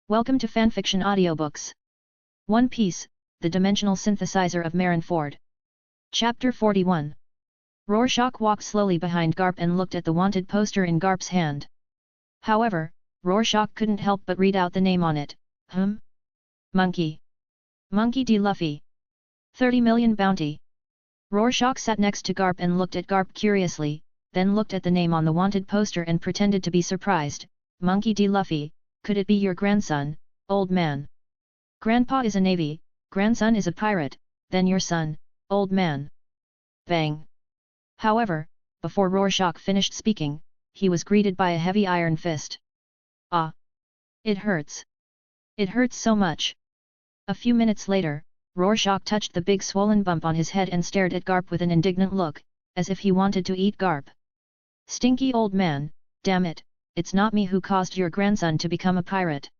Welcome to Fanfiction Audiobooks. One Piece, The Dimensional Synthesizer of Marin. Chapter 41. Rorschach walked slowly behind Garp and looked at the wanted poster in Garp's hand. However, Rorschach couldn't help but read out the name on it. Monkey. Monkey D. Luffy. 30 million bounty. Rorschach sat next to Garp and looked at Garp curiously, then looked at the name on the wanted poster and pretended to be surprised. Monkey D. Luffy. Could it be your grandson, old man? Grandpa is a navy, grandson is a pirate, then your son, old man. Bang. However, before Rorschach finished speaking, he was greeted by a heavy iron fist. Ah! It hurts. It hurts so much. A few minutes later, Rorschach touched the big swollen bump on his head and stared at Garp with an indignant look, as if he wanted to eat Garp. Stinky old man, damn it! It's not me who caused your grandson to become a pirate.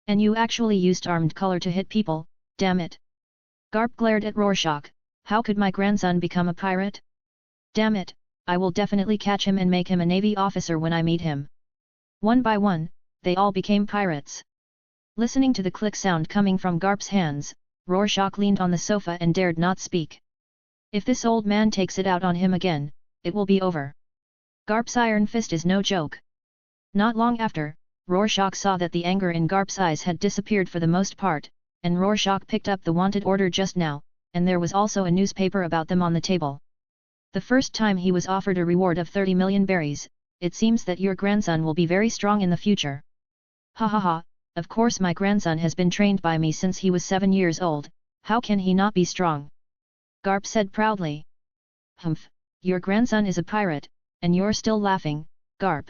And you actually used armed color to hit people, damn it. Garp glared at Rorschach. How could my grandson become a pirate? Damn it, I will definitely catch him and make him a navy officer when I meet him. One by one, they all became pirates. Listening to the click sound coming from Garp's hands, Rorschach leaned on the sofa and dared not speak. If this old man takes it out on him again, it will be over. Garp's iron fist is no joke. Not long after, Rorschach saw that the anger in Garp's eyes had disappeared for the most part, and Rorschach picked up the wanted order just now, and there was also a newspaper about them on the table. The first time he was offered a reward of 30 million berries, it seems that your grandson will be very strong in the future. Ha ha ha, of course my grandson has been trained by me since he was 7 years old, how can he not be strong? Garp said proudly. Humph, your grandson is a pirate, and you're still laughing, Garp.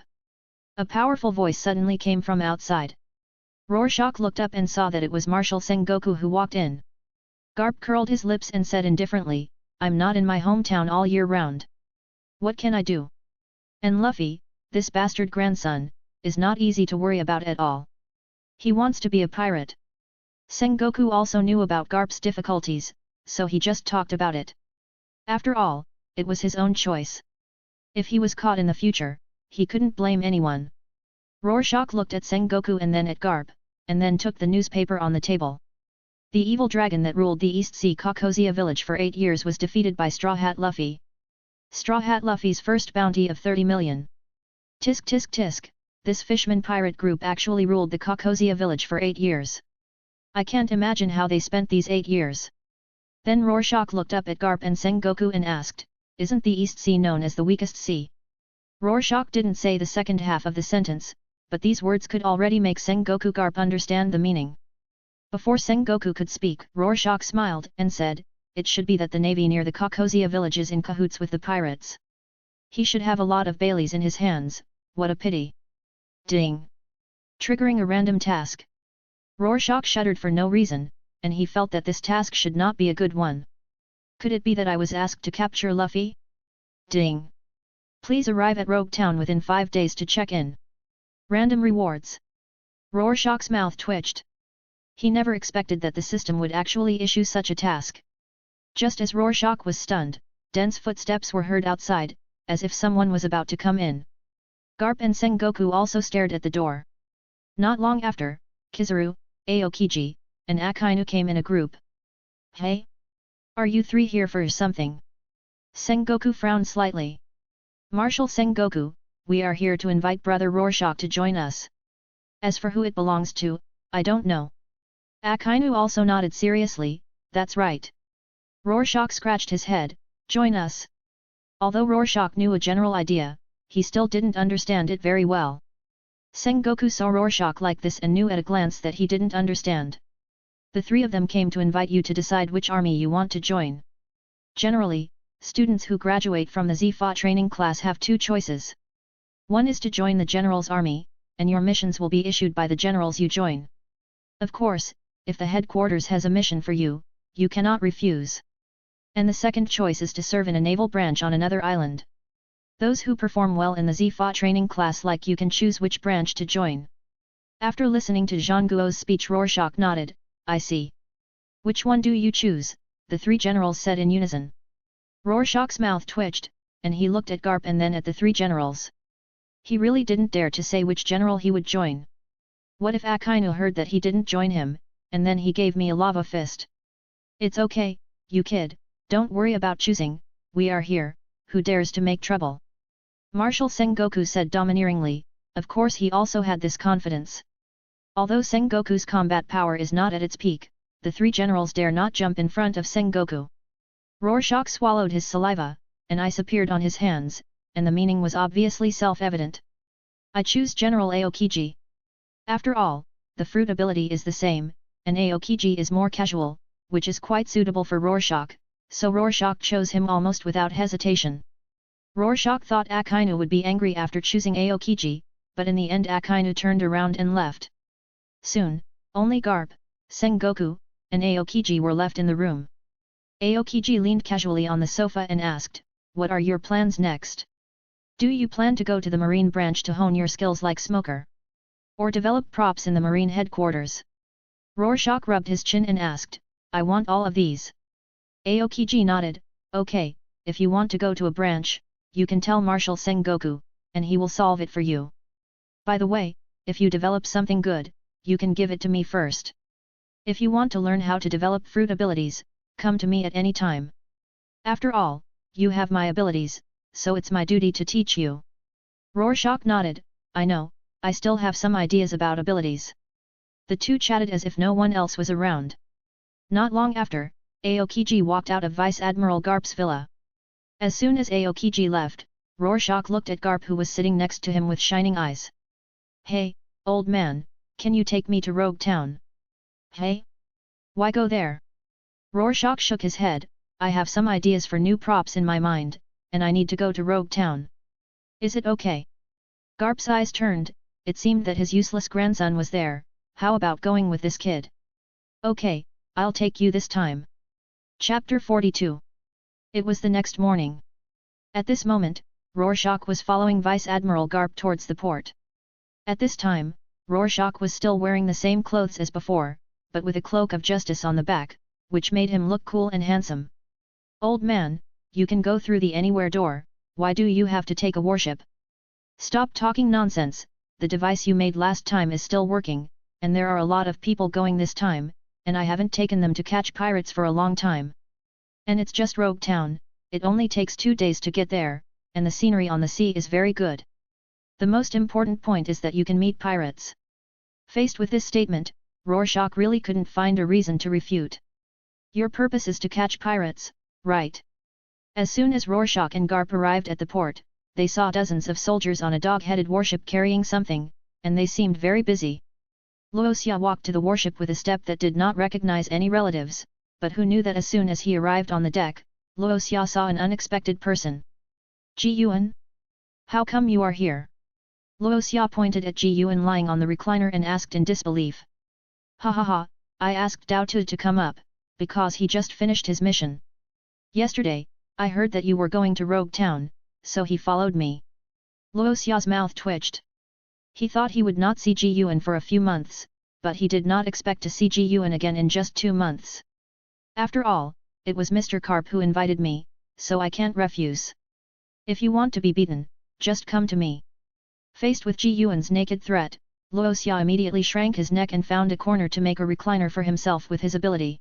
A powerful voice suddenly came from outside. Rorschach looked up and saw that it was Marshal Sengoku who walked in. Garp curled his lips and said indifferently, I'm not in my hometown all year round. What can I do? And Luffy, this bastard grandson, is not easy to worry about at all. He wants to be a pirate. Sengoku also knew about Garp's difficulties, so he just talked about it. After all, it was his own choice. If he was caught in the future, he couldn't blame anyone. Rorschach looked at Sengoku and then at Garp, and then took the newspaper on the table. The evil dragon that ruled the East Sea Kokosia village for 8 years was defeated by Straw Hat Luffy. Straw Hat Luffy's first bounty of 30 million. Tisk tisk tisk, this fishman pirate group actually ruled the Kokosia village for 8 years. I can't imagine how they spent these 8 years. Then Rorschach looked up at Garp and Sengoku and asked, isn't the East Sea known as the weakest sea? Rorschach didn't say the second half of the sentence, but these words could already make Sengoku Garp understand the meaning. Before Sengoku could speak, Rorschach smiled and said, it should be that the navy near the Kokosia village is in cahoots with the pirates. He should have a lot of Baileys in his hands, what a pity. Ding! Triggering a random task. Rorschach shuddered for no reason, and he felt that this task should not be a good one. Could it be that I was asked to capture Luffy? Ding! Please arrive at Rogue Town within 5 days to check in. Random rewards. Rorschach's mouth twitched. He never expected that the system would actually issue such a task. Just as Rorschach was stunned, dense footsteps were heard outside, as if someone was about to come in. Garp and Sengoku also stared at the door. Not long after, Kizaru, Aokiji, and Akainu came in a group. Hey? Are you three here for something? Sengoku frowned slightly. Marshal Sengoku, we are here to invite Brother Rorschach to join us. As for who it belongs to, I don't know. Akainu also nodded seriously, that's right. Rorschach scratched his head, join us. Although Rorschach knew a general idea, he still didn't understand it very well. Sengoku saw Rorschach like this and knew at a glance that he didn't understand. The three of them came to invite you to decide which army you want to join. Generally, students who graduate from the Zifa training class have 2 choices. One is to join the general's army, and your missions will be issued by the generals you join. Of course, if the headquarters has a mission for you, you cannot refuse. And the second choice is to serve in a naval branch on another island. Those who perform well in the Zifa training class like you can choose which branch to join. After listening to Zhang Guo's speech, Rorschach nodded, I see. Which one do you choose? The 3 generals said in unison. Rorschach's mouth twitched, and he looked at Garp and then at the 3 generals. He really didn't dare to say which general he would join. What if Akainu heard that he didn't join him, and then he gave me a lava fist? It's okay, you kid, don't worry about choosing, we are here, who dares to make trouble? Marshal Sengoku said domineeringly. Of course he also had this confidence. Although Sengoku's combat power is not at its peak, the three generals dare not jump in front of Sengoku. Rorschach swallowed his saliva, and ice appeared on his hands, and the meaning was obviously self-evident. I choose General Aokiji. After all, the fruit ability is the same, and Aokiji is more casual, which is quite suitable for Rorschach, so Rorschach chose him almost without hesitation. Rorschach thought Akainu would be angry after choosing Aokiji, but in the end Akainu turned around and left. Soon, only Garp, Sengoku, and Aokiji were left in the room. Aokiji leaned casually on the sofa and asked, "What are your plans next? Do you plan to go to the Marine branch to hone your skills like Smoker? Or develop props in the Marine headquarters?" Rorschach rubbed his chin and asked, "I want all of these." Aokiji nodded, "Okay, if you want to go to a branch, you can tell Marshal Sengoku, and he will solve it for you. By the way, if you develop something good, you can give it to me first. If you want to learn how to develop fruit abilities, come to me at any time. After all, you have my abilities, so it's my duty to teach you." Rorschach nodded, "I know, I still have some ideas about abilities." The two chatted as if no one else was around. Not long after, Aokiji walked out of Vice Admiral Garp's villa. As soon as Aokiji left, Rorschach looked at Garp who was sitting next to him with shining eyes. "Hey, old man, can you take me to Rogue Town?" "Hey? Why go there?" Rorschach shook his head, "I have some ideas for new props in my mind, and I need to go to Rogue Town. Is it okay?" Garp's eyes turned, it seemed that his useless grandson was there. "How about going with this kid?" "Okay, I'll take you this time." Chapter 42. It was the next morning. At this moment, Rorschach was following Vice Admiral Garp towards the port. At this time, Rorschach was still wearing the same clothes as before, but with a cloak of justice on the back, which made him look cool and handsome. "Old man, you can go through the anywhere door, why do you have to take a warship? Stop talking nonsense, the device you made last time is still working, and there are a lot of people going this time, and I haven't taken them to catch pirates for a long time. And it's just Rogue Town, it only takes 2 days to get there, and the scenery on the sea is very good. The most important point is that you can meet pirates." Faced with this statement, Rorschach really couldn't find a reason to refute. "Your purpose is to catch pirates, right?" As soon as Rorschach and Garp arrived at the port, they saw dozens of soldiers on a dog-headed warship carrying something, and they seemed very busy. Luoxia walked to the warship with a step that did not recognize any relatives, but who knew that as soon as he arrived on the deck, Luoxia saw an unexpected person. "Ji Yuan? How come you are here?" Luoxia pointed at Ji Yuan lying on the recliner and asked in disbelief. "Ha ha ha, I asked Dao Tu to come up, because he just finished his mission. Yesterday, I heard that you were going to Rogue Town, so he followed me." Luoxia's mouth twitched. He thought he would not see Ji Yuan for a few months, but he did not expect to see Ji Yuan again in just 2 months. "After all, it was Mr. Carp who invited me, so I can't refuse. If you want to be beaten, just come to me." Faced with Ji Yuan's naked threat, Luoxia immediately shrank his neck and found a corner to make a recliner for himself with his ability.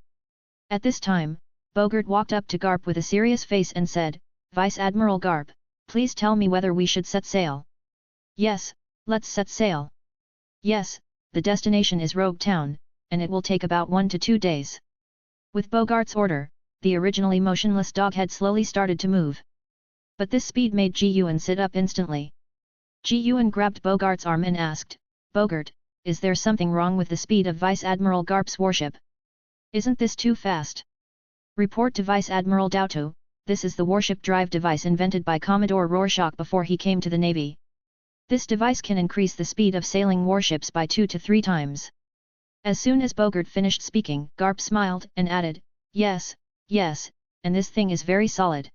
At this time, Bogart walked up to Garp with a serious face and said, "Vice Admiral Garp, please tell me whether we should set sail." "Yes, let's set sail." "Yes, the destination is Rogue Town, and it will take about 1 to 2 days." With Bogart's order, the originally motionless doghead slowly started to move. But this speed made Ji Yuan sit up instantly. Ji Yuan grabbed Bogart's arm and asked, "Bogart, is there something wrong with the speed of Vice Admiral Garp's warship? Isn't this too fast?" "Report to Vice Admiral Dao Tu, this is the warship drive device invented by Commodore Rorschach before he came to the Navy. This device can increase the speed of sailing warships by 2 to 3 times. As soon as Bogart finished speaking, Garp smiled and added, "Yes, yes, and this thing is very solid.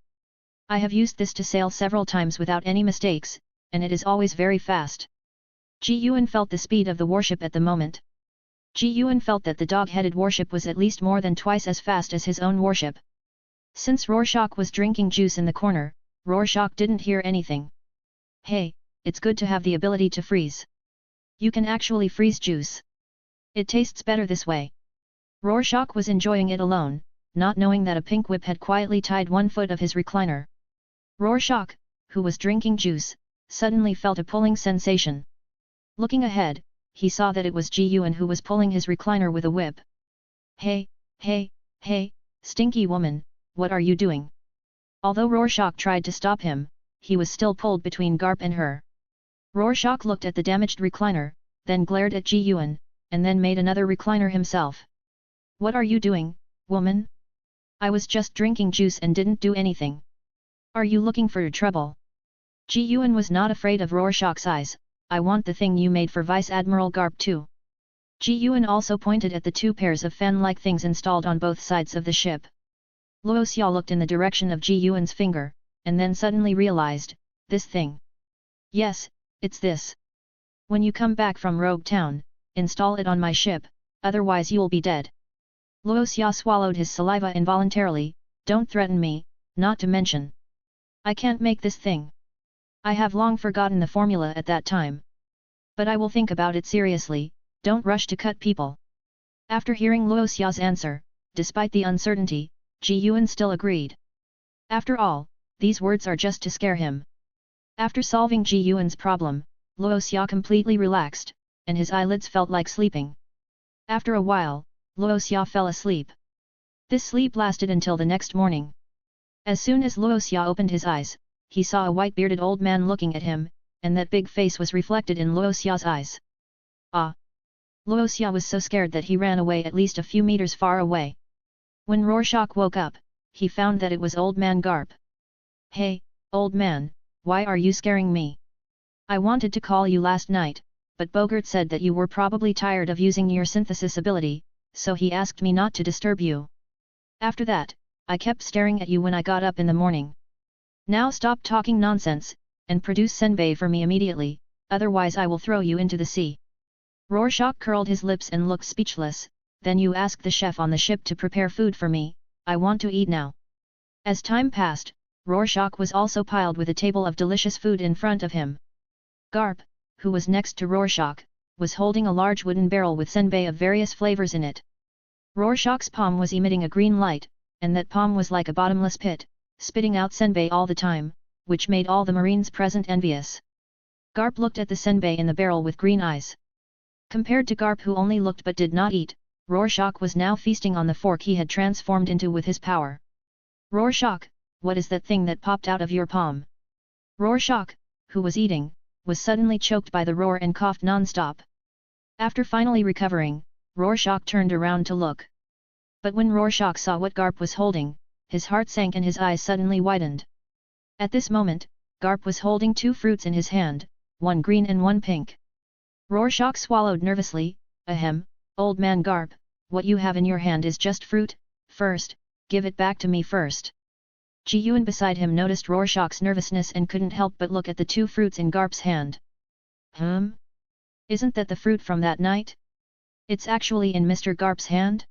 I have used this to sail several times without any mistakes, and it is always very fast." Ji Yuan felt the speed of the warship at the moment. Ji Yuan felt that the dog-headed warship was at least more than twice as fast as his own warship. Since Rorschach was drinking juice in the corner, Rorschach didn't hear anything. "Hey, it's good to have the ability to freeze. You can actually freeze juice. It tastes better this way. Rorschach was enjoying it alone, not knowing that a pink whip had quietly tied one foot of his recliner. Rorschach, who was drinking juice, suddenly felt a pulling sensation. Looking ahead, he saw that it was Ji Yuan who was pulling his recliner with a whip. Hey, hey, hey, stinky woman, what are you doing? Although Rorschach tried to stop him, he was still pulled between Garp and her. Rorschach looked at the damaged recliner, then glared at Ji Yuan, and then made another recliner himself. What are you doing, woman? I was just drinking juice and didn't do anything. Are you looking for trouble? Ji Yuan was not afraid of Rorschach's eyes. I want the thing you made for Vice Admiral Garp too. Ji Yuan also pointed at the two pairs of fan-like things installed on both sides of the ship. Luo Xia looked in the direction of Ji Yuan's finger, and then suddenly realized, this thing. Yes, it's this. When you come back from Rogue Town, install it on my ship, otherwise you'll be dead. Luo Xia swallowed his saliva involuntarily. Don't threaten me, not to mention. I can't make this thing. I have long forgotten the formula at that time. But I will think about it seriously, don't rush to cut people. After hearing Luo Xia's answer, despite the uncertainty, Ji Yuan still agreed. After all, these words are just to scare him. After solving Ji Yuan's problem, Luo Xia completely relaxed, and his eyelids felt like sleeping. After a while, Luo Xia fell asleep. This sleep lasted until the next morning. As soon as Luo Xia opened his eyes, he saw a white-bearded old man looking at him, and that big face was reflected in Luo Xia's eyes. Ah! Luo Xia was so scared that he ran away at least a few meters far away. When Rorschach woke up, he found that it was Old Man Garp. Hey, old man, why are you scaring me? I wanted to call you last night, but Bogart said that you were probably tired of using your synthesis ability, so he asked me not to disturb you. After that, I kept staring at you when I got up in the morning. Now stop talking nonsense, and produce senbei for me immediately, otherwise I will throw you into the sea. Rorschach curled his lips and looked speechless. Then you ask the chef on the ship to prepare food for me, I want to eat now. As time passed, Rorschach was also piled with a table of delicious food in front of him. Garp, who was next to Rorschach, was holding a large wooden barrel with senbei of various flavors in it. Rorschach's palm was emitting a green light, and that palm was like a bottomless pit, spitting out senbei all the time, which made all the Marines present envious. Garp looked at the senbei in the barrel with green eyes. Compared to Garp who only looked but did not eat, Rorschach was now feasting on the fork he had transformed into with his power. Rorschach, what is that thing that popped out of your palm? Rorschach, who was eating, was suddenly choked by the roar and coughed non-stop. After finally recovering, Rorschach turned around to look. But when Rorschach saw what Garp was holding, his heart sank and his eyes suddenly widened. At this moment, Garp was holding two fruits in his hand, one green and one pink. Rorschach swallowed nervously. Ahem, old man Garp, what you have in your hand is just fruit. First, give it back to me first. Ji Yuan beside him noticed Rorschach's nervousness and couldn't help but look at the two fruits in Garp's hand. Isn't that the fruit from that night? It's actually in Mr. Garp's hand?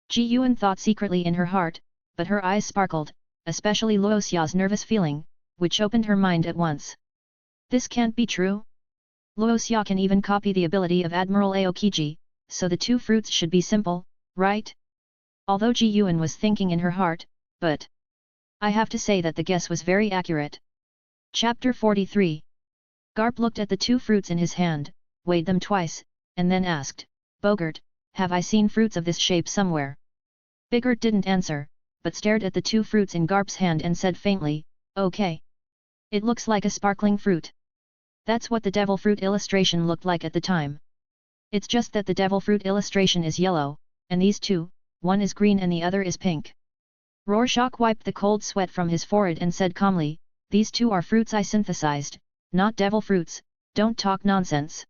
Ji Yuan thought secretly in her heart, but her eyes sparkled, especially Luo Xia's nervous feeling, which opened her mind at once. This can't be true. Luo Xia can even copy the ability of Admiral Aokiji, so the two fruits should be simple, right? Although Ji Yuan was thinking in her heart, but I have to say that the guess was very accurate. Chapter 43. Garp looked at the two fruits in his hand, weighed them twice, and then asked, Bogart, have I seen fruits of this shape somewhere? Bogart didn't answer, but stared at the two fruits in Garp's hand and said faintly, okay. It looks like a sparkling fruit. That's what the devil fruit illustration looked like at the time. It's just that the devil fruit illustration is yellow, and these two, one is green and the other is pink. Rorschach wiped the cold sweat from his forehead and said calmly, these two are fruits I synthesized, not devil fruits, don't talk nonsense.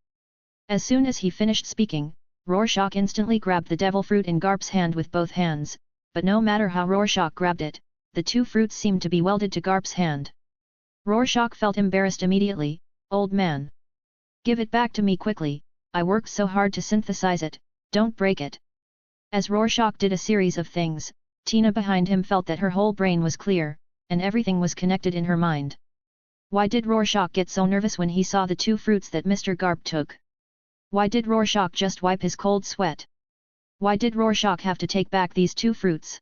As soon as he finished speaking, Rorschach instantly grabbed the devil fruit in Garp's hand with both hands, but no matter how Rorschach grabbed it, the two fruits seemed to be welded to Garp's hand. Rorschach felt embarrassed immediately. Old man. Give it back to me quickly, I worked so hard to synthesize it, don't break it. As Rorschach did a series of things, Tina behind him felt that her whole brain was clear, and everything was connected in her mind. Why did Rorschach get so nervous when he saw the two fruits that Mr. Garp took? Why did Rorschach just wipe his cold sweat? Why did Rorschach have to take back these 2 fruits?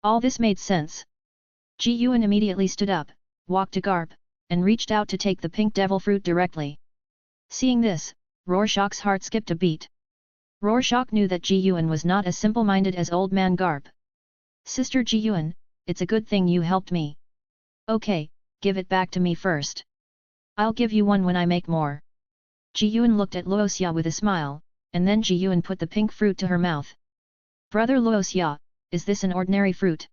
All this made sense. Ji Yuan immediately stood up, walked to Garp, and reached out to take the pink devil fruit directly. Seeing this, Rorschach's heart skipped a beat. Rorschach knew that Ji Yuan was not as simple-minded as old man Garp. Sister Ji Yuan, it's a good thing you helped me. Okay, give it back to me first. I'll give you one when I make more. Ji Yuan looked at Luoxia with a smile, and then Ji Yuan put the pink fruit to her mouth. Brother Luoxia, is this an ordinary fruit?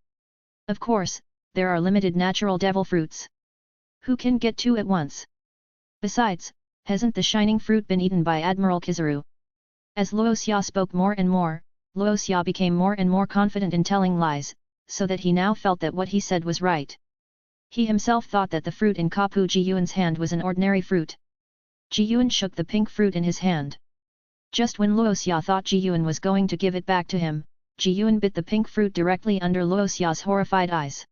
Of course, there are limited natural devil fruits. Who can get 2 at once? Besides, hasn't the shining fruit been eaten by Admiral Kizaru? As Luoxia spoke more and more, Luoxia became more and more confident in telling lies, so that he now felt that what he said was right. He himself thought that the fruit in Kapu Ji Yuan's hand was an ordinary fruit. Ji Yuan shook the pink fruit in his hand. Just when Luoxia thought Ji Yuan was going to give it back to him, Ji Yuan bit the pink fruit directly under Luoxia's horrified eyes.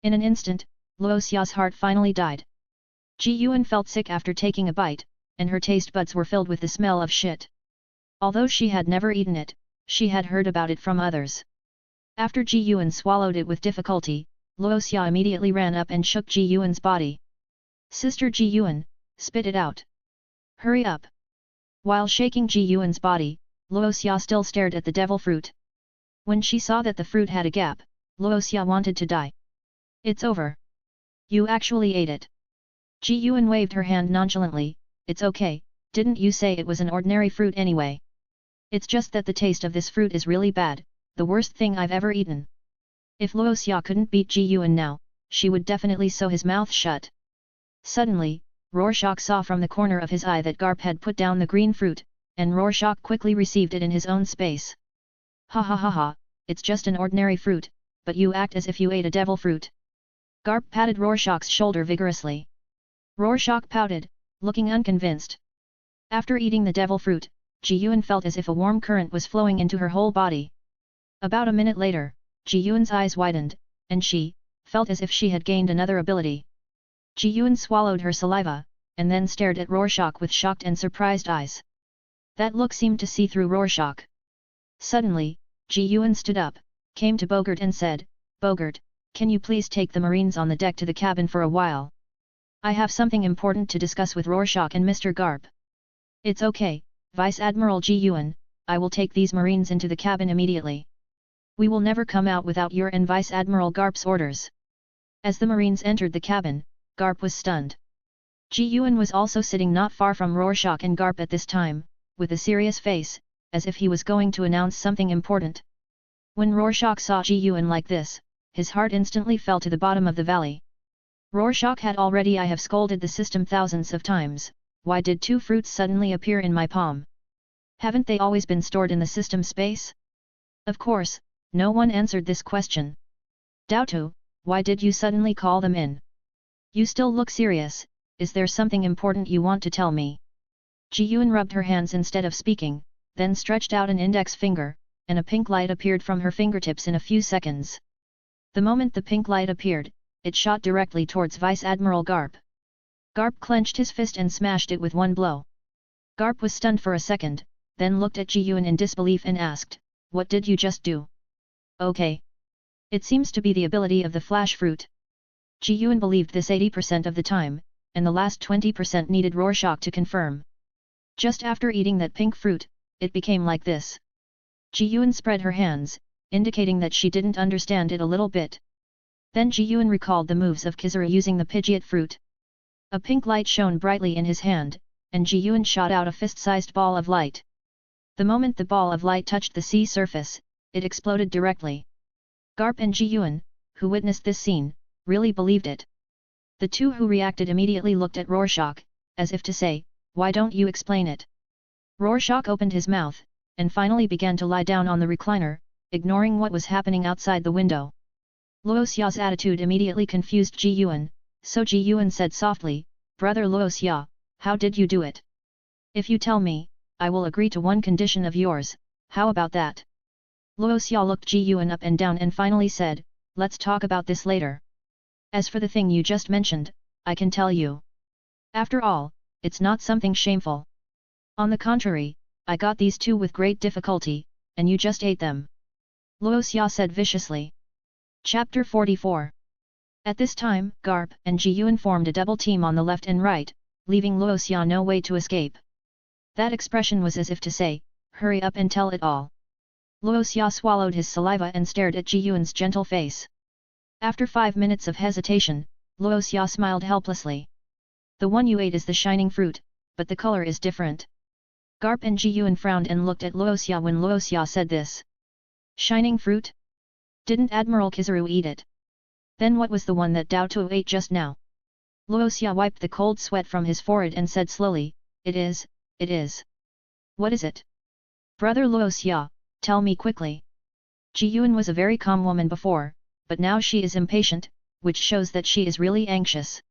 In an instant, Luoxia's heart finally died. Ji Yuan felt sick after taking a bite, and her taste buds were filled with the smell of shit. Although she had never eaten it, she had heard about it from others. After Ji Yuan swallowed it with difficulty, Luoxia immediately ran up and shook Ji Yuan's body. Sister Ji Yuan, spit it out. Hurry up. While shaking Ji Yuan's body, Luoxia still stared at the devil fruit. When she saw that the fruit had a gap, Luoxia wanted to die. It's over. You actually ate it. Ji Yuan waved her hand nonchalantly. It's okay, didn't you say it was an ordinary fruit anyway? It's just that the taste of this fruit is really bad, the worst thing I've ever eaten. If Luoxia couldn't beat Ji Yuan now, she would definitely sew his mouth shut. Suddenly, Rorschach saw from the corner of his eye that Garp had put down the green fruit, and Rorschach quickly received it in his own space. Ha ha ha ha, it's just an ordinary fruit, but you act as if you ate a devil fruit. Garp patted Rorschach's shoulder vigorously. Rorschach pouted, looking unconvinced. After eating the devil fruit, Ji Yuan felt as if a warm current was flowing into her whole body. About a minute later, Ji Yuan's eyes widened, and she felt as if she had gained another ability. Ji Yuan swallowed her saliva, and then stared at Rorschach with shocked and surprised eyes. That look seemed to see through Rorschach. Suddenly, Ji Yuan stood up, came to Bogart and said, Bogart, can you please take the Marines on the deck to the cabin for a while? I have something important to discuss with Rorschach and Mr. Garp. It's okay, Vice Admiral Ji Yuan, I will take these Marines into the cabin immediately. We will never come out without your and Vice Admiral Garp's orders. As the Marines entered the cabin, Garp was stunned. Ji Yuan was also sitting not far from Rorschach and Garp at this time, with a serious face, as if he was going to announce something important. When Rorschach saw Ji Yuan like this, his heart instantly fell to the bottom of the valley. Rorschach had already I have scolded the system thousands of times, why did 2 fruits suddenly appear in my palm? Haven't they always been stored in the system space? Of course, no one answered this question. Daotu, why did you suddenly call them in? You still look serious, is there something important you want to tell me? Ji Yuan rubbed her hands instead of speaking, then stretched out an index finger, and a pink light appeared from her fingertips in a few seconds. The moment the pink light appeared, it shot directly towards Vice Admiral Garp. Garp clenched his fist and smashed it with one blow. Garp was stunned for a second, then looked at Ji Yuan in disbelief and asked, what did you just do? Okay. It seems to be the ability of the flash fruit. Ji Yuan believed this 80% of the time, and the last 20% needed Rorschach to confirm. Just after eating that pink fruit, it became like this. Ji Yuan spread her hands, indicating that she didn't understand it a little bit. Then Ji Yuan recalled the moves of Kizaru using the Pidgeot fruit. A pink light shone brightly in his hand, and Ji Yuan shot out a fist-sized ball of light. The moment the ball of light touched the sea surface, it exploded directly. Garp and Ji Yuan, who witnessed this scene, really believed it. The 2 who reacted immediately looked at Rorschach, as if to say, why don't you explain it? Rorschach opened his mouth, and finally began to lie down on the recliner, ignoring what was happening outside the window. Luoxia's attitude immediately confused Ji Yuan, so Ji Yuan said softly, Brother Luoxia, how did you do it? If you tell me, I will agree to one condition of yours, how about that? Luoxia looked Ji Yuan up and down and finally said, let's talk about this later. As for the thing you just mentioned, I can tell you. After all, it's not something shameful. On the contrary, I got these two with great difficulty, and you just ate them. Luo Xia said viciously. Chapter 44. At this time, Garp and Ji Yuan formed a double team on the left and right, leaving Luo Xia no way to escape. That expression was as if to say, hurry up and tell it all. Luo Xia swallowed his saliva and stared at Ji Yuan's gentle face. After 5 minutes of hesitation, Luo Xia smiled helplessly. The one you ate is the shining fruit, but the color is different. Garp and Ji Yuan frowned and looked at Luo Xia when Luo Xia said this. Shining fruit? Didn't Admiral Kizaru eat it? Then what was the one that Dao Tuo ate just now? Luo Xia wiped the cold sweat from his forehead and said slowly, it is. What is it? Brother Luo Xia, tell me quickly. Ji Yuan was a very calm woman before, but now she is impatient, which shows that she is really anxious.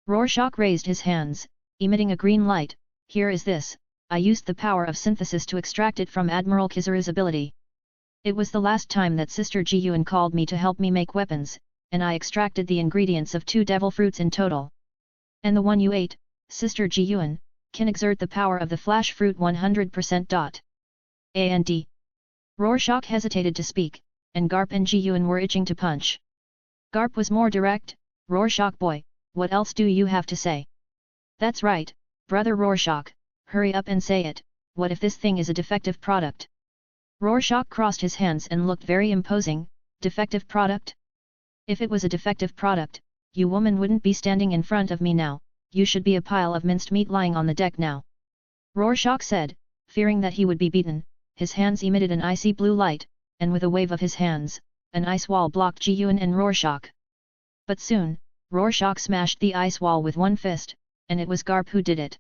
Rorschach raised his hands, emitting a green light. Here is this, I used the power of synthesis to extract it from Admiral Kizaru's ability. It was the last time that Sister Ji Yuan called me to help me make weapons, and I extracted the ingredients of 2 devil fruits in total. And the one you ate, Sister Ji Yuan, can exert the power of the flash fruit 100%. And Rorschach hesitated to speak, and Garp and Ji Yuan were itching to punch. Garp was more direct. Rorschach boy, what else do you have to say? That's right, brother Rorschach, hurry up and say it. What if this thing is a defective product? Rorschach crossed his hands and looked very imposing. Defective product? If it was a defective product, you woman wouldn't be standing in front of me now, you should be a pile of minced meat lying on the deck now. Rorschach said, fearing that he would be beaten. His hands emitted an icy blue light, and with a wave of his hands, an ice wall blocked Ji Yuan and Rorschach. But soon, Rorschach smashed the ice wall with one fist, and it was Garp who did it.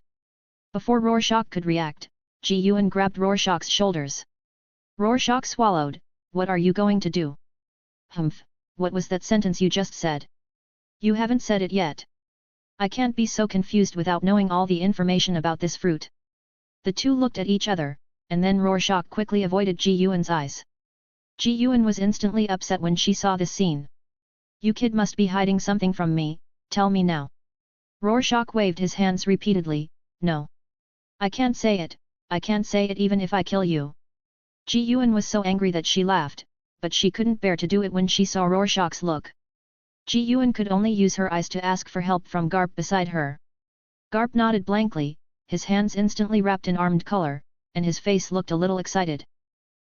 Before Rorschach could react, Ji Yuan grabbed Rorschach's shoulders. Rorschach swallowed. What are you going to do? Humph, what was that sentence you just said? You haven't said it yet. I can't be so confused without knowing all the information about this fruit. The two looked at each other, and then Rorschach quickly avoided Ji Yuan's eyes. Ji Yuan was instantly upset when she saw this scene. You kid must be hiding something from me, tell me now. Rorschach waved his hands repeatedly, no. I can't say it even if I kill you. Ji Yuan was so angry that she laughed, but she couldn't bear to do it when she saw Rorschach's look. Ji Yuan could only use her eyes to ask for help from Garp beside her. Garp nodded blankly, his hands instantly wrapped in armed color, and his face looked a little excited.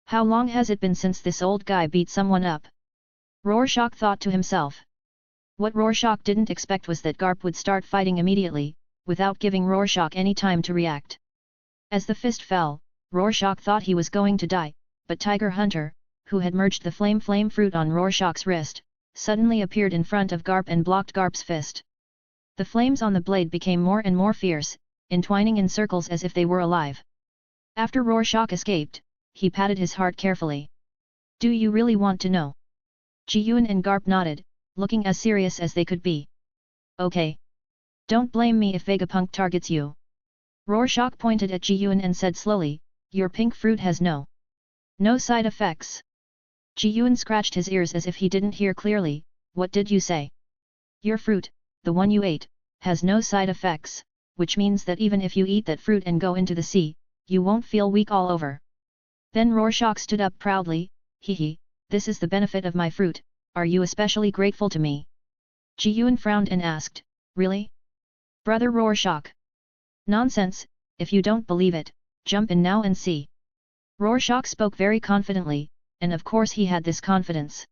How long has it been since this old guy beat someone up? Rorschach thought to himself. What Rorschach didn't expect was that Garp would start fighting immediately, without giving Rorschach any time to react. As the fist fell, Rorschach thought he was going to die, but Tiger Hunter, who had merged the flame fruit on Rorschach's wrist, suddenly appeared in front of Garp and blocked Garp's fist. The flames on the blade became more and more fierce, entwining in circles as if they were alive. After Rorschach escaped, he patted his heart carefully. Do you really want to know? Ji Yuan and Garp nodded, looking as serious as they could be. Okay. Don't blame me if Vegapunk targets you. Rorschach pointed at Ji Yuan and said slowly, your pink fruit has no side effects. Ji Yuan scratched his ears as if he didn't hear clearly. What did you say? Your fruit, the one you ate, has no side effects, which means that even if you eat that fruit and go into the sea, you won't feel weak all over. Then Rorschach stood up proudly, hee, this is the benefit of my fruit, are you especially grateful to me? Ji Yuan frowned and asked, really? Brother Rorschach? Nonsense, if you don't believe it, jump in now and see. Rorschach spoke very confidently, and of course he had this confidence.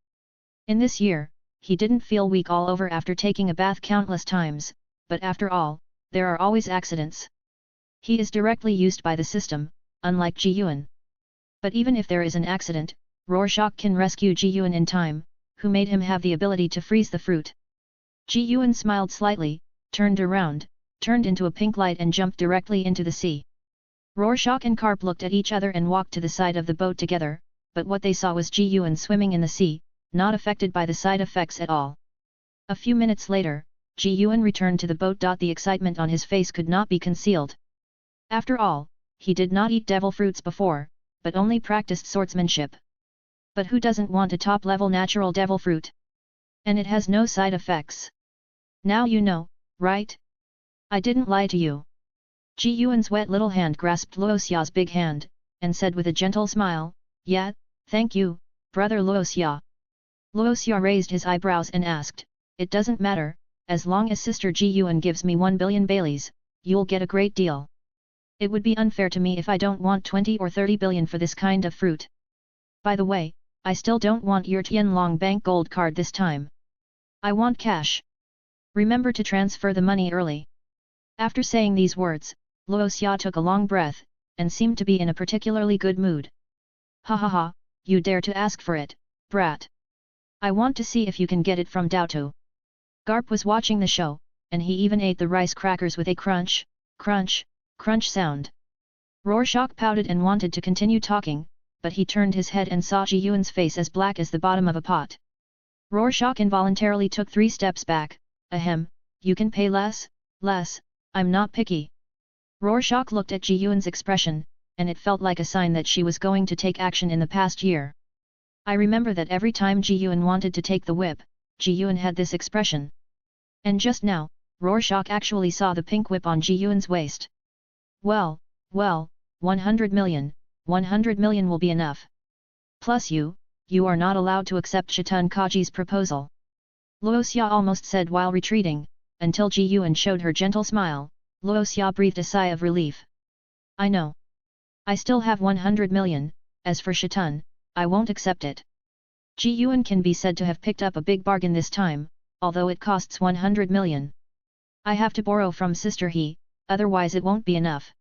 In this year, he didn't feel weak all over after taking a bath countless times, but after all, there are always accidents. He is directly used by the system, unlike Ji Yuan. But even if there is an accident, Rorschach can rescue Ji Yuan in time, who made him have the ability to freeze the fruit. Ji Yuan smiled slightly, turned around, turned into a pink light and jumped directly into the sea. Rorschach and Garp looked at each other and walked to the side of the boat together, but what they saw was Ji Yuan swimming in the sea, not affected by the side effects at all. A few minutes later, Ji Yuan returned to the boat. The excitement on his face could not be concealed. After all, he did not eat devil fruits before, but only practiced swordsmanship. But who doesn't want a top-level natural devil fruit? And it has no side effects. Now you know, right? I didn't lie to you. Ji Yuan's wet little hand grasped Luoxia's big hand, and said with a gentle smile, "Yeah, thank you, brother Luoxia." Luoxia raised his eyebrows and asked, "It doesn't matter, as long as Sister Ji Yuan gives me 1 billion baileys, you'll get a great deal. It would be unfair to me if I don't want 20 or 30 billion for this kind of fruit. By the way, I still don't want your Tianlong Bank gold card this time. I want cash. Remember to transfer the money early." After saying these words, Luoxia took a long breath, and seemed to be in a particularly good mood. "Ha ha ha, you dare to ask for it, brat. I want to see if you can get it from Daotou." Garp was watching the show, and he even ate the rice crackers with a crunch, crunch, crunch sound. Rorschach pouted and wanted to continue talking, but he turned his head and saw Ji Yuan's face as black as the bottom of a pot. Rorschach involuntarily took 3 steps back. "Ahem, you can pay less, I'm not picky." Rorschach looked at Ji Yuan's expression, and it felt like a sign that she was going to take action in the past year. I remember that every time Ji Yuan wanted to take the whip, Ji Yuan had this expression. And just now, Rorschach actually saw the pink whip on Ji Yuan's waist. Well, 100 million will be enough. Plus you are not allowed to accept Shatun Kaji's proposal. Luoxia almost said while retreating, until Ji Yuan showed her gentle smile. Luoxia breathed a sigh of relief. "I know. I still have 100 million, as for Shatun, I won't accept it." Ji Yuan can be said to have picked up a big bargain this time, although it costs 100 million. "I have to borrow from Sister He, otherwise it won't be enough."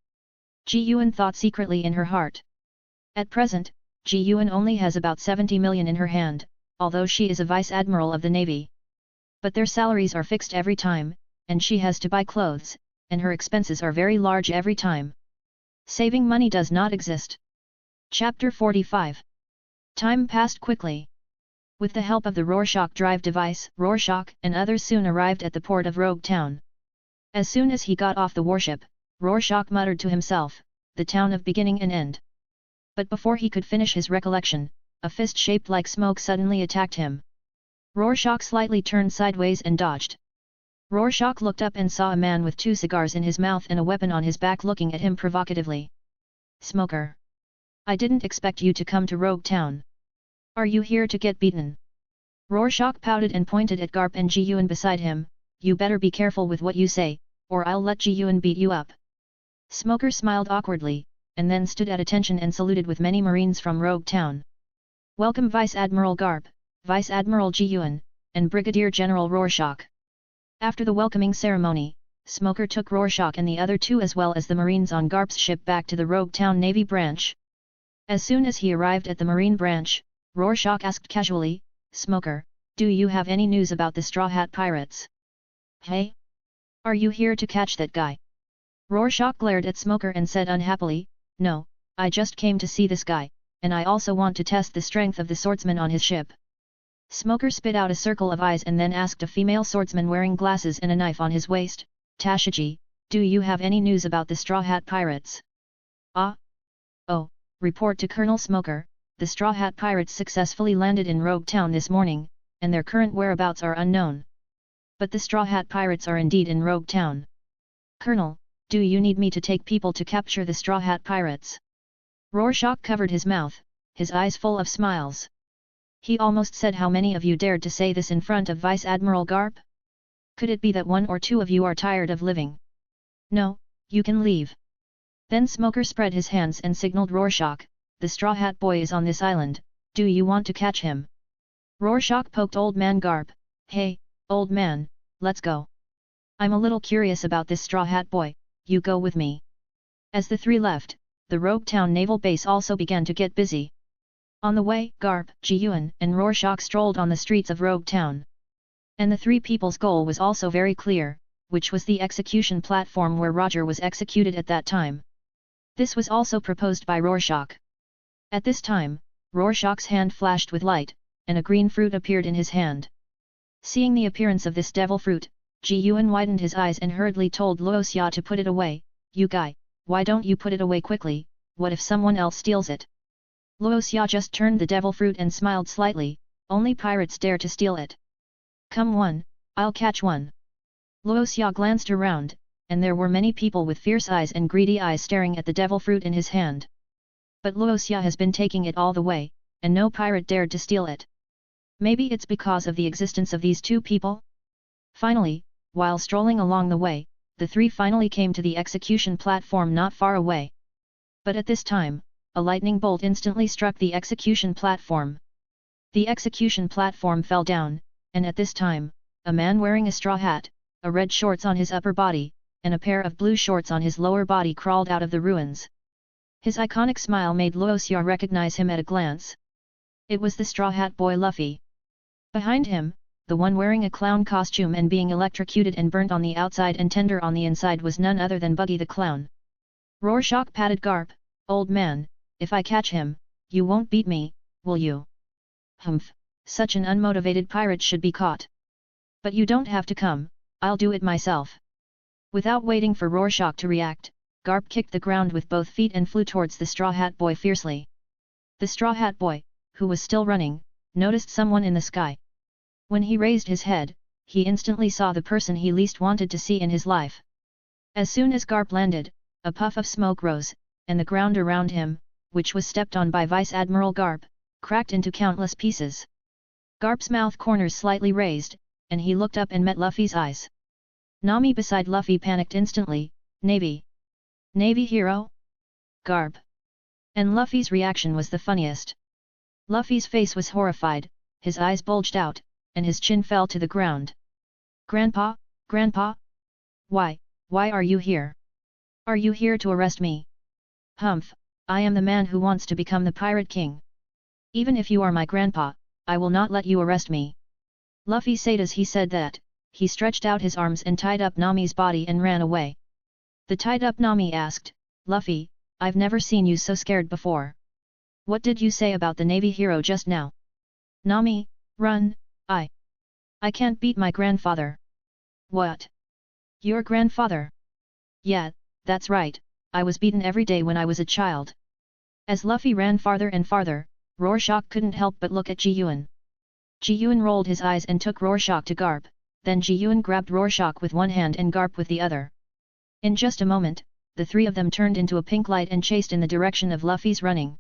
Ji Yuan thought secretly in her heart. At present, Ji Yuan only has about 70 million in her hand, although she is a Vice Admiral of the Navy. But their salaries are fixed every time, and she has to buy clothes, and her expenses are very large every time. Saving money does not exist. Chapter 45. Time passed quickly. With the help of the Rorschach drive device, Rorschach and others soon arrived at the port of Rogue Town. As soon as he got off the warship, Rorschach muttered to himself, "The town of beginning and end." But before he could finish his recollection, a fist shaped like smoke suddenly attacked him. Rorschach slightly turned sideways and dodged. Rorschach looked up and saw a man with 2 cigars in his mouth and a weapon on his back looking at him provocatively. "Smoker! I didn't expect you to come to Rogue Town. Are you here to get beaten?" Rorschach pouted and pointed at Garp and Ji Yuan beside him. "You better be careful with what you say, or I'll let Ji Yuan beat you up." Smoker smiled awkwardly, and then stood at attention and saluted with many Marines from Rogue Town. "Welcome Vice Admiral Garp, Vice Admiral Ji Yuan, and Brigadier General Rorschach." After the welcoming ceremony, Smoker took Rorschach and the other 2 as well as the Marines on Garp's ship back to the Rogue Town Navy branch. As soon as he arrived at the Marine branch, Rorschach asked casually, "Smoker, do you have any news about the Straw Hat Pirates?" "Hey? Are you here to catch that guy?" Rorschach glared at Smoker and said unhappily, "No, I just came to see this guy, and I also want to test the strength of the swordsman on his ship." Smoker spit out a circle of eyes and then asked a female swordsman wearing glasses and a knife on his waist, "Tashiji, do you have any news about the Straw Hat Pirates?" "Ah? Oh, report to Colonel Smoker, the Straw Hat Pirates successfully landed in Rogue Town this morning, and their current whereabouts are unknown. But the Straw Hat Pirates are indeed in Rogue Town. Colonel, do you need me to take people to capture the Straw Hat Pirates?" Rorschach covered his mouth, his eyes full of smiles. He almost said, "How many of you dared to say this in front of Vice Admiral Garp? Could it be that 1 or 2 of you are tired of living? No, you can leave." Then Smoker spread his hands and signaled Rorschach, "The Straw Hat Boy is on this island, do you want to catch him?" Rorschach poked Old Man Garp, "Hey, old man, let's go. I'm a little curious about this Straw Hat Boy, you go with me." As the 3 left, the Rogue Town Naval Base also began to get busy. On the way, Garp, Ji Yuan and Rorschach strolled on the streets of Rogue Town. And the 3 people's goal was also very clear, which was the execution platform where Roger was executed at that time. This was also proposed by Rorschach. At this time, Rorschach's hand flashed with light, and a green fruit appeared in his hand. Seeing the appearance of this devil fruit, Ji Yuan widened his eyes and hurriedly told Luoxia to put it away. "You guy, why don't you put it away quickly, what if someone else steals it?" Luoxia just turned the devil fruit and smiled slightly, "Only pirates dare to steal it. Come one, I'll catch one." Luoxia glanced around, and there were many people with fierce eyes and greedy eyes staring at the devil fruit in his hand. But Luoxia has been taking it all the way, and no pirate dared to steal it. Maybe it's because of the existence of these two people? Finally, while strolling along the way, the three finally came to the execution platform not far away. But at this time, a lightning bolt instantly struck the execution platform. The execution platform fell down, and at this time, a man wearing a straw hat, a red shorts on his upper body, and a pair of blue shorts on his lower body crawled out of the ruins. His iconic smile made Luoxia recognize him at a glance. It was the Straw Hat Boy Luffy. Behind him, the one wearing a clown costume and being electrocuted and burnt on the outside and tender on the inside was none other than Buggy the Clown. Rorschach patted Garp. "Old man, if I catch him, you won't beat me, will you?" "Humph, such an unmotivated pirate should be caught. But you don't have to come, I'll do it myself." Without waiting for Rorschach to react, Garp kicked the ground with both feet and flew towards the Straw Hat Boy fiercely. The Straw Hat Boy, who was still running, noticed someone in the sky. When he raised his head, he instantly saw the person he least wanted to see in his life. As soon as Garp landed, a puff of smoke rose, and the ground around him, which was stepped on by Vice Admiral Garp, cracked into countless pieces. Garp's mouth corners slightly raised, and he looked up and met Luffy's eyes. Nami beside Luffy panicked instantly. "Navy? Navy hero? Garp?" And Luffy's reaction was the funniest. Luffy's face was horrified, his eyes bulged out, and his chin fell to the ground. "Grandpa? Grandpa? Why are you here? Are you here to arrest me?" "Humph, I am the man who wants to become the Pirate King. Even if you are my grandpa, I will not let you arrest me." Luffy said as he said that, he stretched out his arms and tied up Nami's body and ran away. The tied-up Nami asked, "Luffy, I've never seen you so scared before. What did you say about the Navy hero just now?" "Nami, run, I can't beat my grandfather." "What? Your grandfather?" "Yeah, that's right, I was beaten every day when I was a child." As Luffy ran farther and farther, Rorschach couldn't help but look at Ji-Yuan. Ji-Yuan rolled his eyes and took Rorschach to Garp, then Ji-Yuan grabbed Rorschach with one hand and Garp with the other. In just a moment, the three of them turned into a pink light and chased in the direction of Luffy's running.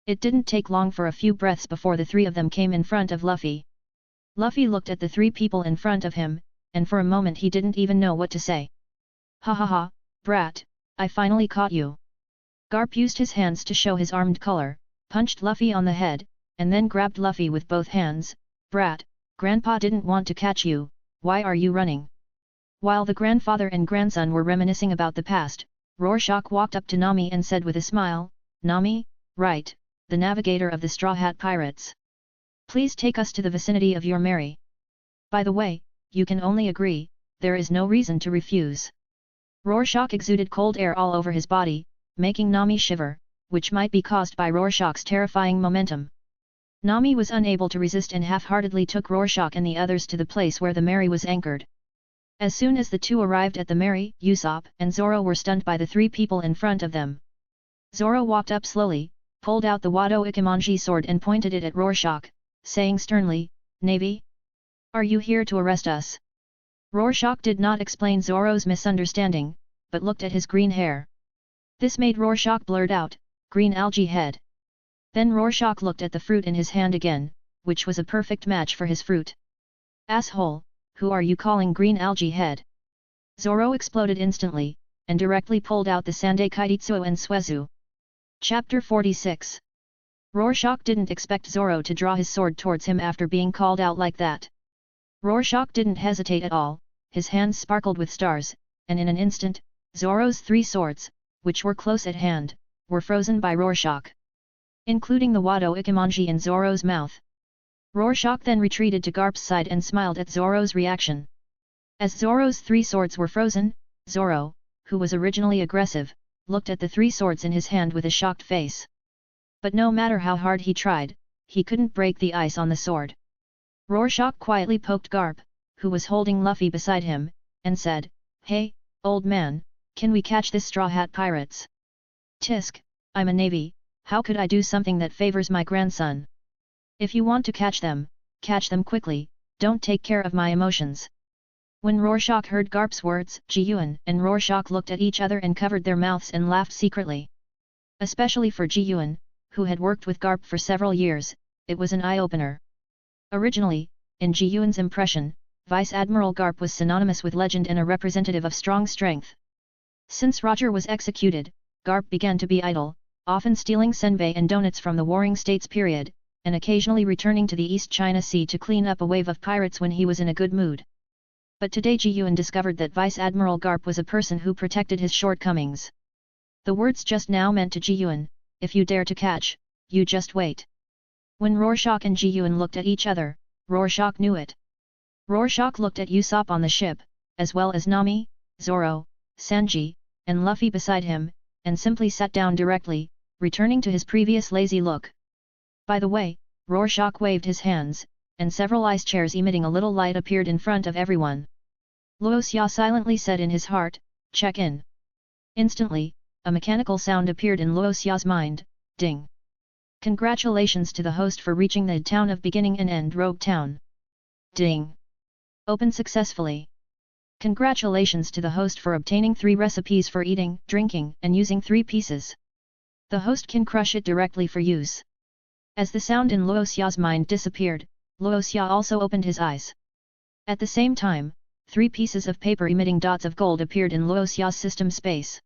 It didn't take long for a few breaths before the three of them came in front of Luffy. Luffy looked at the three people in front of him, and for a moment he didn't even know what to say. "Ha ha ha, brat, I finally caught you." Garp used his hands to show his armed color, punched Luffy on the head, and then grabbed Luffy with both hands. "Brat, Grandpa didn't want to catch you, why are you running?" While the grandfather and grandson were reminiscing about the past, Rorschach walked up to Nami and said with a smile, "Nami, right, the navigator of the Straw Hat Pirates. Please take us to the vicinity of your Mary. By the way, you can only agree, there is no reason to refuse." Rorschach exuded cold air all over his body, making Nami shiver, which might be caused by Rorschach's terrifying momentum. Nami was unable to resist and half-heartedly took Rorschach and the others to the place where the Mary was anchored. As soon as the two arrived at the Mary, Usopp and Zoro were stunned by the three people in front of them. Zoro walked up slowly, pulled out the Wado Ikimonji sword and pointed it at Rorschach, saying sternly, "Navy? Are you here to arrest us?" Rorschach did not explain Zoro's misunderstanding, but looked at his green hair. This made Rorschach blurt out, "Green algae head." Then Rorschach looked at the fruit in his hand again, which was a perfect match for his fruit. "Asshole, who are you calling green algae head?" Zoro exploded instantly, and directly pulled out the Sandai Kaititsuo and Suezu. Chapter 46. Rorschach didn't expect Zoro to draw his sword towards him after being called out like that. Rorschach didn't hesitate at all, his hands sparkled with stars, and in an instant, Zoro's three swords, which were close at hand, were frozen by Rorschach, including the Wado Ikimonji in Zoro's mouth. Rorschach then retreated to Garp's side and smiled at Zoro's reaction. As Zoro's three swords were frozen, Zoro, who was originally aggressive, looked at the three swords in his hand with a shocked face. But no matter how hard he tried, he couldn't break the ice on the sword. Rorschach quietly poked Garp, who was holding Luffy beside him, and said, "Hey, old man, can we catch this Straw Hat Pirates?" "Tisk, I'm a navy, how could I do something that favors my grandson? If you want to catch them quickly, don't take care of my emotions." When Rorschach heard Garp's words, Ji-Yuan and Rorschach looked at each other and covered their mouths and laughed secretly. Especially for Ji-Yuan, who had worked with Garp for several years, it was an eye-opener. Originally, in Ji-Yuan's impression, Vice Admiral Garp was synonymous with legend and a representative of strong strength. Since Roger was executed, Garp began to be idle, often stealing senbei and donuts from the Warring States period, and occasionally returning to the East China Sea to clean up a wave of pirates when he was in a good mood. But today Ji-Yuan discovered that Vice Admiral Garp was a person who protected his shortcomings. The words just now meant to Ji-Yuan, if you dare to catch, you just wait. When Rorschach and Ji-Yuan looked at each other, Rorschach knew it. Rorschach looked at Usopp on the ship, as well as Nami, Zoro, Sanji, and Luffy beside him, and simply sat down directly, returning to his previous lazy look. By the way, Rorschach waved his hands, and several ice chairs emitting a little light appeared in front of everyone. Luo Xia silently said in his heart, "Check in." Instantly, a mechanical sound appeared in Luo Xia's mind, ding. Congratulations to the host for reaching the town of Beginning and End Rogue Town. Ding. Open successfully. Congratulations to the host for obtaining 3 recipes for eating, drinking, and using 3 pieces. The host can crush it directly for use. As the sound in Luo Xia's mind disappeared, Luo Xia also opened his eyes. At the same time, 3 pieces of paper emitting dots of gold appeared in Luo Xia's system space.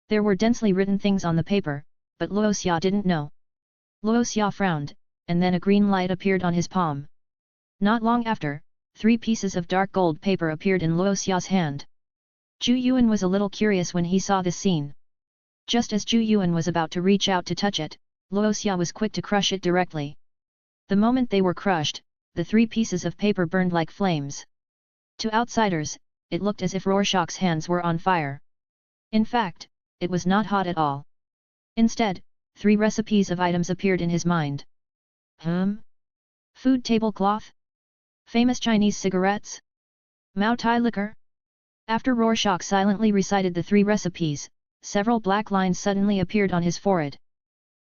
There were densely written things on the paper, but Luo Xia didn't know. Luo Xia frowned, and then a green light appeared on his palm. Not long after, 3 pieces of dark gold paper appeared in Luo Xia's hand. Zhu Yuan was a little curious when he saw this scene. Just as Zhu Yuan was about to reach out to touch it, Luo Xia was quick to crush it directly. The moment they were crushed, the 3 pieces of paper burned like flames. To outsiders, it looked as if Rorschach's hands were on fire. In fact, it was not hot at all. Instead, 3 recipes of items appeared in his mind. Food tablecloth? Famous Chinese cigarettes? Mao Tai liquor? After Rorschach silently recited the 3 recipes, several black lines suddenly appeared on his forehead.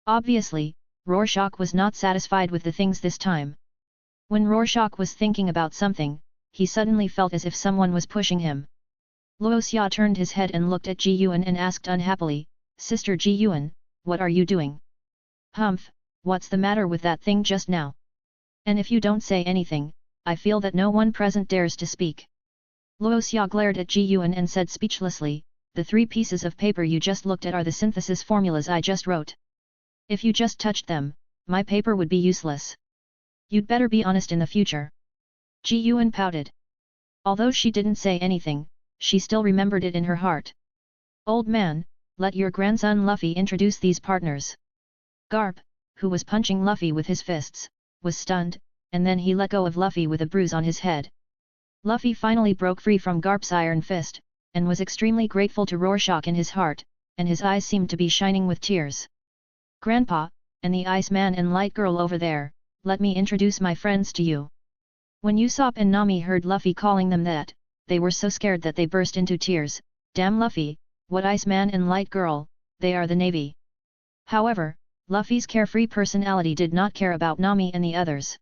Obviously, Rorschach was not satisfied with the things this time. When Rorschach was thinking about something, he suddenly felt as if someone was pushing him. Luo Xia turned his head and looked at Ji Yuan and asked unhappily, "Sister Ji Yuan, what are you doing?" "Humph, what's the matter with that thing just now? And if you don't say anything, I feel that no one present dares to speak." Luo Xia glared at Ji Yuan and said speechlessly, "The 3 pieces of paper you just looked at are the synthesis formulas I just wrote. If you just touched them, my paper would be useless. You'd better be honest in the future." Ji Yuan pouted. Although she didn't say anything, she still remembered it in her heart. "Old man, let your grandson Luffy introduce these partners." Garp, who was punching Luffy with his fists, was stunned, and then he let go of Luffy with a bruise on his head. Luffy finally broke free from Garp's iron fist, and was extremely grateful to Rorschach in his heart, and his eyes seemed to be shining with tears. "Grandpa, and the Iceman and Light Girl over there, let me introduce my friends to you." When Usopp and Nami heard Luffy calling them that, they were so scared that they burst into tears. "Damn Luffy, what Iceman and Light Girl, they are the Navy." However, Luffy's carefree personality did not care about Nami and the others.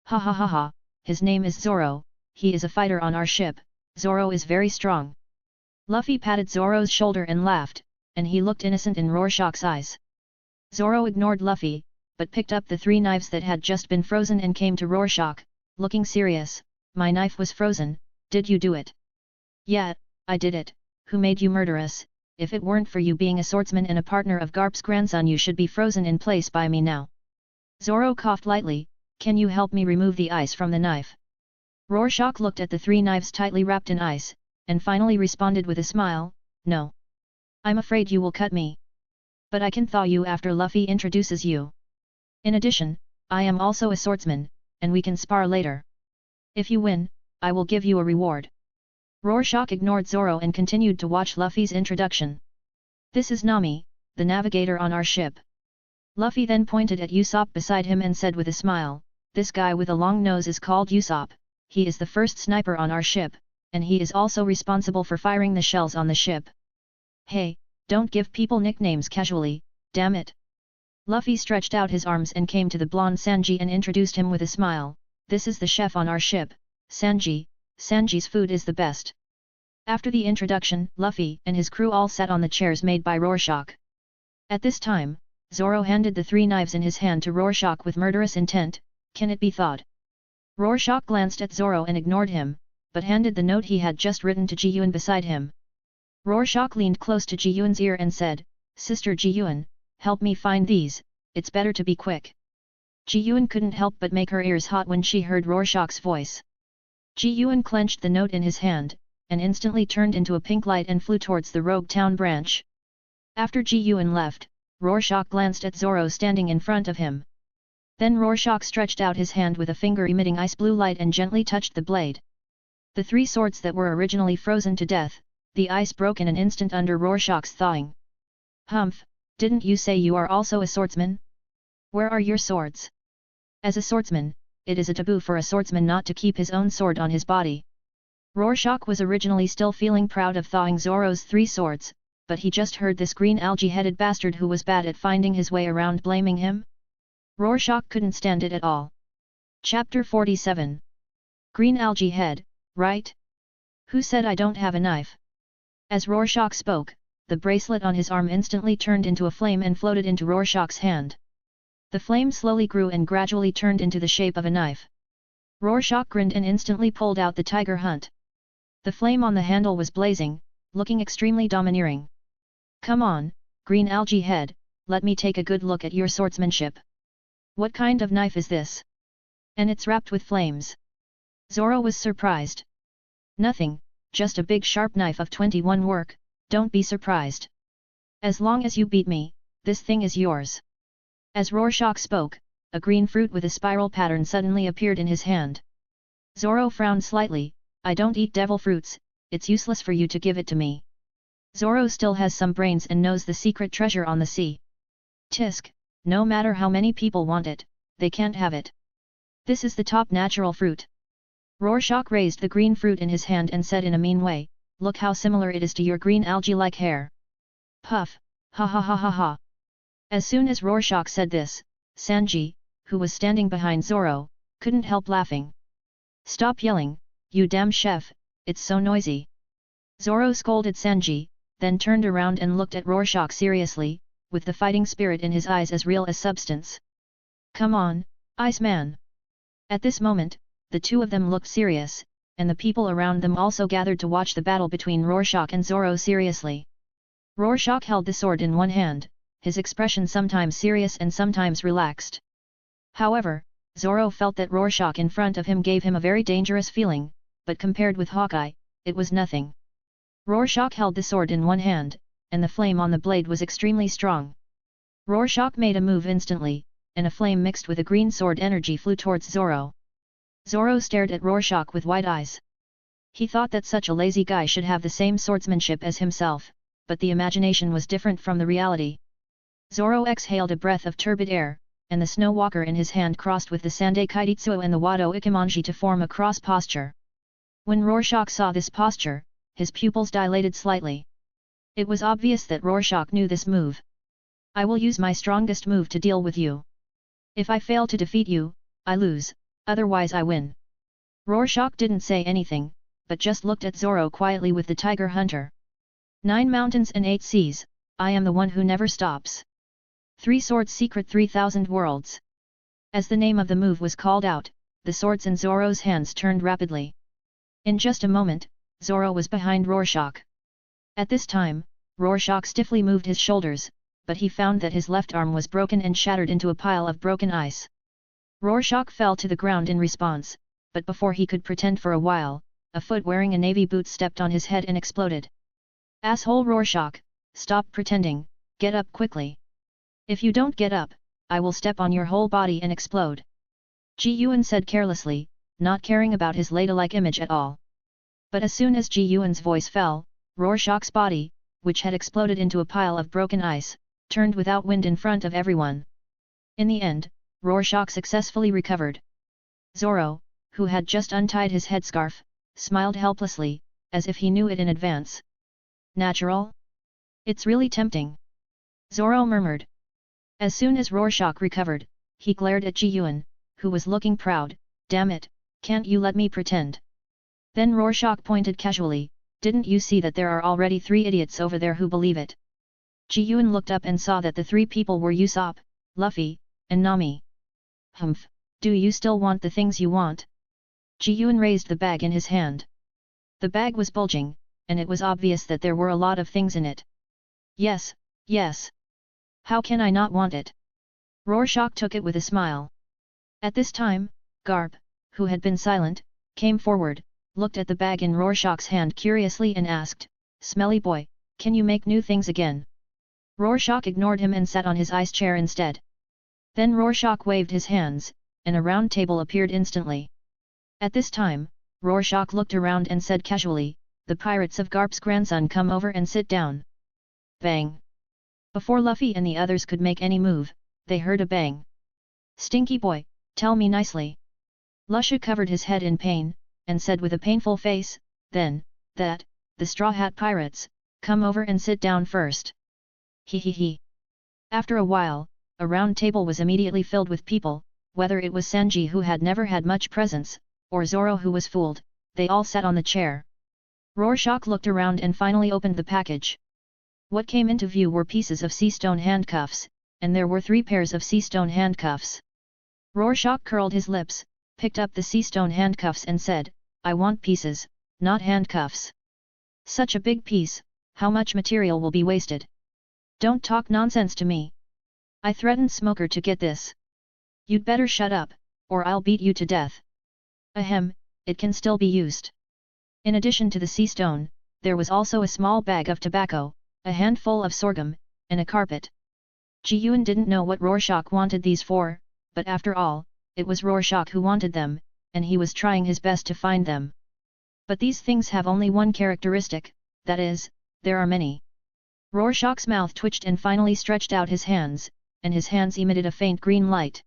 "Ha ha ha ha, his name is Zoro, he is a fighter on our ship, Zoro is very strong." Luffy patted Zoro's shoulder and laughed, and he looked innocent in Rorschach's eyes. Zoro ignored Luffy, but picked up the 3 knives that had just been frozen and came to Rorschach, looking serious. "My knife was frozen, did you do it?" "Yeah, I did it. Who made you murderous? If it weren't for you being a swordsman and a partner of Garp's grandson, you should be frozen in place by me now." Zoro coughed lightly. "Can you help me remove the ice from the knife?" Rorschach looked at the 3 knives tightly wrapped in ice, and finally responded with a smile, "No. I'm afraid you will cut me. But I can thaw you after Luffy introduces you. In addition, I am also a swordsman, and we can spar later. If you win, I will give you a reward." Rorschach ignored Zoro and continued to watch Luffy's introduction. "This is Nami, the navigator on our ship." Luffy then pointed at Usopp beside him and said with a smile, "This guy with a long nose is called Usopp, he is the first sniper on our ship, and he is also responsible for firing the shells on the ship." "Hey, don't give people nicknames casually, damn it." Luffy stretched out his arms and came to the blonde Sanji and introduced him with a smile, "This is the chef on our ship, Sanji, Sanji's food is the best. After the introduction, Luffy and his crew all sat on the chairs made by Rorschach. At this time, Zoro handed the 3 knives in his hand to Rorschach with murderous intent, can it be thought? Rorschach glanced at Zoro and ignored him, but handed the note he had just written to Ji-Yuan beside him. Rorschach leaned close to Ji-Yuan's ear and said, Sister Ji-Yuan, help me find these, it's better to be quick. Ji-Yuan couldn't help but make her ears hot when she heard Rorschach's voice. Ji-Yuan clenched the note in his hand, and instantly turned into a pink light and flew towards the Rogue Town branch. After Ji-Yuan left, Rorschach glanced at Zoro standing in front of him. Then Rorschach stretched out his hand with a finger emitting ice blue light and gently touched the blade. The 3 swords that were originally frozen to death, the ice broke in an instant under Rorschach's thawing. Humph, didn't you say you are also a swordsman? Where are your swords? As a swordsman, it is a taboo for a swordsman not to keep his own sword on his body. Rorschach was originally still feeling proud of thawing Zoro's 3 swords, but he just heard this green algae-headed bastard who was bad at finding his way around blaming him. Rorschach couldn't stand it at all. Chapter 47. Green algae head, right? Who said I don't have a knife? As Rorschach spoke, the bracelet on his arm instantly turned into a flame and floated into Rorschach's hand. The flame slowly grew and gradually turned into the shape of a knife. Rorschach grinned and instantly pulled out the tiger hunt. The flame on the handle was blazing, looking extremely domineering. Come on, green algae head, let me take a good look at your swordsmanship. What kind of knife is this? And it's wrapped with flames. Zoro was surprised. Nothing, just a big sharp knife of 21 work, don't be surprised. As long as you beat me, this thing is yours. As Rorschach spoke, a green fruit with a spiral pattern suddenly appeared in his hand. Zoro frowned slightly, I don't eat devil fruits, it's useless for you to give it to me. Zoro still has some brains and knows the secret treasure on the sea. Tisk, no matter how many people want it, they can't have it. This is the top natural fruit. Rorschach raised the green fruit in his hand and said in a mean way, look how similar it is to your green algae-like hair. Puff, ha ha ha ha ha. As soon as Rorschach said this, Sanji, who was standing behind Zoro, couldn't help laughing. Stop yelling, you damn chef, it's so noisy. Zoro scolded Sanji, then turned around and looked at Rorschach seriously, with the fighting spirit in his eyes as real as substance. Come on, Iceman. At this moment, the 2 of them looked serious, and the people around them also gathered to watch the battle between Rorschach and Zoro seriously. Rorschach held the sword in one hand, his expression sometimes serious and sometimes relaxed. However, Zoro felt that Rorschach in front of him gave him a very dangerous feeling, but compared with Hawkeye, it was nothing. Rorschach held the sword in one hand, and the flame on the blade was extremely strong. Rorschach made a move instantly, and a flame mixed with a green sword energy flew towards Zoro. Zoro stared at Rorschach with wide eyes. He thought that such a lazy guy should have the same swordsmanship as himself, but the imagination was different from the reality. Zoro exhaled a breath of turbid air, and the snow walker in his hand crossed with the Sandai Kaititsuo and the Wado Ikimonji to form a cross posture. When Rorschach saw this posture, his pupils dilated slightly. It was obvious that Rorschach knew this move. I will use my strongest move to deal with you. If I fail to defeat you, I lose, otherwise I win. Rorschach didn't say anything, but just looked at Zoro quietly with the tiger hunter. 9 mountains and 8 seas, I am the one who never stops. 3 swords secret 3000 worlds. As the name of the move was called out, the swords in Zoro's hands turned rapidly. In just a moment, Zoro was behind Rorschach. At this time, Rorschach stiffly moved his shoulders, but he found that his left arm was broken and shattered into a pile of broken ice. Rorschach fell to the ground in response, but before he could pretend for a while, a foot wearing a navy boot stepped on his head and exploded. Asshole Rorschach, stop pretending, get up quickly. If you don't get up, I will step on your whole body and explode. Ji-Yuan said carelessly, not caring about his ladylike image at all. But as soon as Ji-Yuan's voice fell, Rorschach's body, which had exploded into a pile of broken ice, turned without wind in front of everyone. In the end, Rorschach successfully recovered. Zoro, who had just untied his headscarf, smiled helplessly, as if he knew it in advance. Natural? It's really tempting. Zoro murmured. As soon as Rorschach recovered, he glared at Ji-Yuan, who was looking proud. Damn it, can't you let me pretend? Then Rorschach pointed casually, "Didn't you see that there are already 3 idiots over there who believe it?" Ji Yuan looked up and saw that the 3 people were Usopp, Luffy, and Nami. "Humph, do you still want the things you want?" Ji Yuan raised the bag in his hand. The bag was bulging, and it was obvious that there were a lot of things in it. "Yes, yes. How can I not want it?" Rorschach took it with a smile. At this time, Garp, who had been silent, came forward, looked at the bag in Rorschach's hand curiously and asked, "Smelly boy, can you make new things again?" Rorschach ignored him and sat on his ice chair instead. Then Rorschach waved his hands, and a round table appeared instantly. At this time, Rorschach looked around and said casually, "The pirates of Garp's grandson come over and sit down." Bang! Before Luffy and the others could make any move, they heard a bang. "Stinky boy, tell me nicely." Lusha covered his head in pain, and said with a painful face, "Then, that, the Straw Hat Pirates, come over and sit down first." He he he. After a while, a round table was immediately filled with people, whether it was Sanji who had never had much presence, or Zoro who was fooled, they all sat on the chair. Rorschach looked around and finally opened the package. What came into view were pieces of sea stone handcuffs, and there were 3 pairs of sea stone handcuffs. Rorschach curled his lips, picked up the sea stone handcuffs and said, "I want pieces, not handcuffs. Such a big piece, how much material will be wasted? Don't talk nonsense to me. I threatened Smoker to get this. You'd better shut up, or I'll beat you to death." Ahem, it can still be used. In addition to the sea stone, there was also a small bag of tobacco, a handful of sorghum, and a carpet. Ji Yuan didn't know what Rorschach wanted these for, but after all, it was Rorschach who wanted them, and he was trying his best to find them. But these things have only one characteristic, that is, there are many. Rorschach's mouth twitched and finally stretched out his hands, and his hands emitted a faint green light.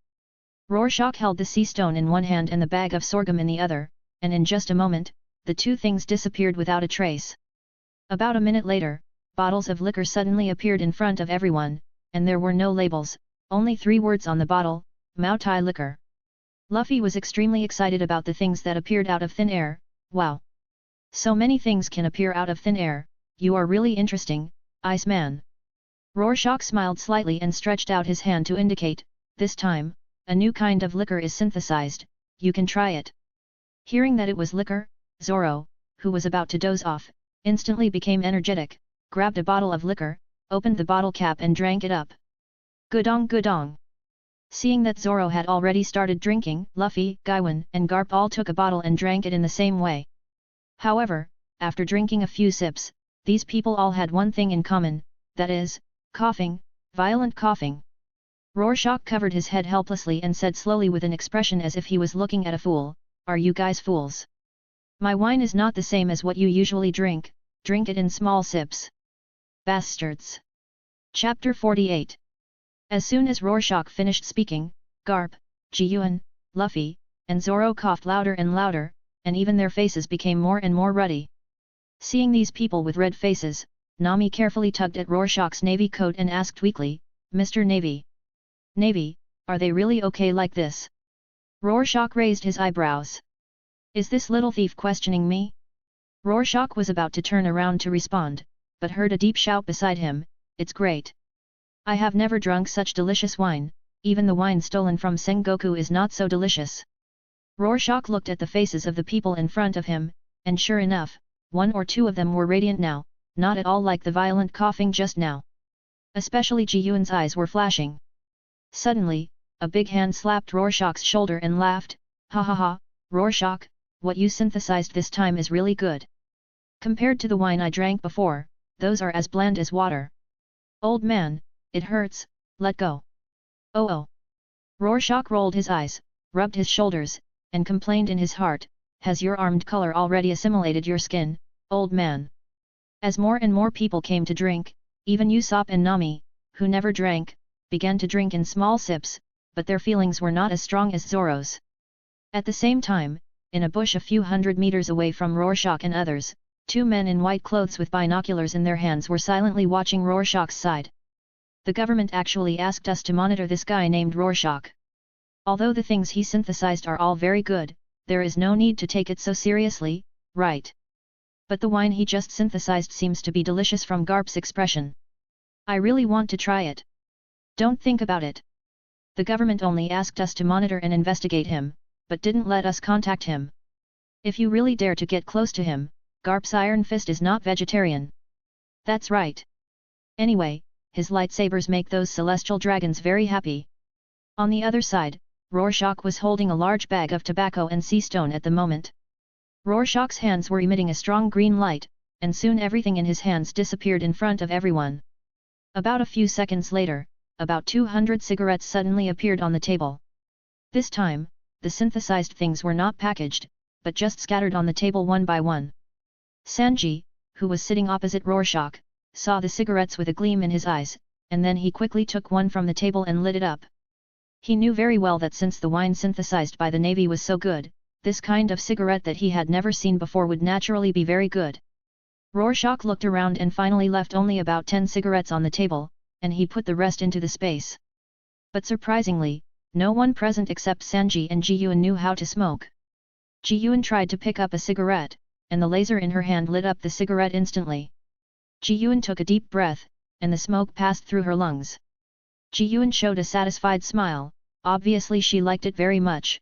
Rorschach held the sea stone in one hand and the bag of sorghum in the other, and in just a moment, the 2 things disappeared without a trace. About a minute later, bottles of liquor suddenly appeared in front of everyone, and there were no labels, only 3 words on the bottle, Mao Tai Liquor. Luffy was extremely excited about the things that appeared out of thin air. "Wow! So many things can appear out of thin air, you are really interesting, Iceman." Rorschach smiled slightly and stretched out his hand to indicate, "This time, a new kind of liquor is synthesized, you can try it." Hearing that it was liquor, Zoro, who was about to doze off, instantly became energetic, grabbed a bottle of liquor, opened the bottle cap and drank it up. Gudong gudong. Seeing that Zoro had already started drinking, Luffy, Gaiwan, and Garp all took a bottle and drank it in the same way. However, after drinking a few sips, these people all had one thing in common, that is, coughing, violent coughing. Rorschach covered his head helplessly and said slowly with an expression as if he was looking at a fool, "Are you guys fools? My wine is not the same as what you usually drink it in small sips. Bastards." Chapter 48. As soon as Rorschach finished speaking, Garp, Ji Yuan, Luffy, and Zoro coughed louder and louder, and even their faces became more and more ruddy. Seeing these people with red faces, Nami carefully tugged at Rorschach's navy coat and asked weakly, "Mr. Navy, are they really okay like this?" Rorschach raised his eyebrows. "Is this little thief questioning me?" Rorschach was about to turn around to respond, but heard a deep shout beside him, "It's great! I have never drunk such delicious wine, even the wine stolen from Sengoku is not so delicious." Rorschach looked at the faces of the people in front of him, and sure enough, 1 or 2 of them were radiant now, not at all like the violent coughing just now. Especially Ji Yuan's eyes were flashing. Suddenly, a big hand slapped Rorschach's shoulder and laughed, "Ha ha ha, Rorschach, what you synthesized this time is really good. Compared to the wine I drank before, those are as bland as water. Old man, it hurts, let go." "Oh oh." Rorschach rolled his eyes, rubbed his shoulders, and complained in his heart, "Has your armed color already assimilated your skin, old man?" As more and more people came to drink, even Usopp and Nami, who never drank, began to drink in small sips, but their feelings were not as strong as Zoro's. At the same time, in a bush a few hundred meters away from Rorschach and others, 2 men in white clothes with binoculars in their hands were silently watching Rorschach's side. "The government actually asked us to monitor this guy named Rorschach. Although the things he synthesized are all very good, there is no need to take it so seriously," right? But the wine he just synthesized seems to be delicious from Garp's expression. I really want to try it. Don't think about it. The government only asked us to monitor and investigate him, but didn't let us contact him. If you really dare to get close to him, Garp's Iron Fist is not vegetarian. That's right. Anyway, his lightsabers make those celestial dragons very happy. On the other side, Rorschach was holding a large bag of tobacco and sea stone at the moment. Rorschach's hands were emitting a strong green light, and soon everything in his hands disappeared in front of everyone. About a few seconds later, about 200 cigarettes suddenly appeared on the table. This time, the synthesized things were not packaged, but just scattered on the table one by one. Sanji, who was sitting opposite Rorschach, saw the cigarettes with a gleam in his eyes, and then he quickly took one from the table and lit it up. He knew very well that since the wine synthesized by the Navy was so good, this kind of cigarette that he had never seen before would naturally be very good. Rorschach looked around and finally left only about 10 cigarettes on the table, and he put the rest into the space. But surprisingly, no one present except Sanji and Ji-Yuan knew how to smoke. Ji-Yuan tried to pick up a cigarette, and the laser in her hand lit up the cigarette instantly. Ji-Yuan took a deep breath, and the smoke passed through her lungs. Ji-Yuan showed a satisfied smile, obviously she liked it very much.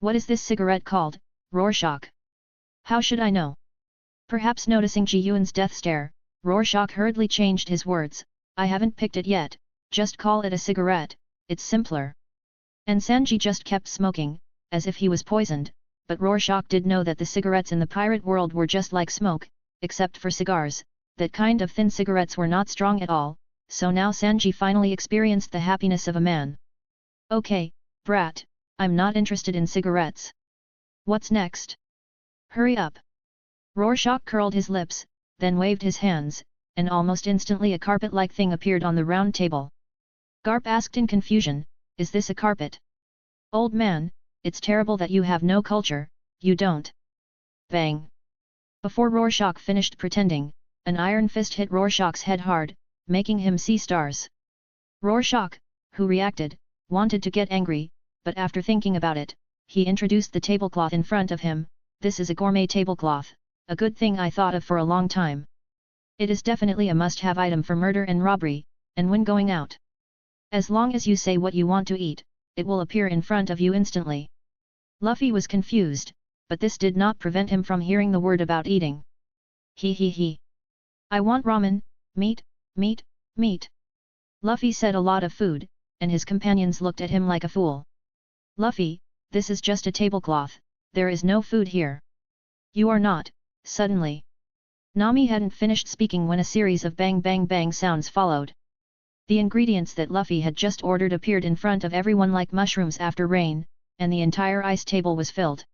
What is this cigarette called, Rorschach? How should I know? Perhaps noticing Ji-Yuan's death stare, Rorschach hurriedly changed his words, I haven't picked it yet, just call it a cigarette, it's simpler. And Sanji just kept smoking, as if he was poisoned, but Rorschach did know that the cigarettes in the pirate world were just like smoke, except for cigars, that kind of thin cigarettes were not strong at all, so now Sanji finally experienced the happiness of a man. Okay, brat, I'm not interested in cigarettes. What's next? Hurry up. Rorschach curled his lips, then waved his hands, and almost instantly a carpet-like thing appeared on the round table. Garp asked in confusion, is this a carpet? Old man, it's terrible that you have no culture, you don't. Bang! Before Rorschach finished pretending, an iron fist hit Rorschach's head hard, making him see stars. Rorschach, who reacted, wanted to get angry, but after thinking about it, he introduced the tablecloth in front of him. This is a gourmet tablecloth, a good thing I thought of for a long time. It is definitely a must-have item for murder and robbery, and when going out. As long as you say what you want to eat, it will appear in front of you instantly. Luffy was confused, but this did not prevent him from hearing the word about eating. He. I want ramen, meat, meat, meat. Luffy said a lot of food, and his companions looked at him like a fool. Luffy, this is just a tablecloth, there is no food here. You are not, suddenly. Nami hadn't finished speaking when a series of bang bang bang sounds followed. The ingredients that Luffy had just ordered appeared in front of everyone like mushrooms after rain, and the entire ice table was filled.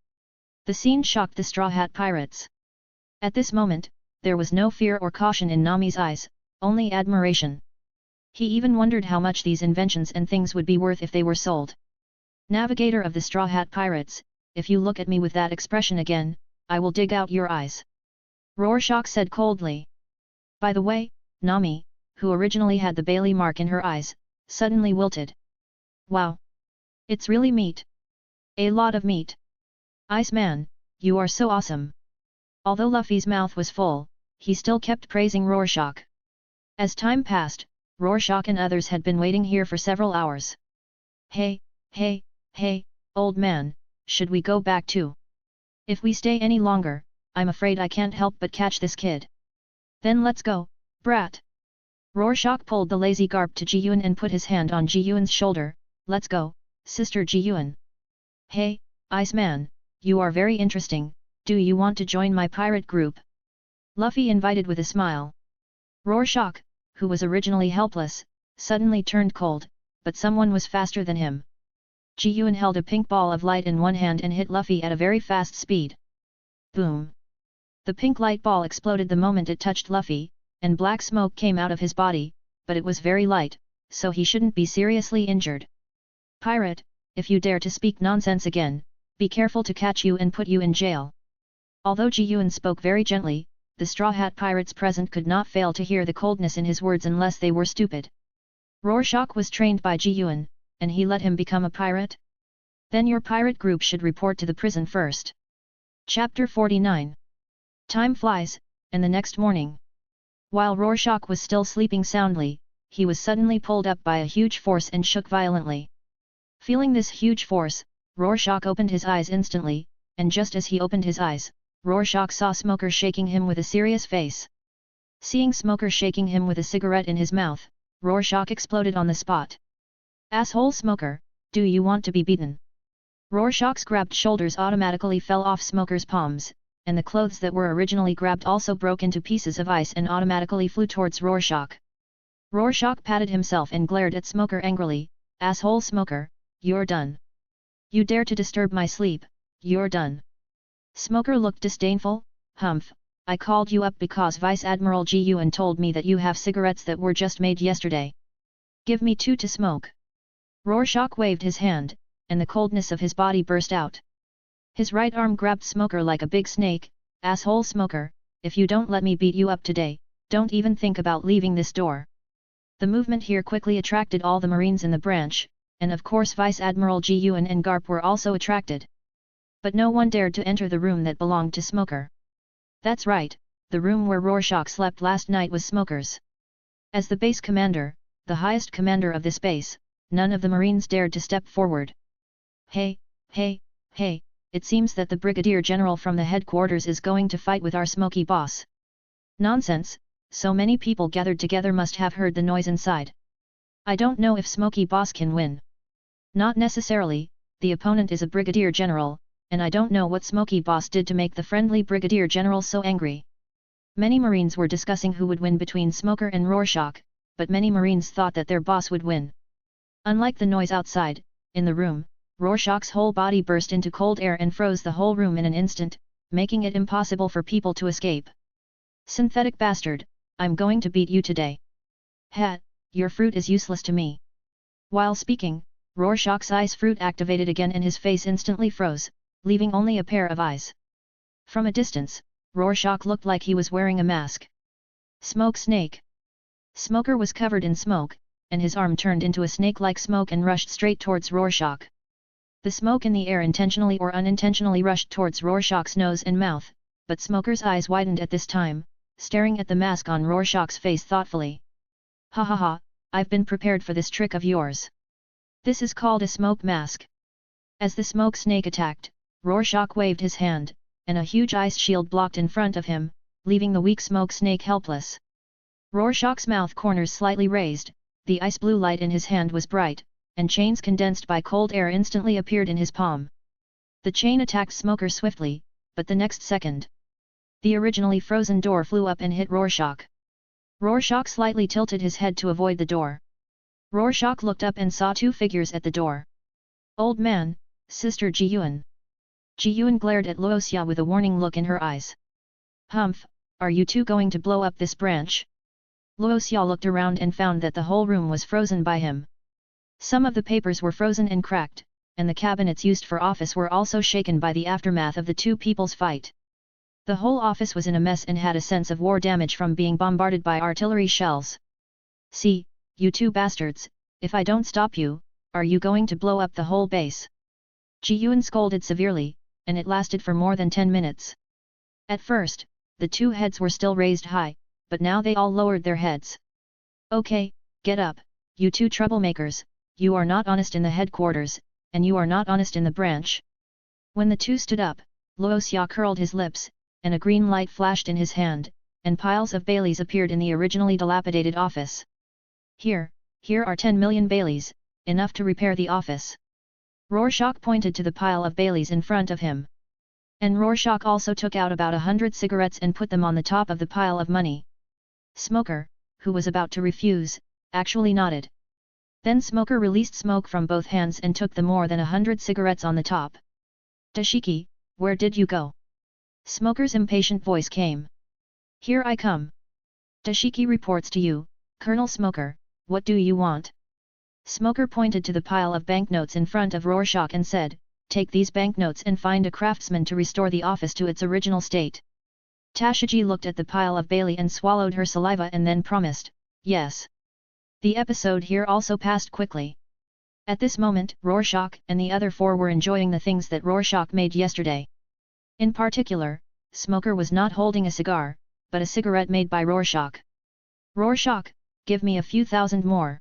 The scene shocked the Straw Hat Pirates. At this moment, there was no fear or caution in Nami's eyes, only admiration. He even wondered how much these inventions and things would be worth if they were sold. Navigator of the Straw Hat Pirates, if you look at me with that expression again, I will dig out your eyes. Rorschach said coldly. By the way, Nami, who originally had the Bailey mark in her eyes, suddenly wilted. Wow! It's really meat. A lot of meat. Iceman, you are so awesome. Although Luffy's mouth was full, he still kept praising Rorschach. As time passed, Rorschach and others had been waiting here for several hours. Hey, old man, should we go back too? If we stay any longer, I'm afraid I can't help but catch this kid. Then let's go, brat. Rorschach pulled the lazy Garp to Ji-Yuan and put his hand on Ji-Yuan's shoulder. Let's go, sister Ji-Yuan. Hey, Iceman, you are very interesting, do you want to join my pirate group? Luffy invited with a smile. Rorschach, who was originally helpless, suddenly turned cold, but someone was faster than him. Ji-Yuan held a pink ball of light in one hand and hit Luffy at a very fast speed. Boom! The pink light ball exploded the moment it touched Luffy, and black smoke came out of his body, but it was very light, so he shouldn't be seriously injured. Pirate, if you dare to speak nonsense again, be careful to catch you and put you in jail. Although Ji-Yuan spoke very gently, the Straw Hat Pirates present could not fail to hear the coldness in his words unless they were stupid. Rorschach was trained by Ji-Yuan, and he let him become a pirate? Then your pirate group should report to the prison first. Chapter 49. Time flies, and the next morning. While Rorschach was still sleeping soundly, he was suddenly pulled up by a huge force and shook violently. Feeling this huge force, Rorschach opened his eyes instantly, and just as he opened his eyes, Rorschach saw Smoker shaking him with a serious face. Seeing Smoker shaking him with a cigarette in his mouth, Rorschach exploded on the spot. "Asshole Smoker, do you want to be beaten?" Rorschach's grabbed shoulders automatically fell off Smoker's palms, and the clothes that were originally grabbed also broke into pieces of ice and automatically flew towards Rorschach. Rorschach patted himself and glared at Smoker angrily. "Asshole Smoker, you're done. You dare to disturb my sleep, you're done." Smoker looked disdainful. "Humph, I called you up because Vice Admiral Ji Yuan told me that you have cigarettes that were just made yesterday. Give me 2 to smoke." Rorschach waved his hand, and the coldness of his body burst out. His right arm grabbed Smoker like a big snake. "Asshole Smoker, if you don't let me beat you up today, don't even think about leaving this door." The movement here quickly attracted all the Marines in the branch, and of course Vice Admiral Ji Yuan and Garp were also attracted. But no one dared to enter the room that belonged to Smoker. That's right, the room where Rorschach slept last night was Smoker's. As the base commander, the highest commander of this base, none of the Marines dared to step forward. Hey, it seems that the Brigadier General from the headquarters is going to fight with our Smoky boss." "Nonsense, so many people gathered together must have heard the noise inside. I don't know if Smoky boss can win." "Not necessarily, the opponent is a Brigadier General, and I don't know what Smoky boss did to make the friendly Brigadier General so angry." Many Marines were discussing who would win between Smoker and Rorschach, but many Marines thought that their boss would win. Unlike the noise outside, in the room, Rorschach's whole body burst into cold air and froze the whole room in an instant, making it impossible for people to escape. "Synthetic bastard, I'm going to beat you today. Ha, your fruit is useless to me." While speaking, Rorschach's ice fruit activated again and his face instantly froze, leaving only a pair of eyes. From a distance, Rorschach looked like he was wearing a mask. "Smoke snake." Smoker was covered in smoke, and his arm turned into a snake-like smoke and rushed straight towards Rorschach. The smoke in the air intentionally or unintentionally rushed towards Rorschach's nose and mouth, but Smoker's eyes widened at this time, staring at the mask on Rorschach's face thoughtfully. "Ha ha ha, I've been prepared for this trick of yours. This is called a smoke mask." As the smoke snake attacked, Rorschach waved his hand, and a huge ice shield blocked in front of him, leaving the weak smoke snake helpless. Rorschach's mouth corners slightly raised, the ice blue light in his hand was bright, and chains condensed by cold air instantly appeared in his palm. The chain attacked Smoker swiftly, but the next second, the originally frozen door flew up and hit Rorschach. Rorschach slightly tilted his head to avoid the door. Rorschach looked up and saw 2 figures at the door. "Old man, Sister Ji Yuan." Ji Yuan glared at Luoxia with a warning look in her eyes. "Humph, are you 2 going to blow up this branch?" Luoxia looked around and found that the whole room was frozen by him. Some of the papers were frozen and cracked, and the cabinets used for office were also shaken by the aftermath of the 2 people's fight. The whole office was in a mess and had a sense of war damage from being bombarded by artillery shells. "See, you 2 bastards, if I don't stop you, are you going to blow up the whole base?" Ji Yuan scolded severely, and it lasted for more than 10 minutes. At first, the 2 heads were still raised high, but now they all lowered their heads. "Okay, get up, you 2 troublemakers, you are not honest in the headquarters, and you are not honest in the branch." When the 2 stood up, Luoxia curled his lips, and a green light flashed in his hand, and piles of Baileys appeared in the originally dilapidated office. Here are 10 million Baileys, enough to repair the office." Rorschach pointed to the pile of Baileys in front of him. And Rorschach also took out about 100 cigarettes and put them on the top of the pile of money. Smoker, who was about to refuse, actually nodded. Then Smoker released smoke from both hands and took the more than 100 cigarettes on the top. "Dashiki, where did you go?" Smoker's impatient voice came. "Here I come." "Dashiki reports to you, Colonel Smoker, what do you want?" Smoker pointed to the pile of banknotes in front of Rorschach and said, "Take these banknotes and find a craftsman to restore the office to its original state." Tashiji looked at the pile of Bailey and swallowed her saliva and then promised, "Yes." The episode here also passed quickly. At this moment, Rorschach and the other 4 were enjoying the things that Rorschach made yesterday. In particular, Smoker was not holding a cigar, but a cigarette made by Rorschach. "Rorschach, give me a few thousand more."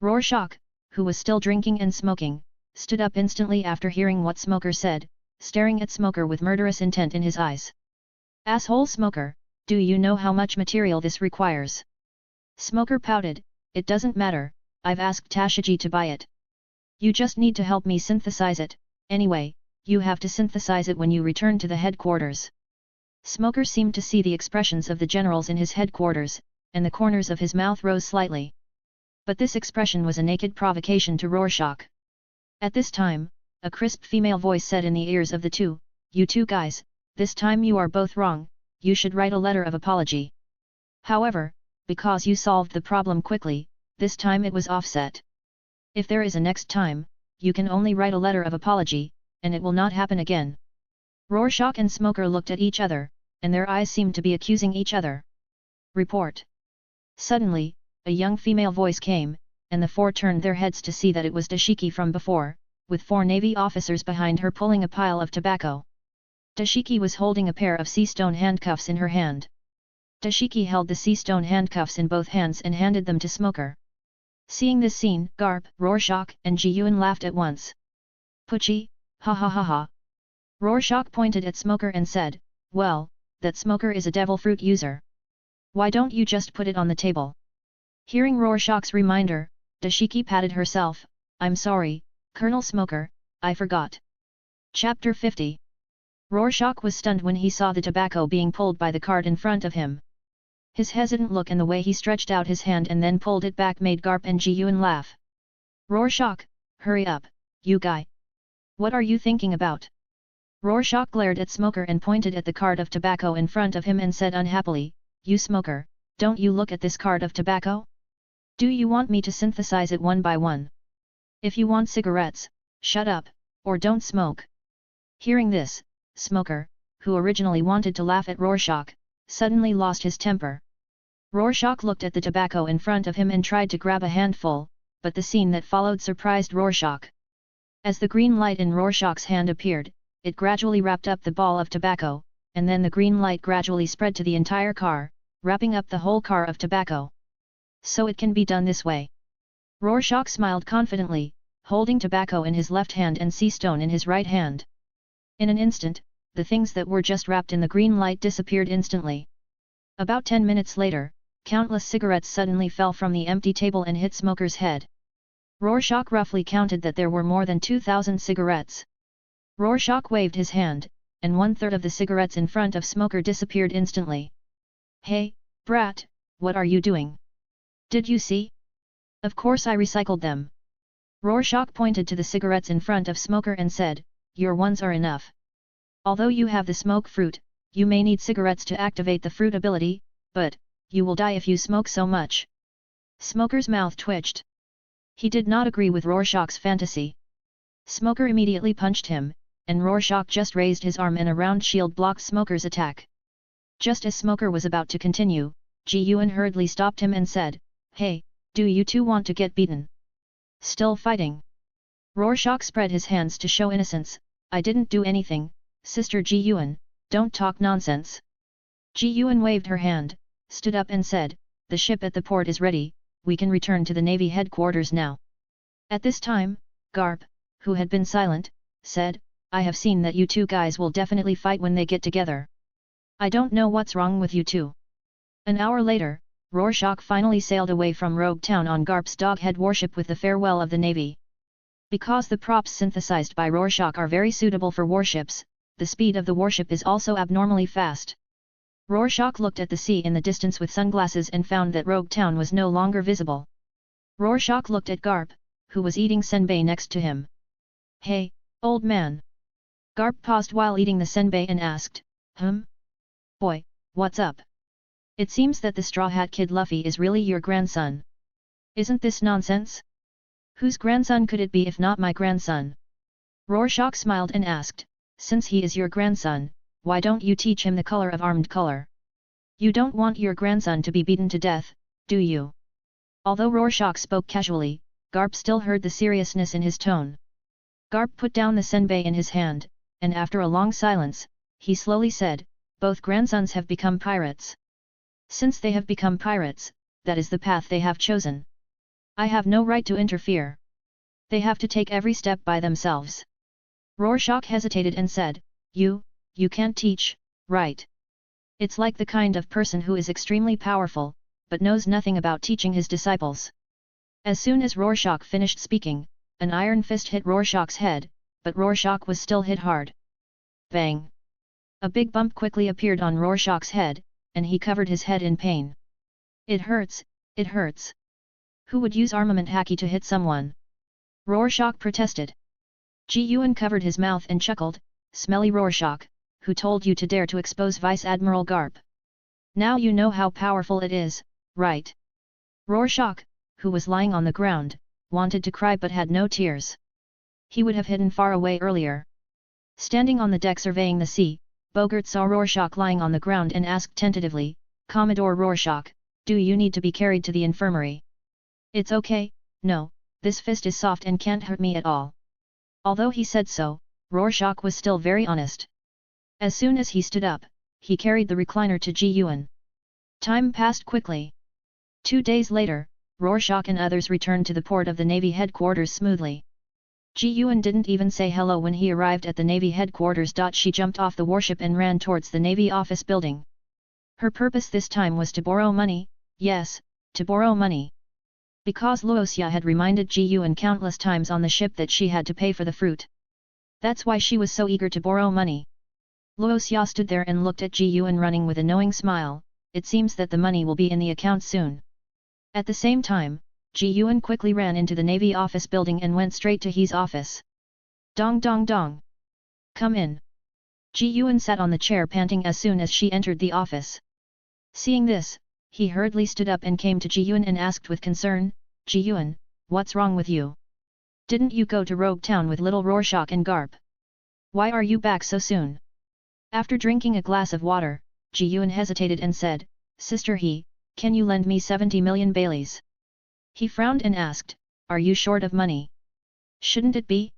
Rorschach, who was still drinking and smoking, stood up instantly after hearing what Smoker said, staring at Smoker with murderous intent in his eyes. "Asshole Smoker, do you know how much material this requires?" Smoker pouted, "It doesn't matter, I've asked Tashiji to buy it. You just need to help me synthesize it, anyway, you have to synthesize it when you return to the headquarters." Smoker seemed to see the expressions of the generals in his headquarters, and the corners of his mouth rose slightly. But this expression was a naked provocation to Rorschach. At this time, a crisp female voice said in the ears of the two, "You two guys, this time you are both wrong, you should write a letter of apology. However, because you solved the problem quickly, this time it was offset. If there is a next time, you can only write a letter of apology, and it will not happen again." Rorschach and Smoker looked at each other, and their eyes seemed to be accusing each other. "Report." Suddenly, a young female voice came, and the four turned their heads to see that it was Dashiki from before, with 4 navy officers behind her pulling a pile of tobacco. Dashiki was holding a pair of sea-stone handcuffs in her hand. Dashiki held the sea-stone handcuffs in both hands and handed them to Smoker. Seeing this scene, Garp, Rorschach, and Ji Yuan laughed at once. "Pucci, ha ha ha ha." Rorschach pointed at Smoker and said, "Well, that Smoker is a devil fruit user. Why don't you just put it on the table?" Hearing Rorschach's reminder, Dashiki patted herself, "I'm sorry, Colonel Smoker, I forgot." Chapter 50. Rorschach was stunned when he saw the tobacco being pulled by the cart in front of him. His hesitant look and the way he stretched out his hand and then pulled it back made Garp and Ji Yuan laugh. "Rorschach, hurry up, you guy. What are you thinking about?" Rorschach glared at Smoker and pointed at the cart of tobacco in front of him and said unhappily, "You Smoker, don't you look at this cart of tobacco? Do you want me to synthesize it one by one? If you want cigarettes, shut up, or don't smoke." Hearing this, Smoker, who originally wanted to laugh at Rorschach, suddenly lost his temper. Rorschach looked at the tobacco in front of him and tried to grab a handful, but the scene that followed surprised Rorschach. As the green light in Rorschach's hand appeared, it gradually wrapped up the ball of tobacco, and then the green light gradually spread to the entire car, wrapping up the whole car of tobacco. "So it can be done this way." Rorschach smiled confidently, holding tobacco in his left hand and sea stone in his right hand. In an instant, the things that were just wrapped in the green light disappeared instantly. About 10 minutes later, countless cigarettes suddenly fell from the empty table and hit Smoker's head. Rorschach roughly counted that there were more than 2,000 cigarettes. Rorschach waved his hand, and 1/3 of the cigarettes in front of Smoker disappeared instantly. "Hey, brat, what are you doing? Did you see? Of course I recycled them." Rorschach pointed to the cigarettes in front of Smoker and said, "Your ones are enough. Although you have the smoke fruit, you may need cigarettes to activate the fruit ability, but, you will die if you smoke so much." Smoker's mouth twitched. He did not agree with Rorschach's fantasy. Smoker immediately punched him, and Rorschach just raised his arm and a round shield blocked Smoker's attack. Just as Smoker was about to continue, Ji Yuan hurriedly stopped him and said, "Hey, do you two want to get beaten? Still fighting?" Rorschach spread his hands to show innocence, "I didn't do anything, Sister Ji Yuan, don't talk nonsense." Ji Yuan waved her hand, stood up and said, "The ship at the port is ready, we can return to the Navy headquarters now." At this time, Garp, who had been silent, said, "I have seen that you two guys will definitely fight when they get together. I don't know what's wrong with you two." An hour later, Rorschach finally sailed away from Rogue Town on Garp's Doghead warship with the farewell of the Navy. Because the props synthesized by Rorschach are very suitable for warships, the speed of the warship is also abnormally fast. Rorschach looked at the sea in the distance with sunglasses and found that Rogue Town was no longer visible. Rorschach looked at Garp, who was eating senbei next to him. "Hey, old man." Garp paused while eating the senbei and asked, "Boy, what's up? It seems that the Straw Hat Kid Luffy is really your grandson. Isn't this nonsense? Whose grandson could it be if not my grandson?" Rorschach smiled and asked, "Since he is your grandson, why don't you teach him the color of armed color? You don't want your grandson to be beaten to death, do you?" Although Rorschach spoke casually, Garp still heard the seriousness in his tone. Garp put down the senbei in his hand, and after a long silence, he slowly said, both grandsons have become pirates. Since they have become pirates, that is the path they have chosen. I have no right to interfere. They have to take every step by themselves. Rorschach hesitated and said, You can't teach, right? It's like the kind of person who is extremely powerful, but knows nothing about teaching his disciples. As soon as Rorschach finished speaking, an iron fist hit Rorschach's head, but Rorschach was still hit hard. Bang! A big bump quickly appeared on Rorschach's head, and he covered his head in pain. It hurts, it hurts. Who would use armament haki to hit someone? Rorschach protested. Ji Yuan covered his mouth and chuckled, Smelly Rorschach, who told you to dare to expose Vice Admiral Garp? Now you know how powerful it is, right? Rorschach, who was lying on the ground, wanted to cry but had no tears. He would have hidden far away earlier. Standing on the deck surveying the sea, Bogart saw Rorschach lying on the ground and asked tentatively, Commodore Rorschach, do you need to be carried to the infirmary? It's okay, no, this fist is soft and can't hurt me at all. Although he said so, Rorschach was still very honest. As soon as he stood up, he carried the recliner to Ji Yuan. Time passed quickly. 2 days later, Rorschach and others returned to the port of the Navy headquarters smoothly. Ji Yuan didn't even say hello when he arrived at the Navy headquarters. She jumped off the warship and ran towards the Navy office building. Her purpose this time was to borrow money, yes, to borrow money. Because Luoxia had reminded Ji Yuan countless times on the ship that she had to pay for the fruit. That's why she was so eager to borrow money. Luoxia stood there and looked at Ji Yuan running with a knowing smile. It seems that the money will be in the account soon. At the same time, Ji Yuan quickly ran into the Navy office building and went straight to his office. Dong dong dong. Come in. Ji Yuan sat on the chair panting as soon as she entered the office. Seeing this, he hurriedly stood up and came to Ji Yuan and asked with concern, Ji Yuan, what's wrong with you? Didn't you go to Rogue Town with little Rorschach and Garp? Why are you back so soon? After drinking a glass of water, Ji Yuan hesitated and said, Sister He, can you lend me 70 million Baileys? He frowned and asked, are you short of money? Shouldn't it be?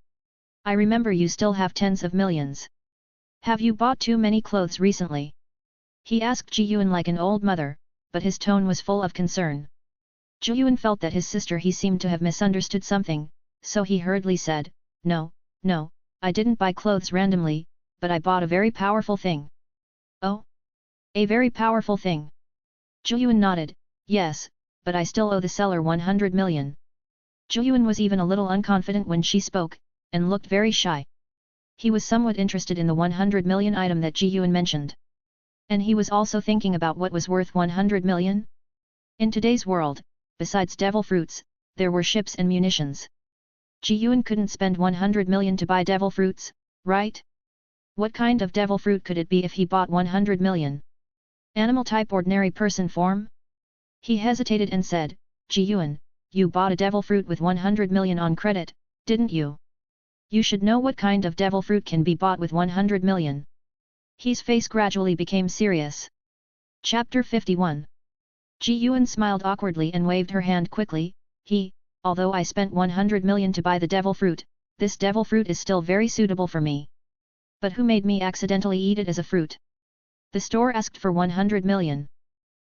I remember you still have tens of millions. Have you bought too many clothes recently? He asked Ji Yuan like an old mother, but his tone was full of concern. Ji Yuan felt that his sister He seemed to have misunderstood something, so he hurriedly said, No, I didn't buy clothes randomly, but I bought a very powerful thing. Oh? A very powerful thing? Ji Yuan nodded, yes, but I still owe the seller 100 million. Ji Yuan was even a little unconfident when she spoke, and looked very shy. He was somewhat interested in the 100 million item that Ji Yuan mentioned. And he was also thinking about what was worth 100 million? In today's world, besides devil fruits, there were ships and munitions. Ji Yuan couldn't spend 100 million to buy devil fruits, right? What kind of devil fruit could it be if he bought 100 million? Animal type ordinary person form? He hesitated and said, Ji Yuan, you bought a devil fruit with 100 million on credit, didn't you? You should know what kind of devil fruit can be bought with 100 million. His face gradually became serious. Chapter 51. Ji Yuan smiled awkwardly and waved her hand quickly, although I spent 100 million to buy the devil fruit, this devil fruit is still very suitable for me. But who made me accidentally eat it as a fruit? The store asked for 100 million.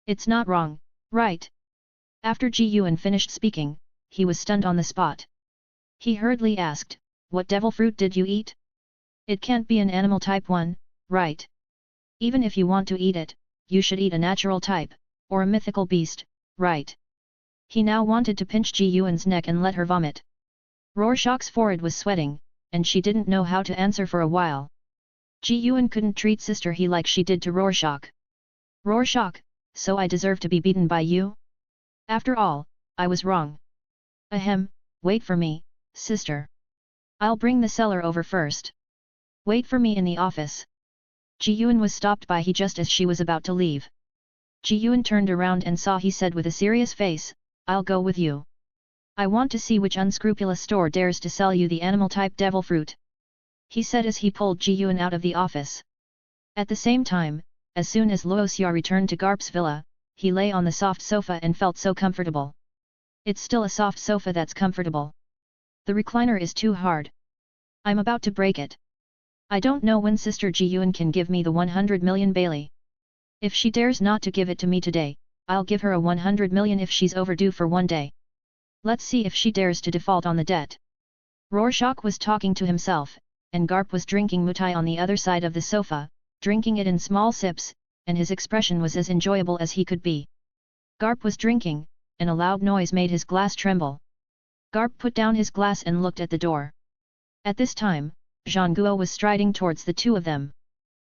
It's not wrong, right? After Ji Yuan finished speaking, he was stunned on the spot. He hurriedly asked, what devil fruit did you eat? It can't be an animal type one, right? Even if you want to eat it, you should eat a natural type, or a mythical beast, right? He now wanted to pinch Ji Yuan's neck and let her vomit. Rorschach's forehead was sweating, and she didn't know how to answer for a while. Ji Yuan couldn't treat Sister He like she did to Rorschach. Rorschach, so I deserve to be beaten by you? After all, I was wrong. Ahem, wait for me, sister. I'll bring the seller over first. Wait for me in the office. Ji Yuan was stopped by He just as she was about to leave. Ji Yuan turned around and saw He said with a serious face, I'll go with you. I want to see which unscrupulous store dares to sell you the animal-type devil fruit. He said as he pulled Ji Yuan out of the office. At the same time, as soon as Luoxia returned to Garp's villa, he lay on the soft sofa and felt so comfortable. It's still a soft sofa that's comfortable. The recliner is too hard. I'm about to break it. I don't know when Sister Ji-Yuan can give me the 100 million Bailey. If she dares not to give it to me today, I'll give her a 100 million if she's overdue for one day. Let's see if she dares to default on the debt. Rorschach was talking to himself, and Garp was drinking mutai on the other side of the sofa, drinking it in small sips, and his expression was as enjoyable as he could be. Garp was drinking, and a loud noise made his glass tremble. Garp put down his glass and looked at the door. At this time, Zhang Guo was striding towards the two of them.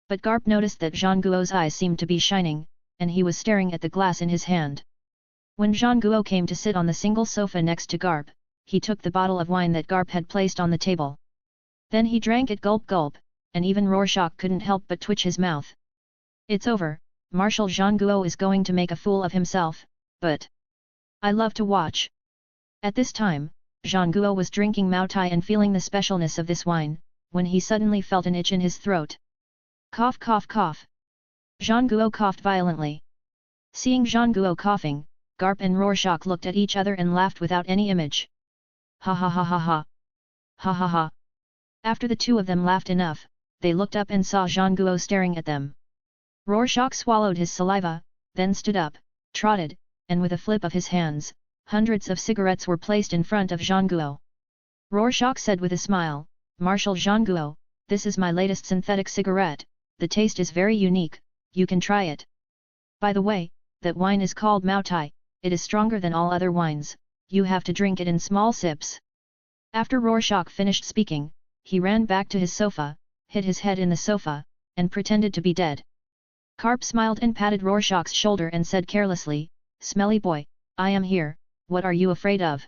But Garp noticed that Zhang Guo's eyes seemed to be shining, and he was staring at the glass in his hand. When Zhang Guo came to sit on the single sofa next to Garp, he took the bottle of wine that Garp had placed on the table. Then he drank it gulp-gulp, and even Rorschach couldn't help but twitch his mouth. It's over, Marshal Zhang Guo is going to make a fool of himself, but I love to watch. At this time, Zhang Guo was drinking Maotai and feeling the specialness of this wine, when he suddenly felt an itch in his throat. Cough cough cough. Zhang Guo coughed violently. Seeing Zhang Guo coughing, Garp and Rorschach looked at each other and laughed without any image. Ha ha ha ha ha. Ha ha ha. After the two of them laughed enough, they looked up and saw Zhang Guo staring at them. Rorschach swallowed his saliva, then stood up, trotted, and with a flip of his hands, hundreds of cigarettes were placed in front of Zhang Guo. Rorschach said with a smile, Marshal Zhang Guo, this is my latest synthetic cigarette, the taste is very unique, you can try it. By the way, that wine is called Maotai, it is stronger than all other wines, you have to drink it in small sips. After Rorschach finished speaking, he ran back to his sofa, hit his head in the sofa, and pretended to be dead. Garp smiled and patted Rorschach's shoulder and said carelessly, Smelly boy, I am here, what are you afraid of?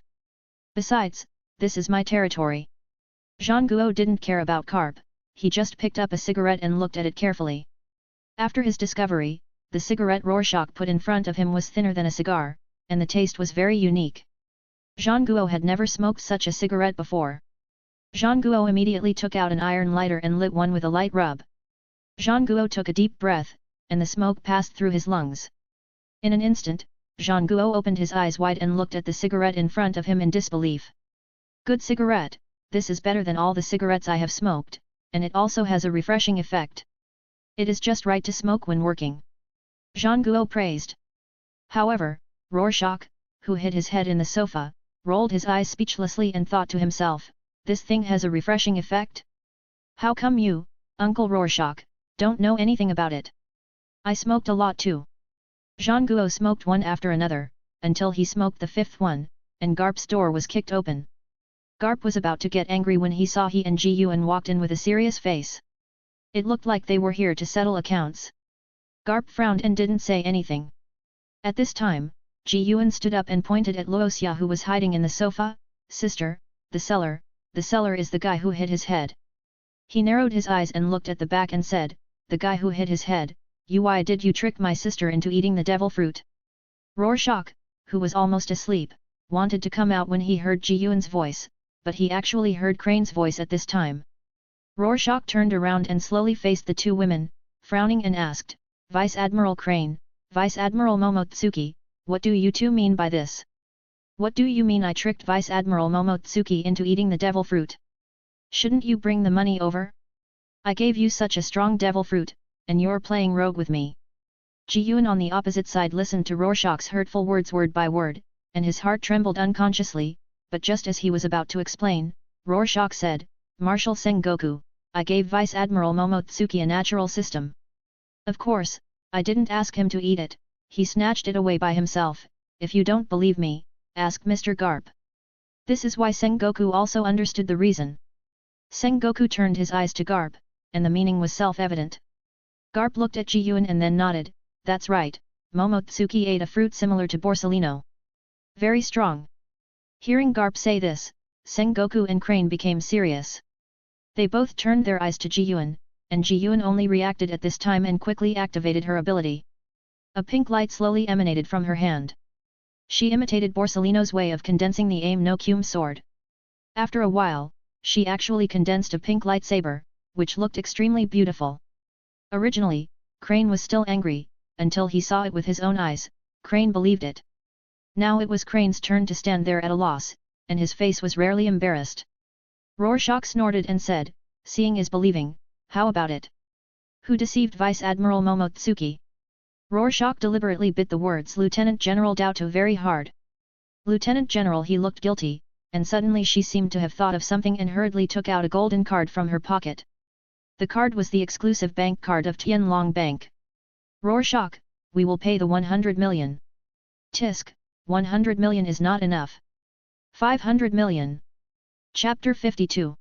Besides, this is my territory. Zhang Guo didn't care about Garp, he just picked up a cigarette and looked at it carefully. After his discovery, the cigarette Rorschach put in front of him was thinner than a cigar, and the taste was very unique. Zhang Guo had never smoked such a cigarette before. Zhang Guo immediately took out an iron lighter and lit one with a light rub. Zhang Guo took a deep breath, and the smoke passed through his lungs. In an instant, Zhang Guo opened his eyes wide and looked at the cigarette in front of him in disbelief. Good cigarette, this is better than all the cigarettes I have smoked, and it also has a refreshing effect. It is just right to smoke when working. Zhang Guo praised. However, Rorschach, who hid his head in the sofa, rolled his eyes speechlessly and thought to himself, this thing has a refreshing effect? How come you, Uncle Rorschach, don't know anything about it? I smoked a lot too. Zhang Guo smoked one after another, until he smoked the fifth one, and Garp's door was kicked open. Garp was about to get angry when he saw he and Ji Yuan walked in with a serious face. It looked like they were here to settle accounts. Garp frowned and didn't say anything. At this time, Ji Yuan stood up and pointed at Luoxia who was hiding in the sofa, Sister, the seller is the guy who hit his head. He narrowed his eyes and looked at the back and said, the guy who hit his head, why did you trick my sister into eating the devil fruit? Rorschach, who was almost asleep, wanted to come out when he heard Ji Yuan's voice, but he actually heard Crane's voice at this time. Rorschach turned around and slowly faced the two women, frowning and asked, Vice Admiral Crane, Vice Admiral Momotsuki, what do you two mean by this? What do you mean I tricked Vice Admiral Momotsuki into eating the devil fruit? Shouldn't you bring the money over? I gave you such a strong devil fruit, and you're playing rogue with me. Ji Yuan on the opposite side listened to Rorschach's hurtful words word by word, and his heart trembled unconsciously, but just as he was about to explain, Rorschach said, Marshal Sengoku, I gave Vice Admiral Momotsuki a natural system. Of course, I didn't ask him to eat it, he snatched it away by himself, if you don't believe me, ask Mr. Garp. This is why Sengoku also understood the reason. Sengoku turned his eyes to Garp, and the meaning was self-evident. Garp looked at Ji Yuan and then nodded, that's right, Momotsuki ate a fruit similar to Borsalino. Very strong. Hearing Garp say this, Sengoku and Crane became serious. They both turned their eyes to Ji Yuan, and Ji Yuan only reacted at this time and quickly activated her ability. A pink light slowly emanated from her hand. She imitated Borsalino's way of condensing the aim no Kume sword. After a while, she actually condensed a pink lightsaber, which looked extremely beautiful. Originally, Crane was still angry, until he saw it with his own eyes, Crane believed it. Now it was Crane's turn to stand there at a loss, and his face was rarely embarrassed. Rorschach snorted and said, seeing is believing, how about it? Who deceived Vice Admiral Momotsuki? Rorschach deliberately bit the words Lieutenant General Daoto very hard. Lieutenant General, he looked guilty, and suddenly she seemed to have thought of something and hurriedly took out a golden card from her pocket. The card was the exclusive bank card of Tianlong Bank. Rorschach, we will pay the 100 million. Tisk, 100 million is not enough. 500 million. Chapter 52.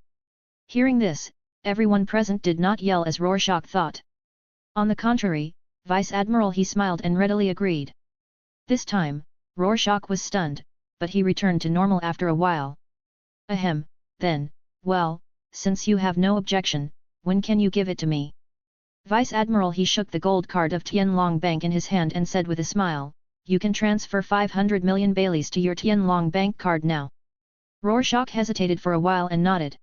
Hearing this, everyone present did not yell as Rorschach thought. On the contrary, Vice Admiral he smiled and readily agreed. This time, Rorschach was stunned, but he returned to normal after a while. Ahem, then, well, since you have no objection, when can you give it to me? Vice Admiral he shook the gold card of Tianlong Bank in his hand and said with a smile, you can transfer 500 million Baileys to your Tianlong Bank card now. Rorschach hesitated for a while and nodded.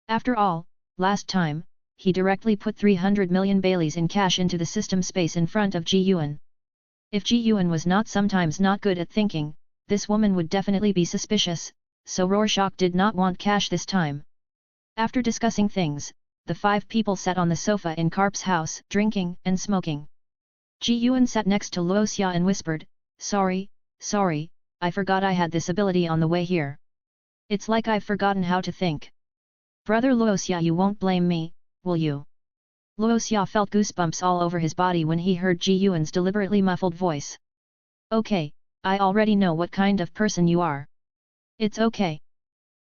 After all, last time, he directly put 300 million Baileys in cash into the system space in front of Ji Yuan. If Ji Yuan was not sometimes not good at thinking, this woman would definitely be suspicious, so Rorschach did not want cash this time. After discussing things, the 5 people sat on the sofa in Karp's house, drinking and smoking. Ji Yuan sat next to Luoxia and whispered, sorry, I forgot I had this ability on the way here. It's like I've forgotten how to think. Brother Luoxia, you won't blame me, will you? Luoxia felt goosebumps all over his body when he heard Ji Yuan's deliberately muffled voice. Okay, I already know what kind of person you are. It's okay.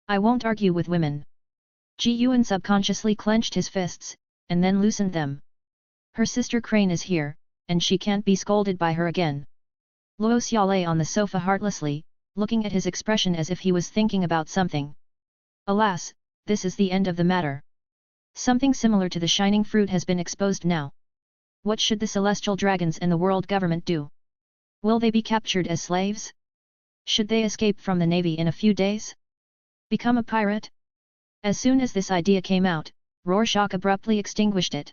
I won't argue with women. Ji Yuan subconsciously clenched his fists, and then loosened them. Her sister Crane is here, and she can't be scolded by her again. Luoxia lay on the sofa heartlessly, looking at his expression as if he was thinking about something. Alas, this is the end of the matter. Something similar to the shining fruit has been exposed now. What should the celestial dragons and the world government do? Will they be captured as slaves? Should they escape from the navy in a few days? Become a pirate? As soon as this idea came out, Rorschach abruptly extinguished it.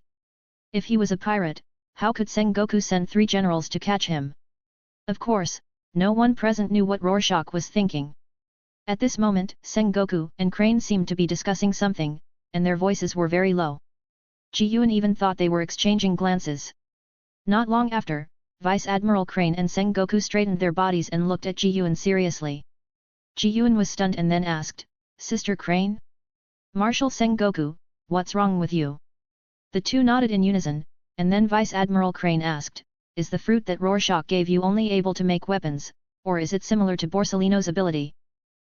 If he was a pirate, how could Sengoku send 3 generals to catch him? Of course, no one present knew what Rorschach was thinking. At this moment, Sengoku and Crane seemed to be discussing something, and their voices were very low. Ji Yuan even thought they were exchanging glances. Not long after, Vice Admiral Crane and Sengoku straightened their bodies and looked at Ji Yuan seriously. Ji Yuan was stunned and then asked, Sister Crane? Marshal Sengoku, what's wrong with you? The two nodded in unison, and then Vice Admiral Crane asked, is the fruit that Rorschach gave you only able to make weapons, or is it similar to Borsellino's ability?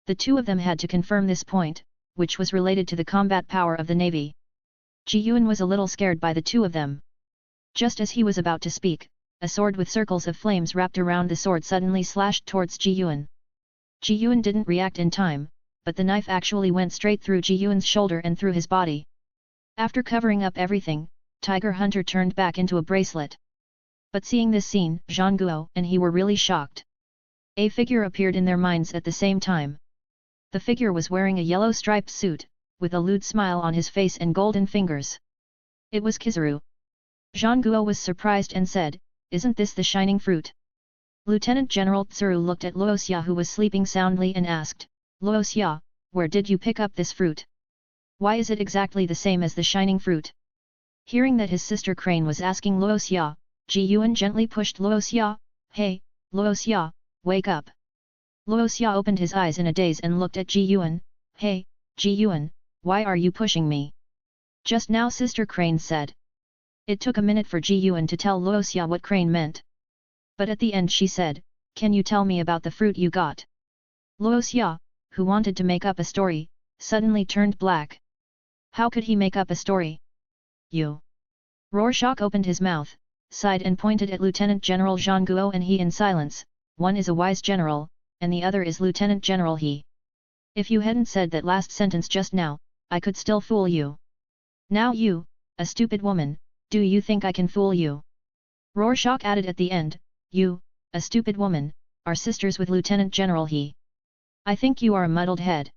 The two of them had to confirm this point, which was related to the combat power of the navy. Ji Yuan was a little scared by the two of them. Just as he was about to speak, a sword with circles of flames wrapped around the sword suddenly slashed towards Ji Yuan. Ji Yuan didn't react in time, but the knife actually went straight through Ji Yuan's shoulder and through his body. After covering up everything, Tiger Hunter turned back into a bracelet. But seeing this scene, Zhang Guo and he were really shocked. A figure appeared in their minds at the same time. The figure was wearing a yellow striped suit, with a lewd smile on his face and golden fingers. It was Kizaru. Zhang Guo was surprised and said, isn't this the shining fruit? Lieutenant General Tsuru looked at Luoxia who was sleeping soundly and asked, Luoxia, where did you pick up this fruit? Why is it exactly the same as the shining fruit? Hearing that his sister Crane was asking Luoxia, Ji Yuan gently pushed Luoxia, hey, Luoxia, wake up. Luoxia opened his eyes in a daze and looked at Ji Yuan, hey, Ji Yuan, why are you pushing me? Just now Sister Crane said. It took a minute for Ji Yuan to tell Luoxia what Crane meant. But at the end she said, can you tell me about the fruit you got? Luoxia, who wanted to make up a story, suddenly turned black. How could he make up a story? You. Rorschach opened his mouth, sighed and pointed at Lieutenant General Zhang Guo and he in silence, one is a wise general, and the other is Lieutenant General he. If you hadn't said that last sentence just now, I could still fool you. Now you, a stupid woman, do you think I can fool you? Rorschach added at the end, you, a stupid woman, are sisters with Lieutenant General he. I think you are a muddled head.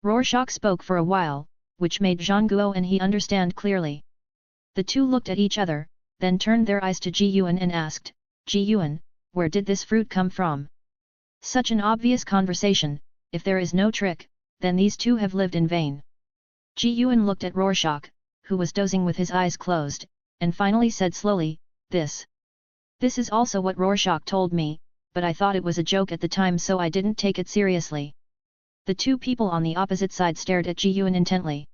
Rorschach spoke for a while, which made Zhang Guo and he understand clearly. The two looked at each other, then turned their eyes to Ji Yuan and asked, Ji Yuan, where did this fruit come from? Such an obvious conversation, if there is no trick, then these two have lived in vain. Ji Yuan looked at Rorschach, who was dozing with his eyes closed, and finally said slowly, This is also what Rorschach told me, but I thought it was a joke at the time so I didn't take it seriously. The two people on the opposite side stared at Ji Yuan intently.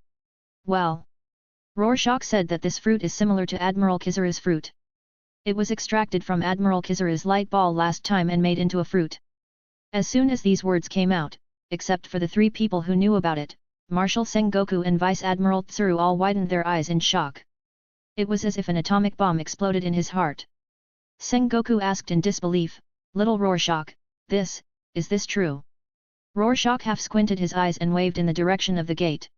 Well, Rorschach said that this fruit is similar to Admiral Kizaru's fruit. It was extracted from Admiral Kizaru's light ball last time and made into a fruit. As soon as these words came out, except for the three people who knew about it, Marshal Sengoku and Vice Admiral Tsuru all widened their eyes in shock. It was as if an atomic bomb exploded in his heart. Sengoku asked in disbelief, Little Rorschach, is this true? Rorschach half squinted his eyes and waved in the direction of the gate.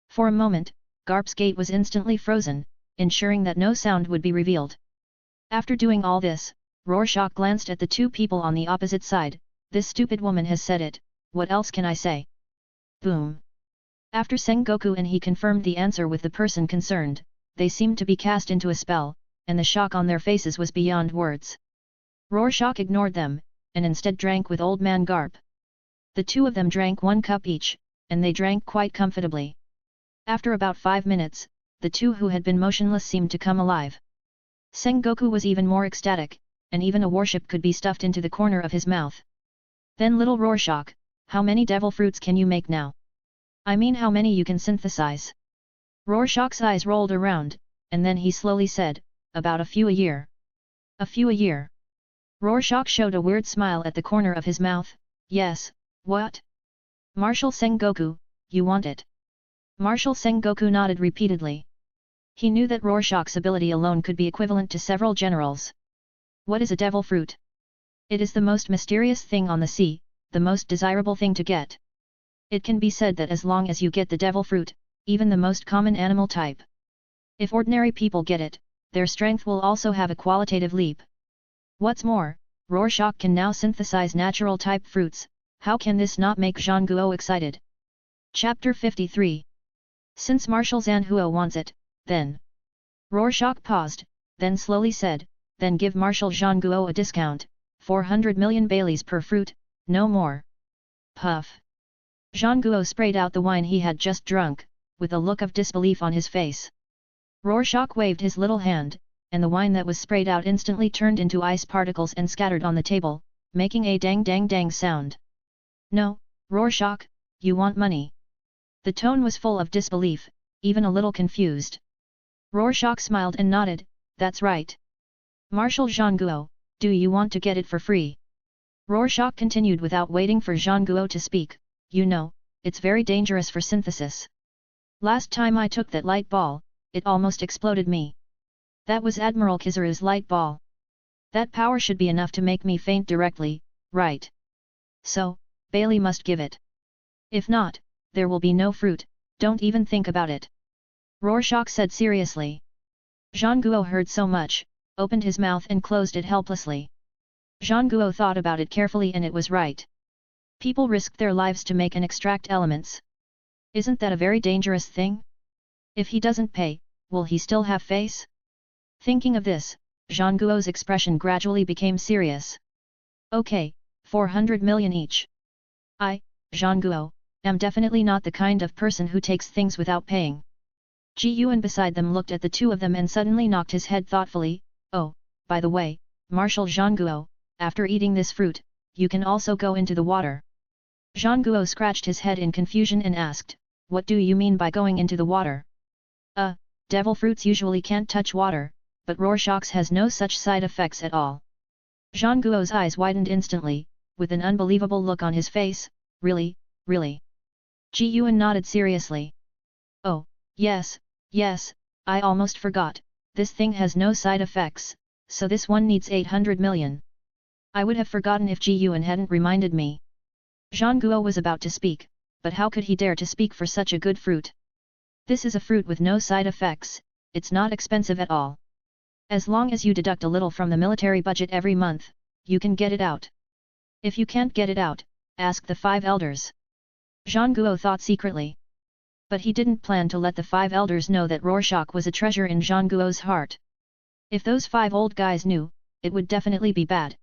For a moment, Garp's gate was instantly frozen, ensuring that no sound would be revealed. After doing all this, Rorschach glanced at the two people on the opposite side. This stupid woman has said it, what else can I say? Boom. After Sengoku and he confirmed the answer with the person concerned, they seemed to be cast into a spell, and the shock on their faces was beyond words. Rorschach ignored them, and instead drank with Old Man Garp. The two of them drank 1 cup each, and they drank quite comfortably. After about 5 minutes, the two who had been motionless seemed to come alive. Sengoku was even more ecstatic, and even a warship could be stuffed into the corner of his mouth. Then Little Rorschach, how many devil fruits can you make now? I mean how many you can synthesize? Rorschach's eyes rolled around, and then he slowly said, about a few a year. A few a year. Rorschach showed a weird smile at the corner of his mouth. Yes, what? Marshal Sengoku, you want it? Marshal Sengoku nodded repeatedly. He knew that Rorschach's ability alone could be equivalent to several generals. What is a devil fruit? It is the most mysterious thing on the sea, the most desirable thing to get. It can be said that as long as you get the devil fruit, even the most common animal type, if ordinary people get it, their strength will also have a qualitative leap. What's more, Rorschach can now synthesize natural type fruits. How can this not make Zhang Guo excited? Chapter 53. Since Marshal Zanhuo wants it, then. Rorschach paused, then slowly said, then give Marshal Zhang Guo a discount, 400 million Baileys per fruit, no more. Puff. Zhang Guo sprayed out the wine he had just drunk, with a look of disbelief on his face. Rorschach waved his little hand, and the wine that was sprayed out instantly turned into ice particles and scattered on the table, making a dang dang dang sound. No, Rorschach, you want money. The tone was full of disbelief, even a little confused. Rorschach smiled and nodded, that's right. Marshal Zhang Guo, do you want to get it for free? Rorschach continued without waiting for Zhang Guo to speak, you know, it's very dangerous for synthesis. Last time I took that light ball, it almost exploded me. That was Admiral Kizaru's light ball. That power should be enough to make me faint directly, right? So, Bailey must give it. If not, there will be no fruit, don't even think about it. Rorschach said seriously. Zhang Guo heard so much, opened his mouth and closed it helplessly. Zhang Guo thought about it carefully and it was right. People risked their lives to make and extract elements. Isn't that a very dangerous thing? If he doesn't pay, will he still have face? Thinking of this, Zhang Guo's expression gradually became serious. Okay, 400 million each. I, Zhang Guo, am definitely not the kind of person who takes things without paying. Ji Yuan beside them looked at the two of them and suddenly knocked his head thoughtfully. Oh, by the way, Marshal Zhang Guo, after eating this fruit, you can also go into the water. Zhang Guo scratched his head in confusion and asked, what do you mean by going into the water? Devil fruits usually can't touch water, but Rorschach's has no such side effects at all. Zhang Guo's eyes widened instantly, with an unbelievable look on his face. Really, really? Ji Yuan nodded seriously. Oh, yes, I almost forgot, this thing has no side effects, so this one needs 800 million. I would have forgotten if Ji Yuan hadn't reminded me. Zhang Guo was about to speak, but how could he dare to speak for such a good fruit? This is a fruit with no side effects, it's not expensive at all. As long as you deduct a little from the military budget every month, you can get it out. If you can't get it out, ask the 5 elders. Zhang Guo thought secretly. But he didn't plan to let the 5 elders know that Rorschach was a treasure in Zhang Guo's heart. If those 5 old guys knew, it would definitely be bad.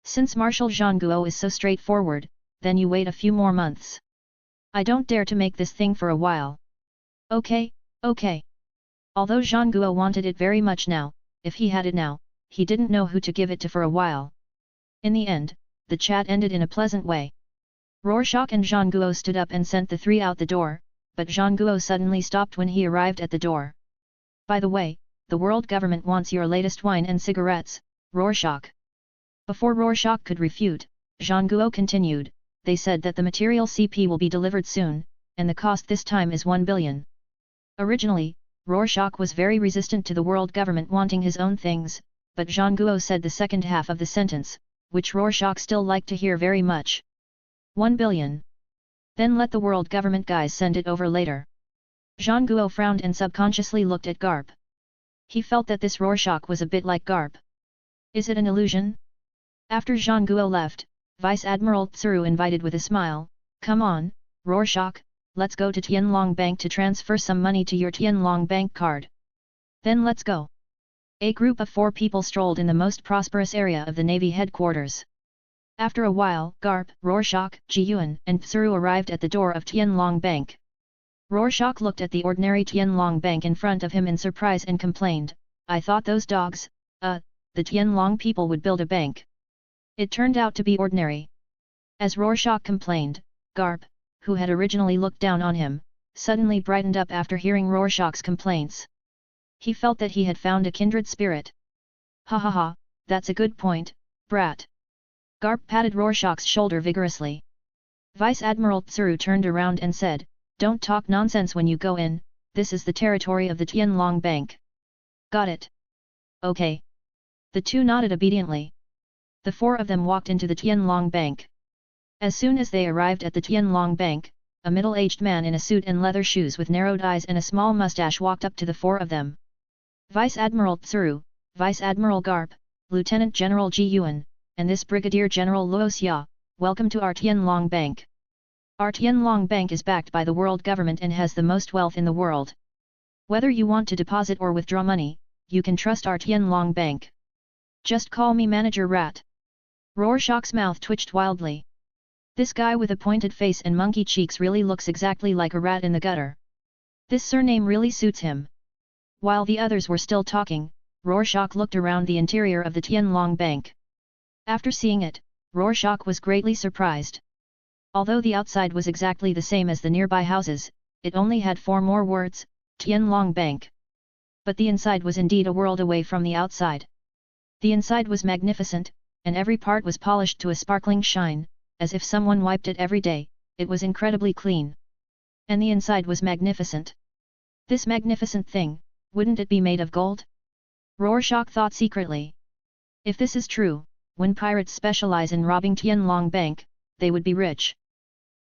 Since Marshal Zhang Guo is so straightforward, then you wait a few more months. I don't dare to make this thing for a while. Okay. Although Zhang Guo wanted it very much now, if he had it now, he didn't know who to give it to for a while. In the end, the chat ended in a pleasant way. Rorschach and Zhang Guo stood up and sent the three out the door, but Zhang Guo suddenly stopped when he arrived at the door. By the way, the world government wants your latest wine and cigarettes, Rorschach. Before Rorschach could refute, Zhang Guo continued, they said that the material CP will be delivered soon, and the cost this time is 1 billion. Originally, Rorschach was very resistant to the world government wanting his own things, but Zhang Guo said the second half of the sentence, which Rorschach still liked to hear very much. 1 billion. Then let the world government guys send it over later. Zhang Guo frowned and subconsciously looked at Garp. He felt that this Rorschach was a bit like Garp. Is it an illusion? After Zhang Guo left, Vice Admiral Tsuru invited with a smile, come on, Rorschach, let's go to Tianlong Bank to transfer some money to your Tianlong Bank card. Then let's go. A group of 4 people strolled in the most prosperous area of the Navy headquarters. After a while, Garp, Rorschach, Ji Yuan and Tsuru arrived at the door of Tianlong Bank. Rorschach looked at the ordinary Tianlong Bank in front of him in surprise and complained, I thought those dogs, the Tianlong people would build a bank. It turned out to be ordinary. As Rorschach complained, Garp, who had originally looked down on him, suddenly brightened up after hearing Rorschach's complaints. He felt that he had found a kindred spirit. Ha ha ha, that's a good point, brat. Garp patted Rorschach's shoulder vigorously. Vice Admiral Tsuru turned around and said, don't talk nonsense when you go in, this is the territory of the Tianlong Bank. Got it. Okay. The two nodded obediently. The 4 of them walked into the Tianlong Bank. As soon as they arrived at the Tianlong Bank, a middle-aged man in a suit and leather shoes with narrowed eyes and a small mustache walked up to the 4 of them. Vice Admiral Tsuru, Vice Admiral Garp, Lieutenant General Ji Yuan, and this Brigadier General Luo Xia, welcome to our Tianlong Bank. Our Tianlong Bank is backed by the world government and has the most wealth in the world. Whether you want to deposit or withdraw money, you can trust our Tianlong Bank. Just call me Manager Rat. Rorschach's mouth twitched wildly. This guy with a pointed face and monkey cheeks really looks exactly like a rat in the gutter. This surname really suits him. While the others were still talking, Rorschach looked around the interior of the Tianlong Bank. After seeing it, Rorschach was greatly surprised. Although the outside was exactly the same as the nearby houses, it only had 4 more words, Tianlong Bank. But the inside was indeed a world away from the outside. The inside was magnificent, and every part was polished to a sparkling shine, as if someone wiped it every day. It was incredibly clean. And the inside was magnificent. This magnificent thing, wouldn't it be made of gold? Rorschach thought secretly. If this is true, when pirates specialize in robbing Tianlong Bank, they would be rich.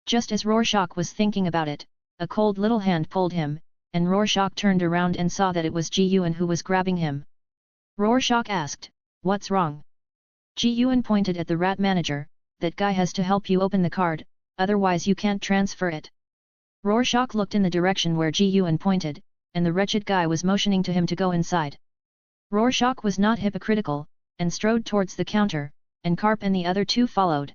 Just as Rorschach was thinking about it, a cold little hand pulled him, and Rorschach turned around and saw that it was Ji Yuan who was grabbing him. Rorschach asked, what's wrong? Ji Yuan pointed at the rat manager, that guy has to help you open the card, otherwise you can't transfer it. Rorschach looked in the direction where Ji Yuan pointed, and the wretched guy was motioning to him to go inside. Rorschach was not hypocritical, and strode towards the counter, and Garp and the other 2 followed.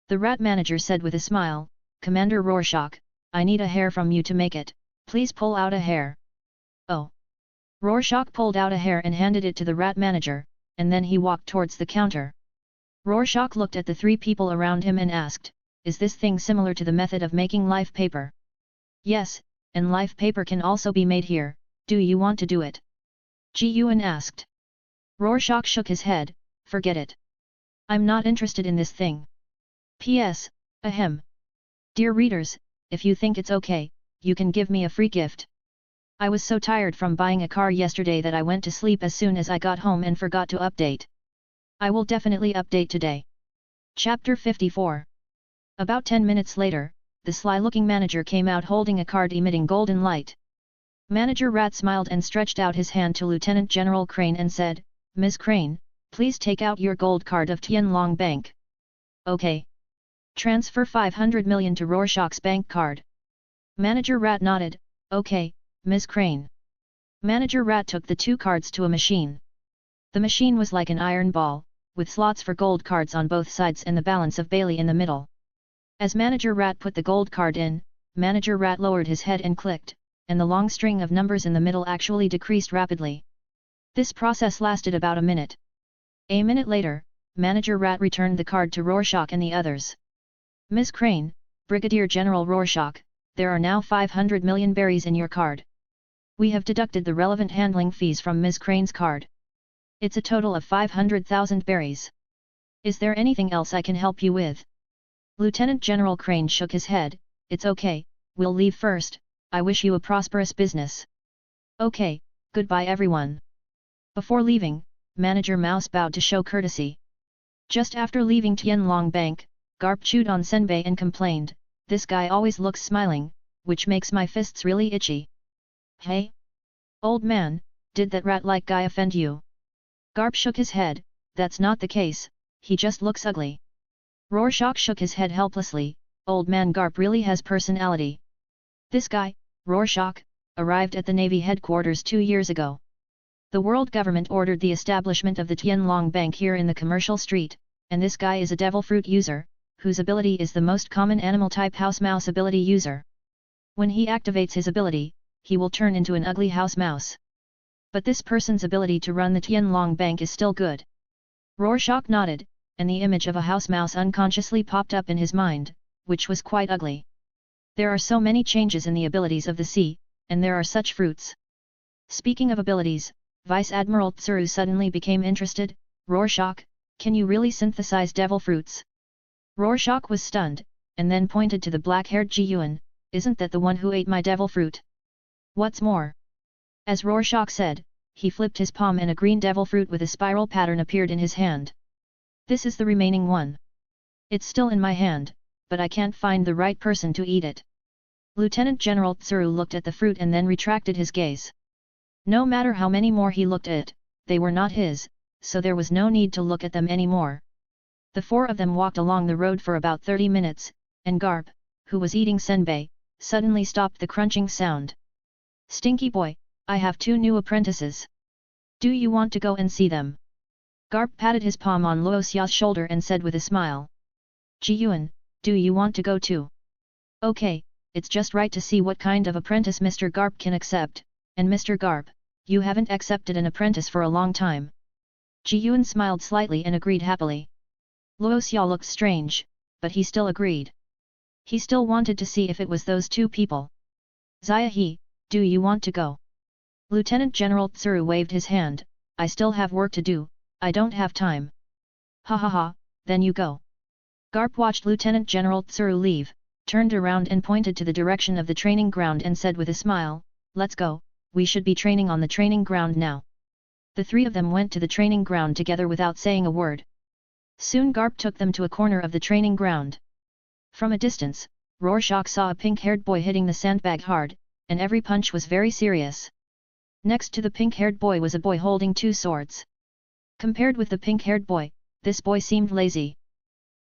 The rat manager said with a smile, Commander Rorschach, I need a hair from you to make it, please pull out a hair. Oh. Rorschach pulled out a hair and handed it to the rat manager, and then he walked towards the counter. Rorschach looked at the 3 people around him and asked, is this thing similar to the method of making life paper? Yes, and life paper can also be made here, do you want to do it? Ji Yuan asked. Rorschach shook his head, forget it. I'm not interested in this thing. P.S. Ahem. Dear readers, if you think it's okay, you can give me a free gift. I was so tired from buying a car yesterday that I went to sleep as soon as I got home and forgot to update. I will definitely update today. Chapter 54. About 10 minutes later, the sly-looking manager came out holding a card emitting golden light. Manager Rat smiled and stretched out his hand to Lieutenant General Crane and said, Ms. Crane, please take out your gold card of Tianlong Bank. Okay. Transfer 500 million to Rorschach's bank card. Manager Rat nodded, okay, Ms. Crane. Manager Rat took the 2 cards to a machine. The machine was like an iron ball, with slots for gold cards on both sides and the balance of Bailey in the middle. As Manager Rat put the gold card in, Manager Rat lowered his head and clicked, and the long string of numbers in the middle actually decreased rapidly. This process lasted about a minute. A minute later, Manager Rat returned the card to Rorschach and the others. Ms. Crane, Brigadier General Rorschach, there are now 500 million berries in your card. We have deducted the relevant handling fees from Ms. Crane's card. It's a total of 500,000 berries. Is there anything else I can help you with? Lieutenant General Crane shook his head. It's okay, we'll leave first, I wish you a prosperous business. Okay, goodbye everyone. Before leaving, Manager Mouse bowed to show courtesy. Just after leaving Tianlong Bank, Garp chewed on senbei and complained, this guy always looks smiling, which makes my fists really itchy. Hey? Old man, did that rat-like guy offend you? Garp shook his head, that's not the case, he just looks ugly. Rorschach shook his head helplessly, old man Garp really has personality. This guy, Rorschach, arrived at the Navy headquarters 2 years ago. The world government ordered the establishment of the Tianlong Bank here in the commercial street, and this guy is a devil fruit user, whose ability is the most common animal type house mouse ability user. When he activates his ability, he will turn into an ugly house mouse. But this person's ability to run the Tianlong Bank is still good. Rorschach nodded, and the image of a house mouse unconsciously popped up in his mind, which was quite ugly. There are so many changes in the abilities of the sea, and there are such fruits. Speaking of abilities, Vice Admiral Tsuru suddenly became interested. Rorschach, can you really synthesize devil fruits? Rorschach was stunned, and then pointed to the black-haired Ji Yuan, isn't that the one who ate my devil fruit? What's more? As Rorschach said, he flipped his palm and a green devil fruit with a spiral pattern appeared in his hand. This is the remaining one. It's still in my hand, but I can't find the right person to eat it. Lieutenant General Tsuru looked at the fruit and then retracted his gaze. No matter how many more he looked at, they were not his, so there was no need to look at them anymore. The four of them walked along the road for about 30 minutes, and Garp, who was eating senbei, suddenly stopped the crunching sound. Stinky boy, I have 2 new apprentices. Do you want to go and see them? Garp patted his palm on Luo Xia's shoulder and said with a smile. Ji Yuan, do you want to go too? Okay, it's just right to see what kind of apprentice Mr. Garp can accept, and Mr. Garp, you haven't accepted an apprentice for a long time. Ji Yuan smiled slightly and agreed happily. Luo Xia looked strange, but he still agreed. He still wanted to see if it was those 2 people. Xia He, do you want to go? Lieutenant General Tsuru waved his hand, I still have work to do, I don't have time. Ha ha ha, then you go. Garp watched Lieutenant General Tsuru leave, turned around and pointed to the direction of the training ground and said with a smile, let's go, we should be training on the training ground now. The 3 of them went to the training ground together without saying a word. Soon Garp took them to a corner of the training ground. From a distance, Rorschach saw a pink-haired boy hitting the sandbag hard, and every punch was very serious. Next to the pink-haired boy was a boy holding 2 swords. Compared with the pink-haired boy, this boy seemed lazy.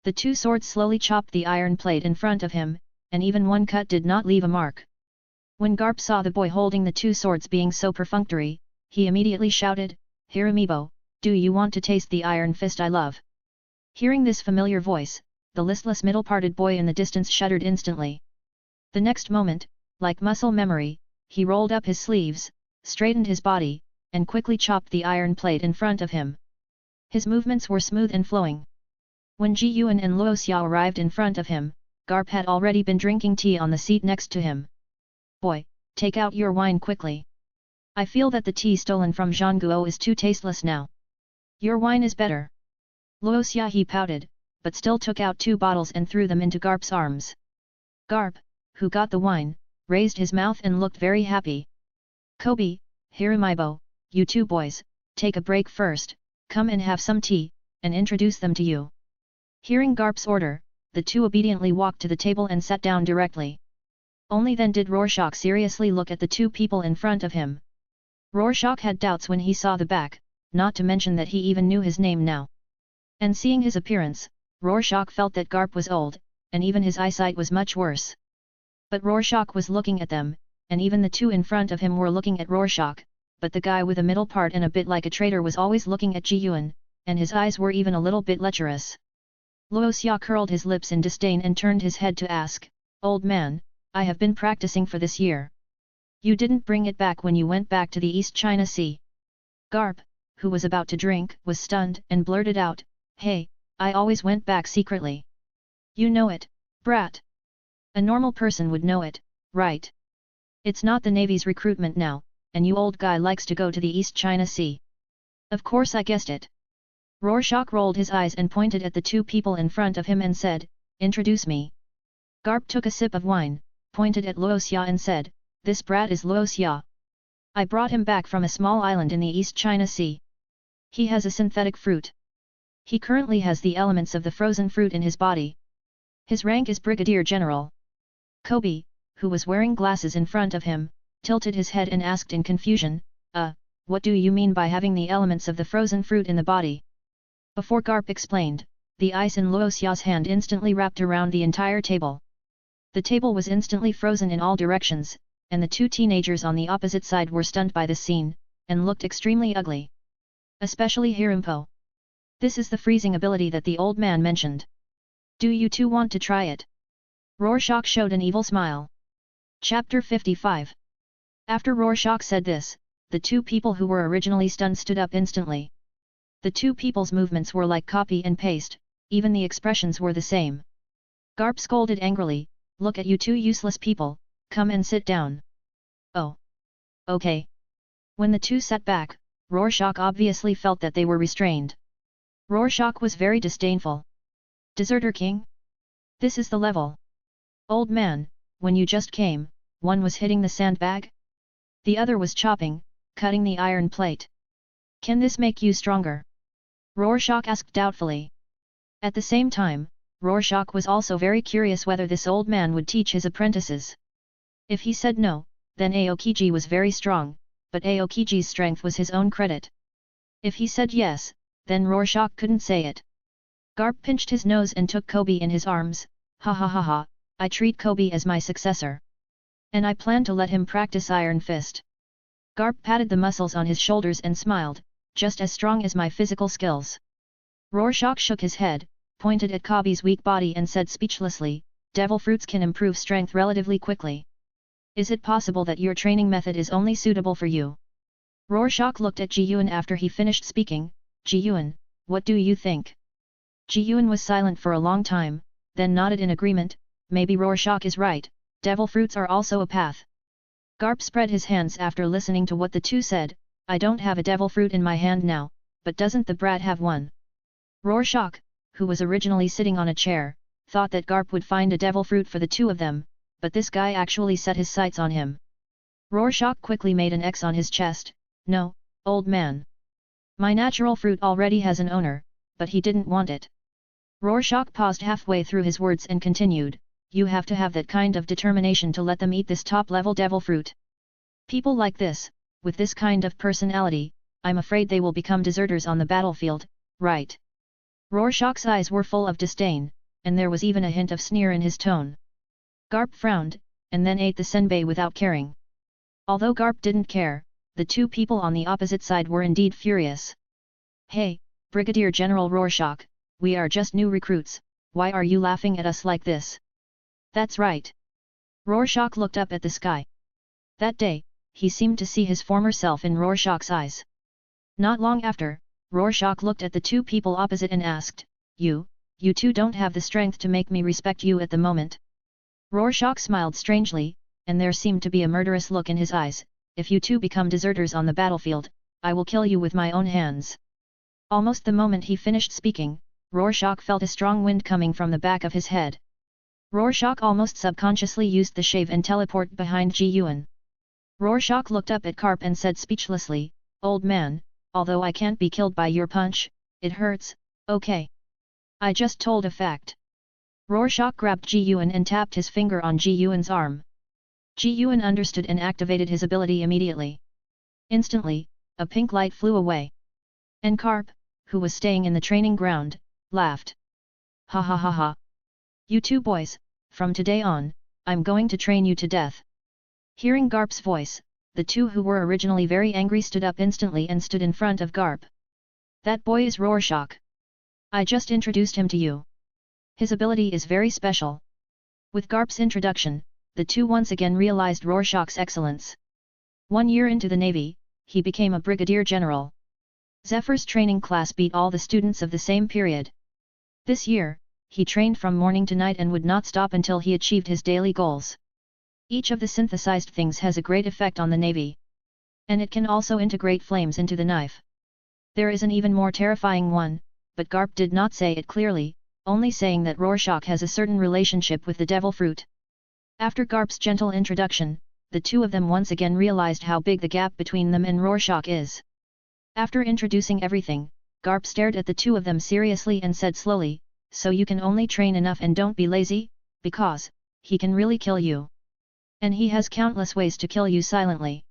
The 2 swords slowly chopped the iron plate in front of him, and even one cut did not leave a mark. When Garp saw the boy holding the 2 swords being so perfunctory, he immediately shouted, Here amiibo, do you want to taste the iron fist I love? Hearing this familiar voice, the listless middle-parted boy in the distance shuddered instantly. The next moment, like muscle memory, he rolled up his sleeves, straightened his body, and quickly chopped the iron plate in front of him. His movements were smooth and flowing. When Ji Yuan and Luo Xia arrived in front of him, Garp had already been drinking tea on the seat next to him. Boy, take out your wine quickly. I feel that the tea stolen from Zhangguo is too tasteless now. Your wine is better. Luo Xia he pouted, but still took out 2 bottles and threw them into Garp's arms. Garp, who got the wine, raised his mouth and looked very happy. Kobe, Hiramibo, you 2 boys, take a break first, come and have some tea, and introduce them to you. Hearing Garp's order, the 2 obediently walked to the table and sat down directly. Only then did Rorschach seriously look at the 2 people in front of him. Rorschach had doubts when he saw the back, not to mention that he even knew his name now. And seeing his appearance, Rorschach felt that Garp was old, and even his eyesight was much worse. But Rorschach was looking at them, and even the 2 in front of him were looking at Rorschach, but the guy with a middle part and a bit like a traitor was always looking at Ji Yuan, and his eyes were even a little bit lecherous. Luo Xia curled his lips in disdain and turned his head to ask, Old man, I have been practicing for this year. You didn't bring it back when you went back to the East China Sea. Garp, who was about to drink, was stunned and blurted out, "Hey, I always went back secretly." "You know it, brat. A normal person would know it, right? It's not the Navy's recruitment now, and you old guy likes to go to the East China Sea." "Of course I guessed it." Rorschach rolled his eyes and pointed at the two people in front of him and said, "Introduce me." Garp took a sip of wine, pointed at Luoxia and said, "This brat is Luoxia. I brought him back from a small island in the East China Sea. He has a synthetic fruit. He currently has the elements of the frozen fruit in his body. His rank is Brigadier General." Kobe, who was wearing glasses in front of him, tilted his head and asked in confusion, what do you mean by having the elements of the frozen fruit in the body?" Before Garp explained, the ice in Luoxia's hand instantly wrapped around the entire table. The table was instantly frozen in all directions, and the two teenagers on the opposite side were stunned by this scene, and looked extremely ugly. Especially Hirimpo. This is the freezing ability that the old man mentioned. "Do you two want to try it?" Rorschach showed an evil smile. Chapter 55. After Rorschach said this, the two people who were originally stunned stood up instantly. The two people's movements were like copy and paste, even the expressions were the same. Garp scolded angrily, "Look at you two useless people, come and sit down." "Oh. Okay." When the two sat back, Rorschach obviously felt that they were restrained. Rorschach was very disdainful. "Deserter King? This is the level. Old man, when you just came, one was hitting the sandbag? The other was chopping, cutting the iron plate. Can this make you stronger?" Rorschach asked doubtfully. At the same time, Rorschach was also very curious whether this old man would teach his apprentices. If he said no, then Aokiji was very strong, but Aokiji's strength was his own credit. If he said yes, then Rorschach couldn't say it. Garp pinched his nose and took Kobe in his arms, "Ha ha ha ha, I treat Kobe as my successor. And I plan to let him practice Iron Fist." Garp patted the muscles on his shoulders and smiled, "Just as strong as my physical skills." Rorschach shook his head, pointed at Kobe's weak body and said speechlessly, "Devil fruits can improve strength relatively quickly. Is it possible that your training method is only suitable for you?" Rorschach looked at Ji Yuan after he finished speaking. "Ji Yuan, what do you think?" Ji Yuan was silent for a long time, then nodded in agreement, "Maybe Rorschach is right, devil fruits are also a path." Garp spread his hands after listening to what the two said, "I don't have a devil fruit in my hand now, but doesn't the brat have one?" Rorschach, who was originally sitting on a chair, thought that Garp would find a devil fruit for the two of them, but this guy actually set his sights on him. Rorschach quickly made an X on his chest, "No, old man. My natural fruit already has an owner, but he didn't want it." Rorschach paused halfway through his words and continued, "You have to have that kind of determination to let them eat this top-level devil fruit. People like this, with this kind of personality, I'm afraid they will become deserters on the battlefield, right?" Rorschach's eyes were full of disdain, and there was even a hint of sneer in his tone. Garp frowned, and then ate the senbei without caring. Although Garp didn't care, the two people on the opposite side were indeed furious. "Hey, Brigadier General Rorschach, we are just new recruits, why are you laughing at us like this?" "That's right." Rorschach looked up at the sky. That day, he seemed to see his former self in Rorschach's eyes. Not long after, Rorschach looked at the two people opposite and asked, You two don't have the strength to make me respect you at the moment." Rorschach smiled strangely, and there seemed to be a murderous look in his eyes, "If you two become deserters on the battlefield, I will kill you with my own hands." Almost the moment he finished speaking, Rorschach felt a strong wind coming from the back of his head. Rorschach almost subconsciously used the shave and teleport behind Ji Yuan. Rorschach looked up at Garp and said speechlessly, "Old man, although I can't be killed by your punch, it hurts, okay? I just told a fact." Rorschach grabbed Ji Yuan and tapped his finger on Ji Yuan's arm. Ji Yuan understood and activated his ability immediately. Instantly, a pink light flew away. And Garp, who was staying in the training ground, laughed. "Ha ha ha ha! You two boys, from today on, I'm going to train you to death." Hearing Garp's voice, the two who were originally very angry stood up instantly and stood in front of Garp. "That boy is Rorschach. I just introduced him to you. His ability is very special." With Garp's introduction, the two once again realized Rorschach's excellence. 1 year into the Navy, he became a brigadier general. Zephyr's training class beat all the students of the same period. This year, he trained from morning to night and would not stop until he achieved his daily goals. Each of the synthesized things has a great effect on the Navy. And it can also integrate flames into the knife. There is an even more terrifying one, but Garp did not say it clearly, only saying that Rorschach has a certain relationship with the devil fruit. After Garp's gentle introduction, the two of them once again realized how big the gap between them and Rorschach is. After introducing everything, Garp stared at the two of them seriously and said slowly, "So you can only train enough and don't be lazy, because he can really kill you. And he has countless ways to kill you silently."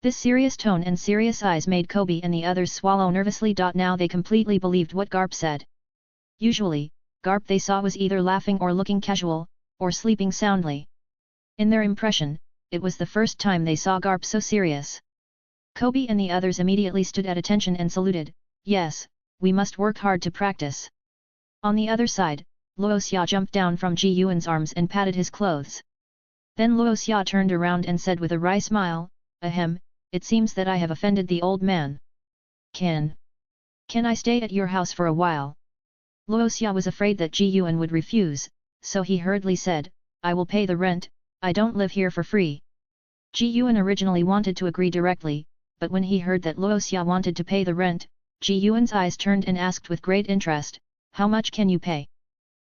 This serious tone and serious eyes made Kobe and the others swallow nervously. Now they completely believed what Garp said. Usually, Garp they saw was either laughing or looking casual, or sleeping soundly. In their impression, it was the first time they saw Garp so serious. Kobe and the others immediately stood at attention and saluted. "Yes, we must work hard to practice." On the other side, Luoxia jumped down from Ji Yuan's arms and patted his clothes. Then Luoxia turned around and said with a wry smile, "Ahem, it seems that I have offended the old man. Can I stay at your house for a while?" Luoxia was afraid that Ji Yuan would refuse, so he hurriedly said, "I will pay the rent, I don't live here for free." Ji Yuan originally wanted to agree directly, but when he heard that Luoxia wanted to pay the rent, Ji Yuan's eyes turned and asked with great interest, "How much can you pay?"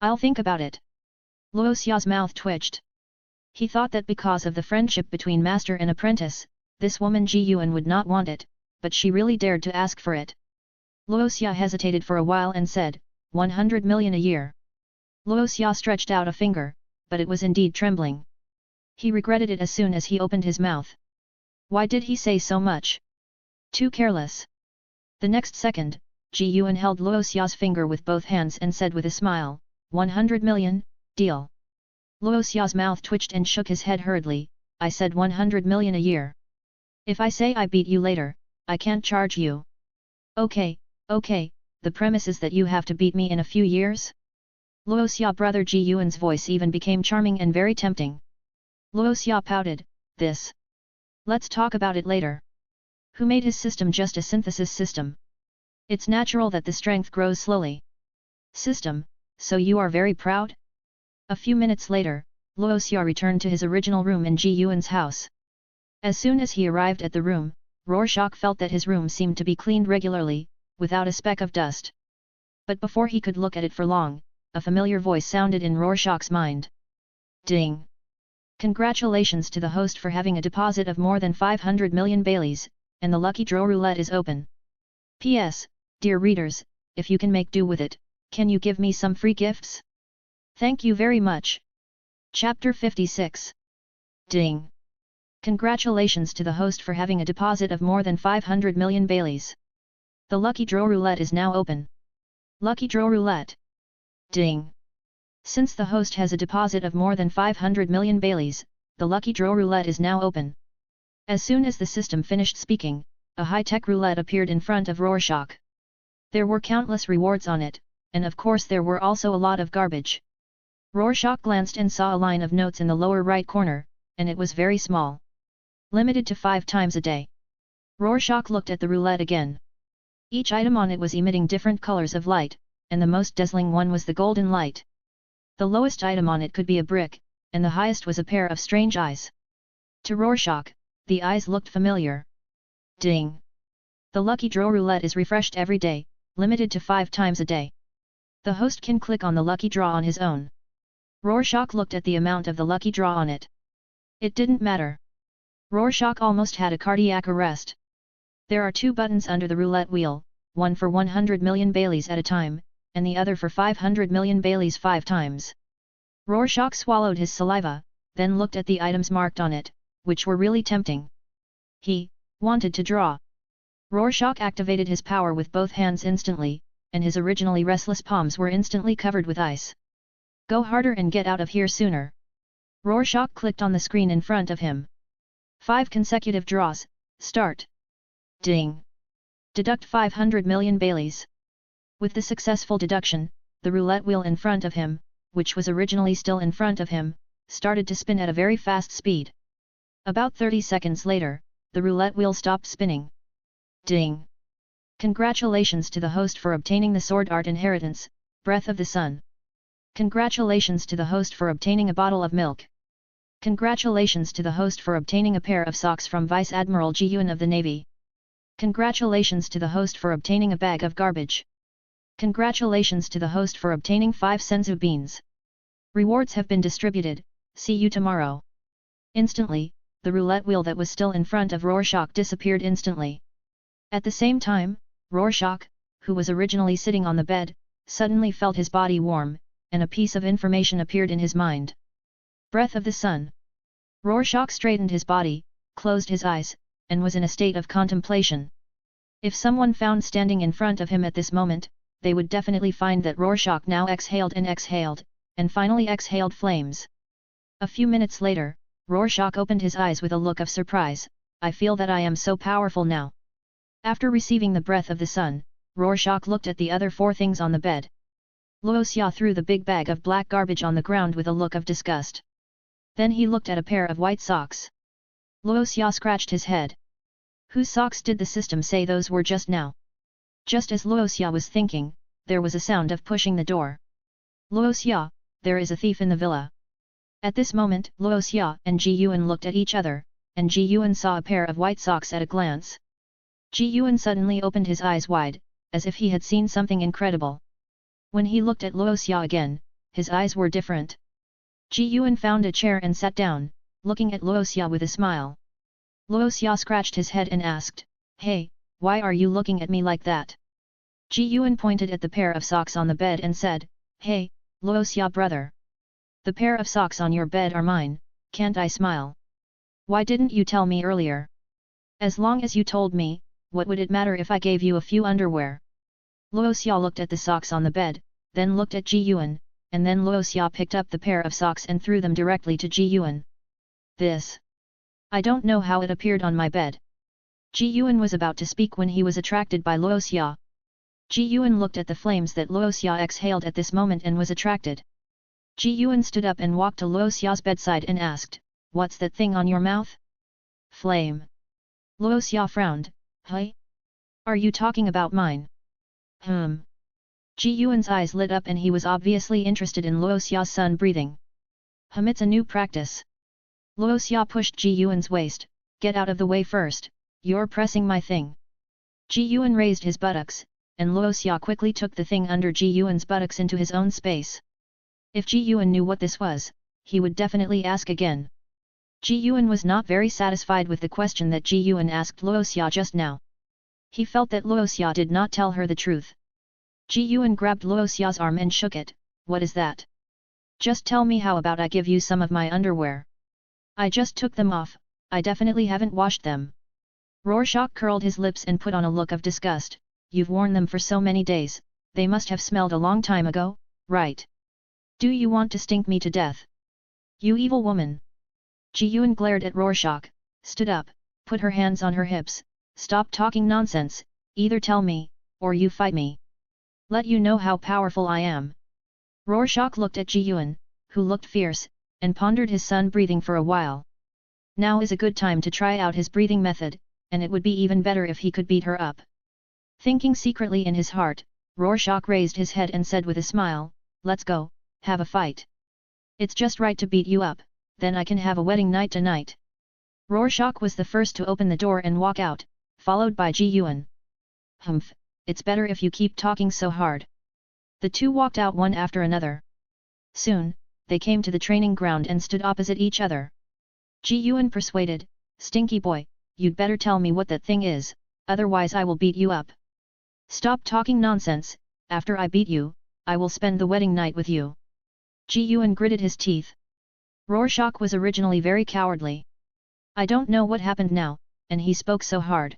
"I'll think about it." Luoxia's mouth twitched. He thought that because of the friendship between master and apprentice, this woman Ji Yuan would not want it, but she really dared to ask for it. Luoxia hesitated for a while and said, 100 million a year. Luoxia stretched out a finger, but it was indeed trembling. He regretted it as soon as he opened his mouth. Why did he say so much? Too careless. The next second, Ji Yuan held Luoxia's finger with both hands and said with a smile, 100 million, deal. Luoxia's mouth twitched and shook his head hurriedly. "I said 100 million a year. If I say I beat you later, I can't charge you." Okay, the premise is that you have to beat me in a few years?" Luoxia brother Ji Yuan's voice even became charming and very tempting. Luoxia pouted, "This. Let's talk about it later. Who made his system just a synthesis system? It's natural that the strength grows slowly." "System, so you are very proud?" A few minutes later, Luoxia returned to his original room in Ji Yuan's house. As soon as he arrived at the room, Rorschach felt that his room seemed to be cleaned regularly, without a speck of dust. But before he could look at it for long, a familiar voice sounded in Rorschach's mind. Ding! Congratulations to the host for having a deposit of more than 500 million Baileys, and the lucky draw roulette is open. P.S. Dear readers, if you can make do with it, can you give me some free gifts? Thank you very much. Chapter 56. Ding! Congratulations to the host for having a deposit of more than 500 million Baileys. The lucky draw roulette is now open. Lucky draw roulette. Ding! Since the host has a deposit of more than 500 million Baileys, the lucky draw roulette is now open. As soon as the system finished speaking, a high-tech roulette appeared in front of Rorschach. There were countless rewards on it, and of course there were also a lot of garbage. Rorschach glanced and saw a line of notes in the lower right corner, and it was very small. Limited to 5 times a day. Rorschach looked at the roulette again. Each item on it was emitting different colors of light, and the most dazzling one was the golden light. The lowest item on it could be a brick, and the highest was a pair of strange eyes. To Rorschach, the eyes looked familiar. Ding! The lucky draw roulette is refreshed every day, limited to 5 times a day. The host can click on the lucky draw on his own. Rorschach looked at the amount of the lucky draw on it. It didn't matter. Rorschach almost had a cardiac arrest. There are 2 buttons under the roulette wheel, one for 100 million Baileys at a time, and the other for 500 million Baileys 5 times. Rorschach swallowed his saliva, then looked at the items marked on it, which were really tempting. He wanted to draw. Rorschach activated his power with both hands instantly, and his originally restless palms were instantly covered with ice. Go harder and get out of here sooner. Rorschach clicked on the screen in front of him. 5 consecutive draws, start. Ding! Deduct 500 million Baileys. With the successful deduction, the roulette wheel in front of him, which was originally still in front of him, started to spin at a very fast speed. About 30 seconds later, the roulette wheel stopped spinning. Ding! Congratulations to the host for obtaining the sword art inheritance, Breath of the Sun. Congratulations to the host for obtaining a bottle of milk. Congratulations to the host for obtaining a pair of socks from Vice Admiral Ji Yuan of the Navy. Congratulations to the host for obtaining a bag of garbage. Congratulations to the host for obtaining 5 senzu beans. Rewards have been distributed, see you tomorrow. Instantly, the roulette wheel that was still in front of Rorschach disappeared instantly. At the same time, Rorschach, who was originally sitting on the bed, suddenly felt his body warm, and a piece of information appeared in his mind. Breath of the Sun. Rorschach straightened his body, closed his eyes, and was in a state of contemplation. If someone found standing in front of him at this moment, they would definitely find that Rorschach now exhaled, and finally exhaled flames. A few minutes later, Rorschach opened his eyes with a look of surprise. I feel that I am so powerful now. After receiving the Breath of the Sun, Rorschach looked at the other 4 things on the bed. Luoxia threw the big bag of black garbage on the ground with a look of disgust. Then he looked at a pair of white socks. Luoxia scratched his head. Whose socks did the system say those were just now? Just as Luoxia was thinking, there was a sound of pushing the door. Luoxia, there is a thief in the villa. At this moment, Luoxia and Ji Yuan looked at each other, and Ji Yuan saw a pair of white socks at a glance. Ji Yuan suddenly opened his eyes wide, as if he had seen something incredible. When he looked at Luoxia again, his eyes were different. Ji Yuan found a chair and sat down, looking at Luoxia with a smile. Luoxia scratched his head and asked, "Hey, why are you looking at me like that?" Ji Yuan pointed at the pair of socks on the bed and said, "Hey, Luoxia brother. The pair of socks on your bed are mine, can't I smile? Why didn't you tell me earlier? As long as you told me, what would it matter if I gave you a few underwear?" Luoxia looked at the socks on the bed, then looked at Ji Yuan, and then Luoxia picked up the pair of socks and threw them directly to Ji Yuan. "This. I don't know how it appeared on my bed." Ji Yuan was about to speak when he was attracted by Luoxia. Ji Yuan looked at the flames that Luoxia exhaled at this moment and was attracted. Ji Yuan stood up and walked to Luoxia's bedside and asked, "What's that thing on your mouth?" "Flame." Luoxia frowned, "Hey? Are you talking about mine?" Ji Yuan's eyes lit up and he was obviously interested in Luoxia's sun breathing. It's a new practice." Luoxia pushed Ji Yuan's waist, "Get out of the way first, you're pressing my thing." Ji Yuan raised his buttocks, and Luoxia quickly took the thing under Ji Yuan's buttocks into his own space. If Ji Yuan knew what this was, he would definitely ask again. Ji Yuan was not very satisfied with the question that Ji Yuan asked Luoxia just now. He felt that Luoxia did not tell her the truth. Ji Yuan grabbed Luoxia's arm and shook it. "What is that? Just tell me, how about I give you some of my underwear? I just took them off, I definitely haven't washed them." Rorschach curled his lips and put on a look of disgust. "You've worn them for so many days, they must have smelled a long time ago, right? Do you want to stink me to death? You evil woman!" Ji Yuan glared at Rorschach, stood up, put her hands on her hips. "Stop talking nonsense, either tell me, or you fight me. Let you know how powerful I am." Rorschach looked at Ji Yuan, who looked fierce, and pondered his sun breathing for a while. Now is a good time to try out his breathing method, and it would be even better if he could beat her up. Thinking secretly in his heart, Rorschach raised his head and said with a smile, "Let's go, have a fight. It's just right to beat you up, then I can have a wedding night tonight." Rorschach was the first to open the door and walk out, followed by Ji Yuan. It's better if you keep talking so hard." The two walked out one after another. Soon, they came to the training ground and stood opposite each other. Ji Yuan persuaded, "Stinky boy, you'd better tell me what that thing is, otherwise I will beat you up." "Stop talking nonsense, after I beat you, I will spend the wedding night with you." Ji Yuan gritted his teeth. Rorschach was originally very cowardly. I don't know what happened now, and he spoke so hard.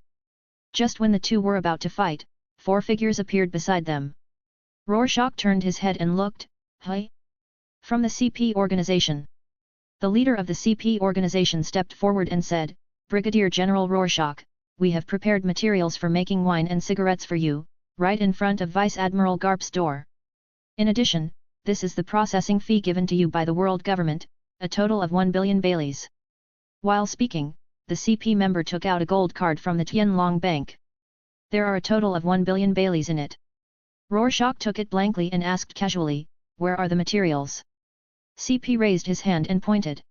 Just when the two were about to fight, 4 figures appeared beside them. Rorschach turned his head and looked, "Hey?" From the CP organization. The leader of the CP organization stepped forward and said, "Brigadier General Rorschach, we have prepared materials for making wine and cigarettes for you, right in front of Vice Admiral Garp's door. In addition, this is the processing fee given to you by the world government, a total of 1 billion Baileys." While speaking, the CP member took out a gold card from the Tianlong Bank. There are a total of 1 billion Baileys in it. Rorschach took it blankly and asked casually, "Where are the materials?" CP raised his hand and pointed.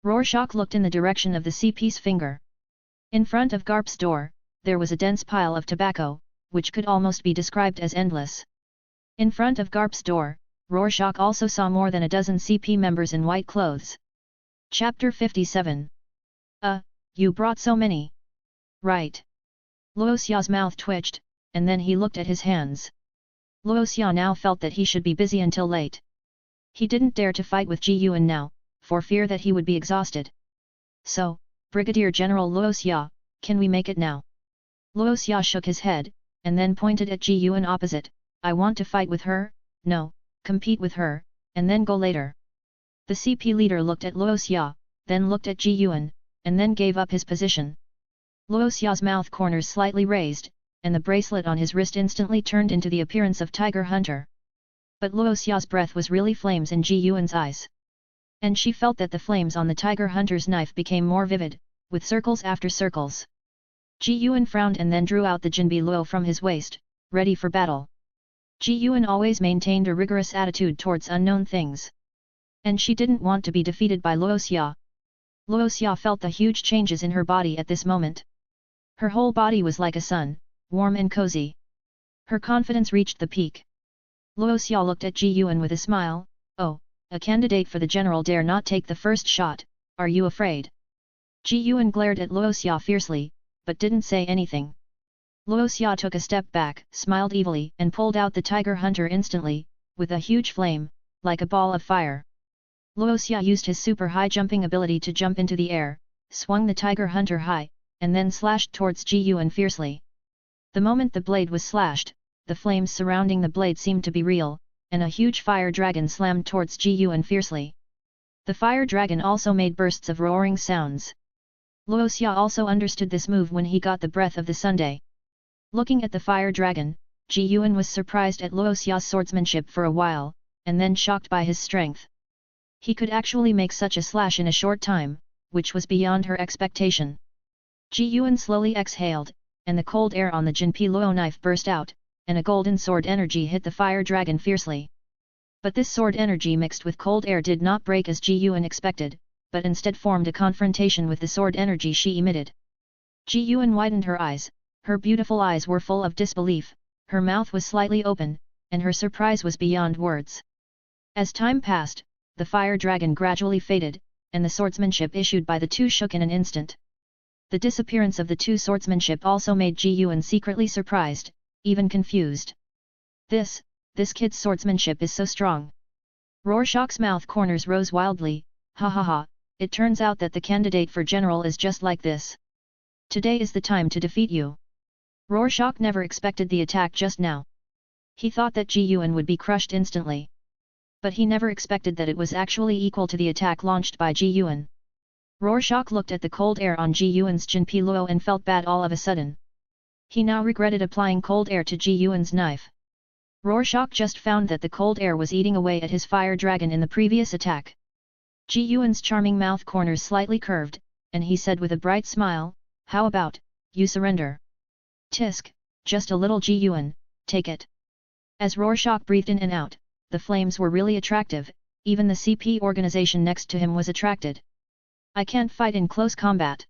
Rorschach looked in the direction of the CP's finger. In front of Garp's door, there was a dense pile of tobacco, which could almost be described as endless. In front of Garp's door, Rorschach also saw more than a dozen CP members in white clothes. Chapter 57. You brought so many. Right. Luoxia's mouth twitched, and then he looked at his hands. Luoxia now felt that he should be busy until late. He didn't dare to fight with Ji Yuan now, for fear that he would be exhausted. So, Brigadier General Luoxia, can we make it now? Luoxia shook his head, and then pointed at Ji Yuan opposite. I want to fight with her, no, compete with her, and then go later. The CP leader looked at Luoxia, then looked at Ji Yuan, and then gave up his position. Luoxia's mouth corners slightly raised, and the bracelet on his wrist instantly turned into the appearance of Tiger Hunter. But Luoxia's breath was really flames in Ji Yuan's eyes. And she felt that the flames on the Tiger Hunter's knife became more vivid, with circles after circles. Ji Yuan frowned and then drew out the Jinbi Luo from his waist, ready for battle. Ji Yuan always maintained a rigorous attitude towards unknown things. And she didn't want to be defeated by Luoxia. Luoxia felt the huge changes in her body at this moment. Her whole body was like a sun, warm and cozy. Her confidence reached the peak. Luoxia looked at Ji Yuan with a smile. Oh, a candidate for the general dare not take the first shot, are you afraid? Ji Yuan glared at Luoxia fiercely, but didn't say anything. Luoxia took a step back, smiled evilly and pulled out the Tiger Hunter instantly, with a huge flame, like a ball of fire. Luoxia used his super high jumping ability to jump into the air, swung the Tiger Hunter high, and then slashed towards Ji Yuan fiercely. The moment the blade was slashed, the flames surrounding the blade seemed to be real, and a huge fire dragon slammed towards Ji Yuan fiercely. The fire dragon also made bursts of roaring sounds. Luoxia also understood this move when he got the breath of the Sunday. Looking at the fire dragon, Ji Yuan was surprised at Luoxia's swordsmanship for a while, and then shocked by his strength. He could actually make such a slash in a short time, which was beyond her expectation. Ji Yuan slowly exhaled, and the cold air on the Jinpi Luo knife burst out, and a golden sword energy hit the fire dragon fiercely. But this sword energy mixed with cold air did not break as Ji Yuan expected, but instead formed a confrontation with the sword energy she emitted. Ji Yuan widened her eyes, her beautiful eyes were full of disbelief, her mouth was slightly open, and her surprise was beyond words. As time passed, the fire dragon gradually faded, and the swordsmanship issued by the two shook in an instant. The disappearance of the two swordsmanship also made Ji Yuan secretly surprised, even confused. This kid's swordsmanship is so strong. Rorschach's mouth corners rose wildly, ha ha ha, it turns out that the candidate for general is just like this. Today is the time to defeat you. Rorschach never expected the attack just now. He thought that Ji Yuan would be crushed instantly. But he never expected that it was actually equal to the attack launched by Ji Yuan. Rorschach looked at the cold air on Ji Yuan's Jinpi Luo and felt bad all of a sudden. He now regretted applying cold air to Ji Yuan's knife. Rorschach just found that the cold air was eating away at his fire dragon in the previous attack. Ji Yuan's charming mouth corners slightly curved, and he said with a bright smile, how about, you surrender? Tisk, just a little Ji Yuan, take it. As Rorschach breathed in and out, the flames were really attractive, even the CP organization next to him was attracted. I can't fight in close combat.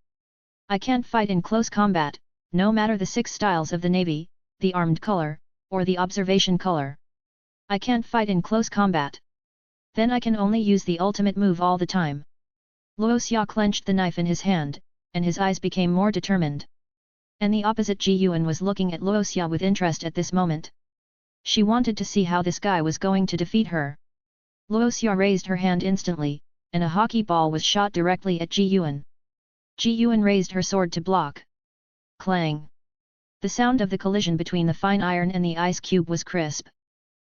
I can't fight in close combat, no matter the 6 styles of the Navy, the armed color, or the observation color. I can't fight in close combat. Then I can only use the ultimate move all the time. Luoxia clenched the knife in his hand, and his eyes became more determined. And the opposite Ji Yuan was looking at Luoxia with interest at this moment. She wanted to see how this guy was going to defeat her. Luoxia raised her hand instantly, and a hockey ball was shot directly at Ji Yuan. Ji Yuan raised her sword to block. Clang! The sound of the collision between the fine iron and the ice cube was crisp.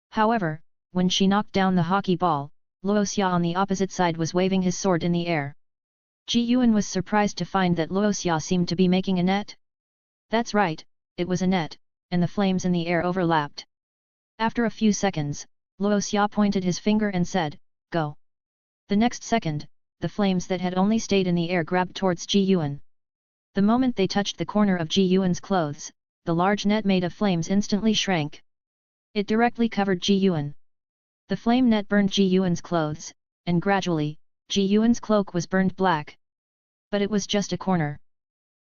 However, when she knocked down the hockey ball, Luoxia on the opposite side was waving his sword in the air. Ji Yuan was surprised to find that Luoxia seemed to be making a net. That's right, it was a net, and the flames in the air overlapped. After a few seconds, Luoxia pointed his finger and said, go. The next second, the flames that had only stayed in the air grabbed towards Ji Yuan. The moment they touched the corner of Ji Yuan's clothes, the large net made of flames instantly shrank. It directly covered Ji Yuan. The flame net burned Ji Yuan's clothes, and gradually, Ji Yuan's cloak was burned black. But it was just a corner.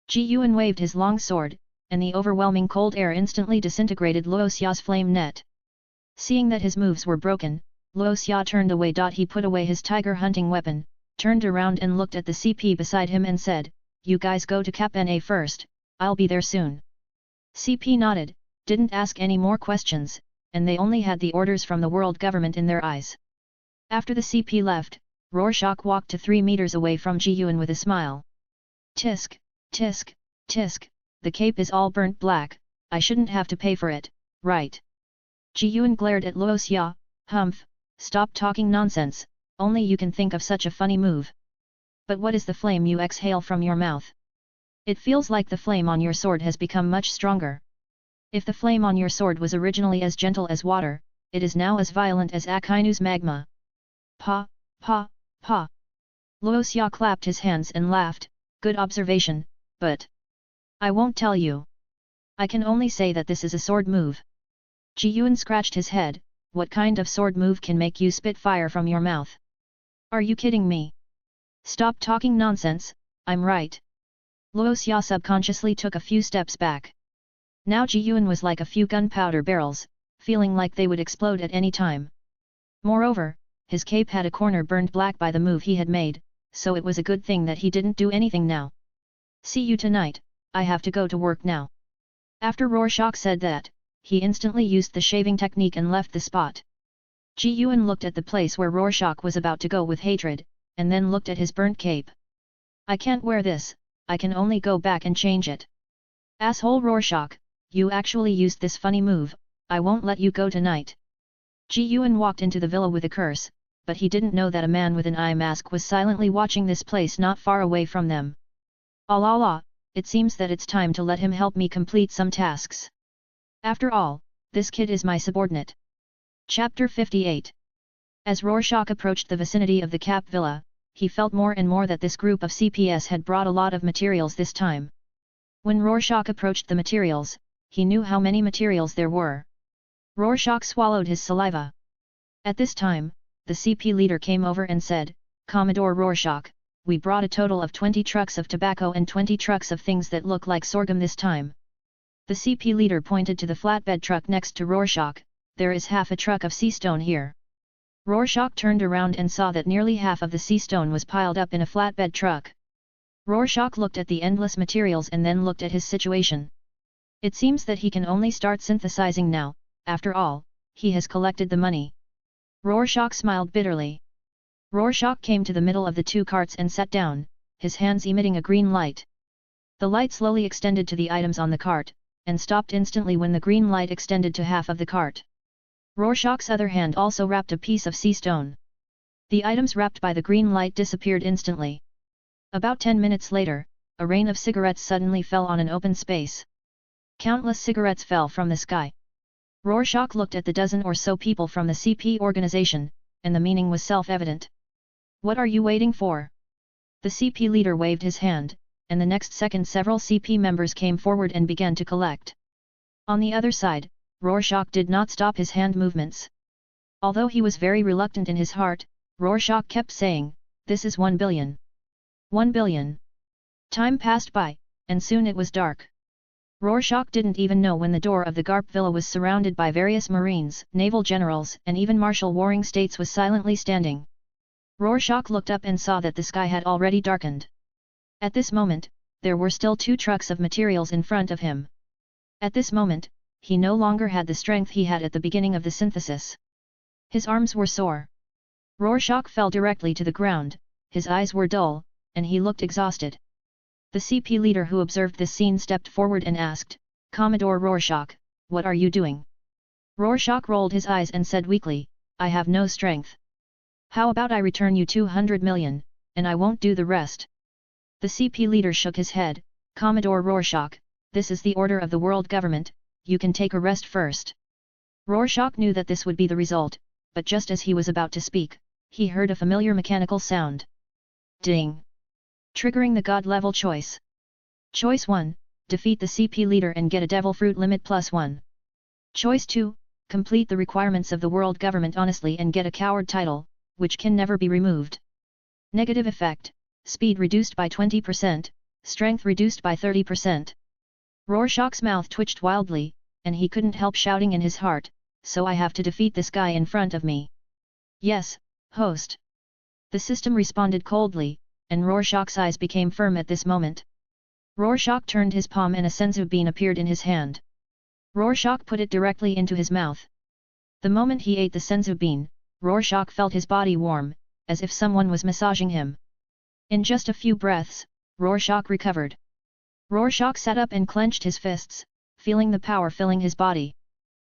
Ji Yuan waved his long sword, and the overwhelming cold air instantly disintegrated Luo Xia's flame net. Seeing that his moves were broken, Luo Xia turned away. He put away his tiger hunting weapon, turned around and looked at the CP beside him and said, "You guys go to Cap Na first, I'll be there soon." CP nodded, didn't ask any more questions, and they only had the orders from the world government in their eyes. After the CP left, Rorschach walked to 3 meters away from Ji Yuan with a smile. "Tisk, tisk, tisk, the cape is all burnt black, I shouldn't have to pay for it, right?" Ji Yuan glared at Luo Xia. "Humph, stop talking nonsense, only you can think of such a funny move. But what is the flame you exhale from your mouth? It feels like the flame on your sword has become much stronger. If the flame on your sword was originally as gentle as water, it is now as violent as Akainu's magma." "Pa, pa, pa." Luo Xia clapped his hands and laughed, "Good observation, but I won't tell you. I can only say that this is a sword move." Ji Yuan scratched his head. "What kind of sword move can make you spit fire from your mouth? Are you kidding me? Stop talking nonsense, I'm right." Luo Xia subconsciously took a few steps back. Now Ji Yuan was like a few gunpowder barrels, feeling like they would explode at any time. Moreover, his cape had a corner burned black by the move he had made, so it was a good thing that he didn't do anything now. "See you tonight, I have to go to work now." After Rorschach said that, he instantly used the shaving technique and left the spot. Ji Yuan looked at the place where Rorschach was about to go with hatred, and then looked at his burnt cape. "I can't wear this, I can only go back and change it." "Asshole Rorschach, you actually used this funny move, I won't let you go tonight." Ji Yuan walked into the villa with a curse, but he didn't know that a man with an eye mask was silently watching this place not far away from them. "Allah, it seems that it's time to let him help me complete some tasks. After all, this kid is my subordinate." Chapter 58. As Rorschach approached the vicinity of the Cap Villa, he felt more and more that this group of CPS had brought a lot of materials this time. When Rorschach approached the materials, he knew how many materials there were. Rorschach swallowed his saliva. At this time, the CP leader came over and said, "Commodore Rorschach, we brought a total of 20 trucks of tobacco and 20 trucks of things that look like sorghum this time." The CP leader pointed to the flatbed truck next to Rorschach. "There is half a truck of sea stone here." Rorschach turned around and saw that nearly half of the sea stone was piled up in a flatbed truck. Rorschach looked at the endless materials and then looked at his situation. It seems that he can only start synthesizing now, after all, he has collected the money. Rorschach smiled bitterly. Rorschach came to the middle of the 2 carts and sat down, his hands emitting a green light. The light slowly extended to the items on the cart, and stopped instantly when the green light extended to half of the cart. Rorschach's other hand also wrapped a piece of sea stone. The items wrapped by the green light disappeared instantly. About 10 minutes later, a rain of cigarettes suddenly fell on an open space. Countless cigarettes fell from the sky. Rorschach looked at the dozen or so people from the CP organization, and the meaning was self-evident. "What are you waiting for?" The CP leader waved his hand, and the next second several CP members came forward and began to collect. On the other side, Rorschach did not stop his hand movements. Although he was very reluctant in his heart, Rorschach kept saying, "This is 1 billion. 1 billion. Time passed by, and soon it was dark. Rorschach didn't even know when the door of the Garp villa was surrounded by various marines, naval generals, and even Marshal Warring States was silently standing. Rorschach looked up and saw that the sky had already darkened. At this moment, there were still 2 trucks of materials in front of him. At this moment, he no longer had the strength he had at the beginning of the synthesis. His arms were sore. Rorschach fell directly to the ground, his eyes were dull, and he looked exhausted. The CP leader who observed this scene stepped forward and asked, "Commodore Rorschach, what are you doing?" Rorschach rolled his eyes and said weakly, "I have no strength. How about I return you 200 million, and I won't do the rest?" The CP leader shook his head, "Commodore Rorschach, this is the order of the world government, you can take a rest first." Rorschach knew that this would be the result, but just as he was about to speak, he heard a familiar mechanical sound. Ding! Triggering the God-level choice. Choice 1, defeat the CP leader and get a devil fruit limit +1. Choice 2, complete the requirements of the world government honestly and get a coward title, which can never be removed. Negative effect, speed reduced by 20%, strength reduced by 30%. Rorschach's mouth twitched wildly, and he couldn't help shouting in his heart, so I have to defeat this guy in front of me. Yes, host. The system responded coldly, and Rorschach's eyes became firm at this moment. Rorschach turned his palm and a senzu bean appeared in his hand. Rorschach put it directly into his mouth. The moment he ate the senzu bean, Rorschach felt his body warm, as if someone was massaging him. In just a few breaths, Rorschach recovered. Rorschach sat up and clenched his fists, feeling the power filling his body.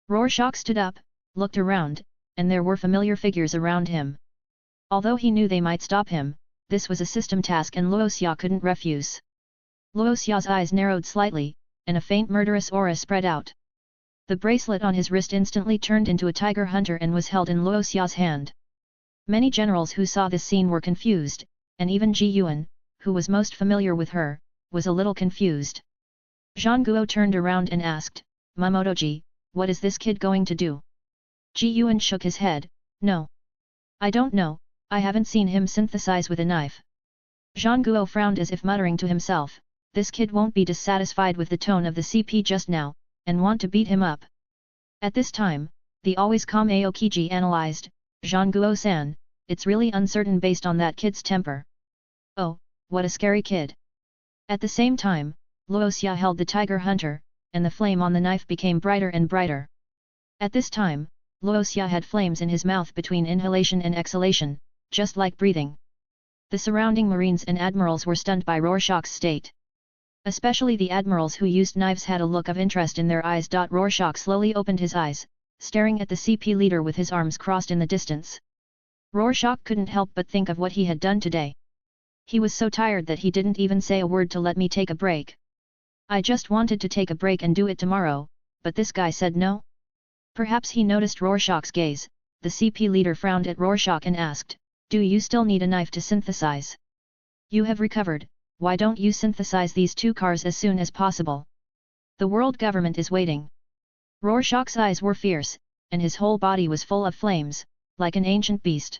Rorschach stood up, looked around, and there were familiar figures around him. Although he knew they might stop him, this was a system task and Luoxia couldn't refuse. Luoxia's eyes narrowed slightly, and a faint murderous aura spread out. The bracelet on his wrist instantly turned into a tiger hunter and was held in Luoxia's hand. Many generals who saw this scene were confused, and even Ji Yuan, who was most familiar with her, was a little confused. Zhang Guo turned around and asked, Mamodoji, what is this kid going to do? Ji Yuan shook his head, no. I don't know, I haven't seen him synthesize with a knife. Zhang Guo frowned as if muttering to himself, this kid won't be dissatisfied with the tone of the CP just now, and want to beat him up. At this time, the always calm Aokiji analyzed, Zhang Guo-san, it's really uncertain based on that kid's temper. Oh, what a scary kid. At the same time, Luoxia held the tiger hunter, and the flame on the knife became brighter and brighter. At this time, Luoxia had flames in his mouth between inhalation and exhalation, just like breathing. The surrounding marines and admirals were stunned by Rorschach's state. Especially the admirals who used knives had a look of interest in their eyes. Rorschach slowly opened his eyes, staring at the CP leader with his arms crossed in the distance. Rorschach couldn't help but think of what he had done today. He was so tired that he didn't even say a word to let me take a break. I just wanted to take a break and do it tomorrow, but this guy said no? Perhaps he noticed Rorschach's gaze. The CP leader frowned at Rorschach and asked, do you still need a knife to synthesize? You have recovered, why don't you synthesize these two cars as soon as possible? The world government is waiting. Rorschach's eyes were fierce, and his whole body was full of flames, like an ancient beast.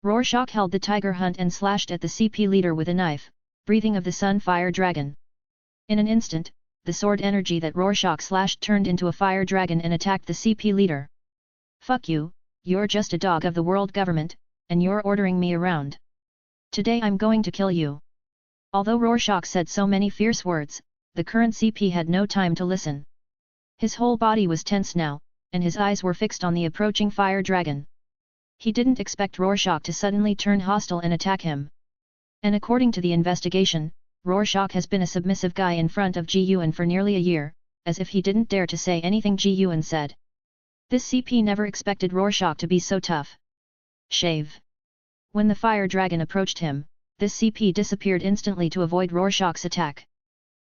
Rorschach held the tiger hunt and slashed at the CP leader with a knife, breathing of the sun fire dragon. In an instant, the sword energy that Rorschach slashed turned into a fire dragon and attacked the CP leader. Fuck you, you're just a dog of the world government, and you're ordering me around. Today I'm going to kill you. Although Rorschach said so many fierce words, the current CP had no time to listen. His whole body was tense now, and his eyes were fixed on the approaching fire dragon. He didn't expect Rorschach to suddenly turn hostile and attack him. And according to the investigation, Rorschach has been a submissive guy in front of Ji Yuan for nearly a year, as if he didn't dare to say anything Ji Yuan said. This CP never expected Rorschach to be so tough. Shave. When the fire dragon approached him, this CP disappeared instantly to avoid Rorschach's attack.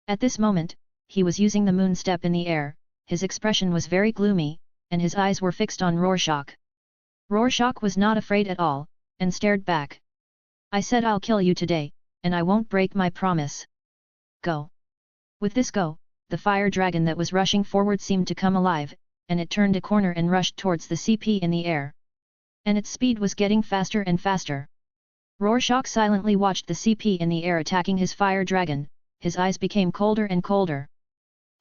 At this moment, he was using the moon step in the air, his expression was very gloomy, and his eyes were fixed on Rorschach. Rorschach was not afraid at all, and stared back. I said I'll kill you today, and I won't break my promise. Go. With this go, the fire dragon that was rushing forward seemed to come alive, and it turned a corner and rushed towards the CP in the air. And its speed was getting faster and faster. Rorschach silently watched the CP in the air attacking his fire dragon, his eyes became colder and colder.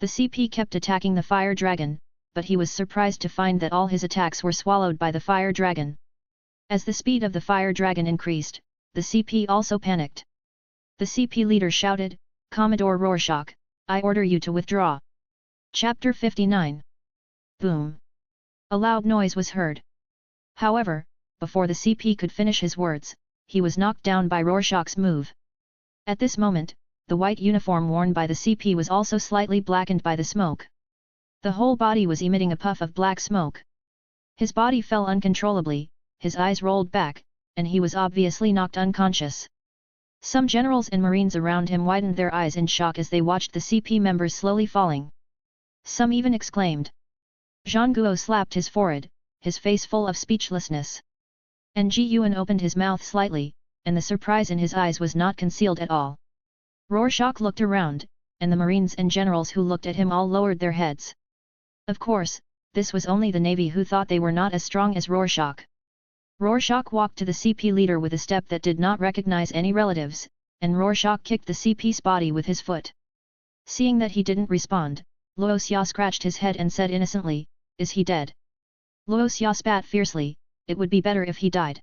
The CP kept attacking the fire dragon, but he was surprised to find that all his attacks were swallowed by the fire dragon. As the speed of the fire dragon increased, the CP also panicked. The CP leader shouted, Commodore Rorschach, I order you to withdraw. Chapter 59. Boom. A loud noise was heard. However, before the CP could finish his words, he was knocked down by Rorschach's move. At this moment, the white uniform worn by the CP was also slightly blackened by the smoke. The whole body was emitting a puff of black smoke. His body fell uncontrollably, his eyes rolled back, and he was obviously knocked unconscious. Some generals and marines around him widened their eyes in shock as they watched the CP members slowly falling. Some even exclaimed. Zhang Guo slapped his forehead, his face full of speechlessness. And Ji Yuan opened his mouth slightly, and the surprise in his eyes was not concealed at all. Rorschach looked around, and the marines and generals who looked at him all lowered their heads. Of course, this was only the Navy who thought they were not as strong as Rorschach. Rorschach walked to the CP leader with a step that did not recognize any relatives, and Rorschach kicked the CP's body with his foot. Seeing that he didn't respond, Luo Xia scratched his head and said innocently, "Is he dead?" Luo Xia spat fiercely, "It would be better if he died.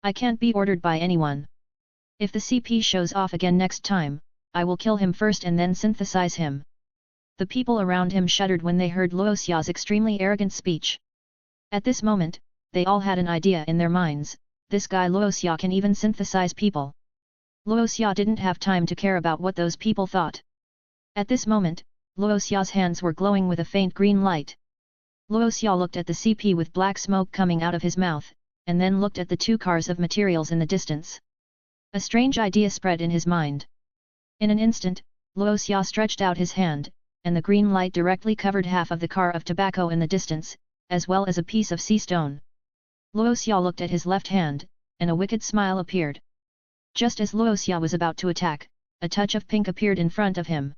I can't be ordered by anyone. If the CP shows off again next time, I will kill him first and then synthesize him." The people around him shuddered when they heard Luo Xia's extremely arrogant speech. At this moment, they all had an idea in their minds, this guy Luo Xia can even synthesize people. Luo Xia didn't have time to care about what those people thought. At this moment, Luo Xia's hands were glowing with a faint green light. Luo Xia looked at the CP with black smoke coming out of his mouth, and then looked at the two cars of materials in the distance. A strange idea spread in his mind. In an instant, Luo Xia stretched out his hand, and the green light directly covered half of the car of tobacco in the distance, as well as a piece of sea stone. Luo Xia looked at his left hand, and a wicked smile appeared. Just as Luo Xia was about to attack, a touch of pink appeared in front of him.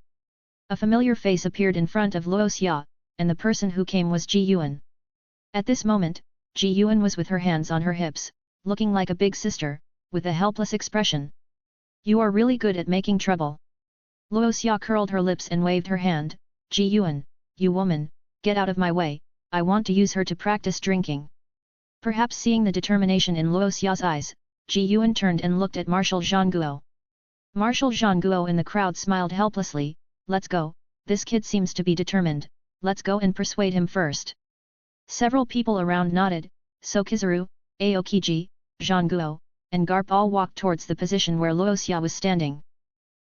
A familiar face appeared in front of Luo Xia, and the person who came was Ji Yuan. At this moment, Ji Yuan was with her hands on her hips, looking like a big sister, with a helpless expression. "You are really good at making trouble." Luo Xia curled her lips and waved her hand, "Ji Yuan, you woman, get out of my way, I want to use her to practice drinking." Perhaps seeing the determination in Luo Xia's eyes, Ji Yuan turned and looked at Marshal Zhangguo. Marshal Zhangguo in the crowd smiled helplessly, "Let's go, this kid seems to be determined, let's go and persuade him first." Several people around nodded, so Kizaru, Aokiji, Zhangguo, and Garp all walked towards the position where Luo Xia was standing.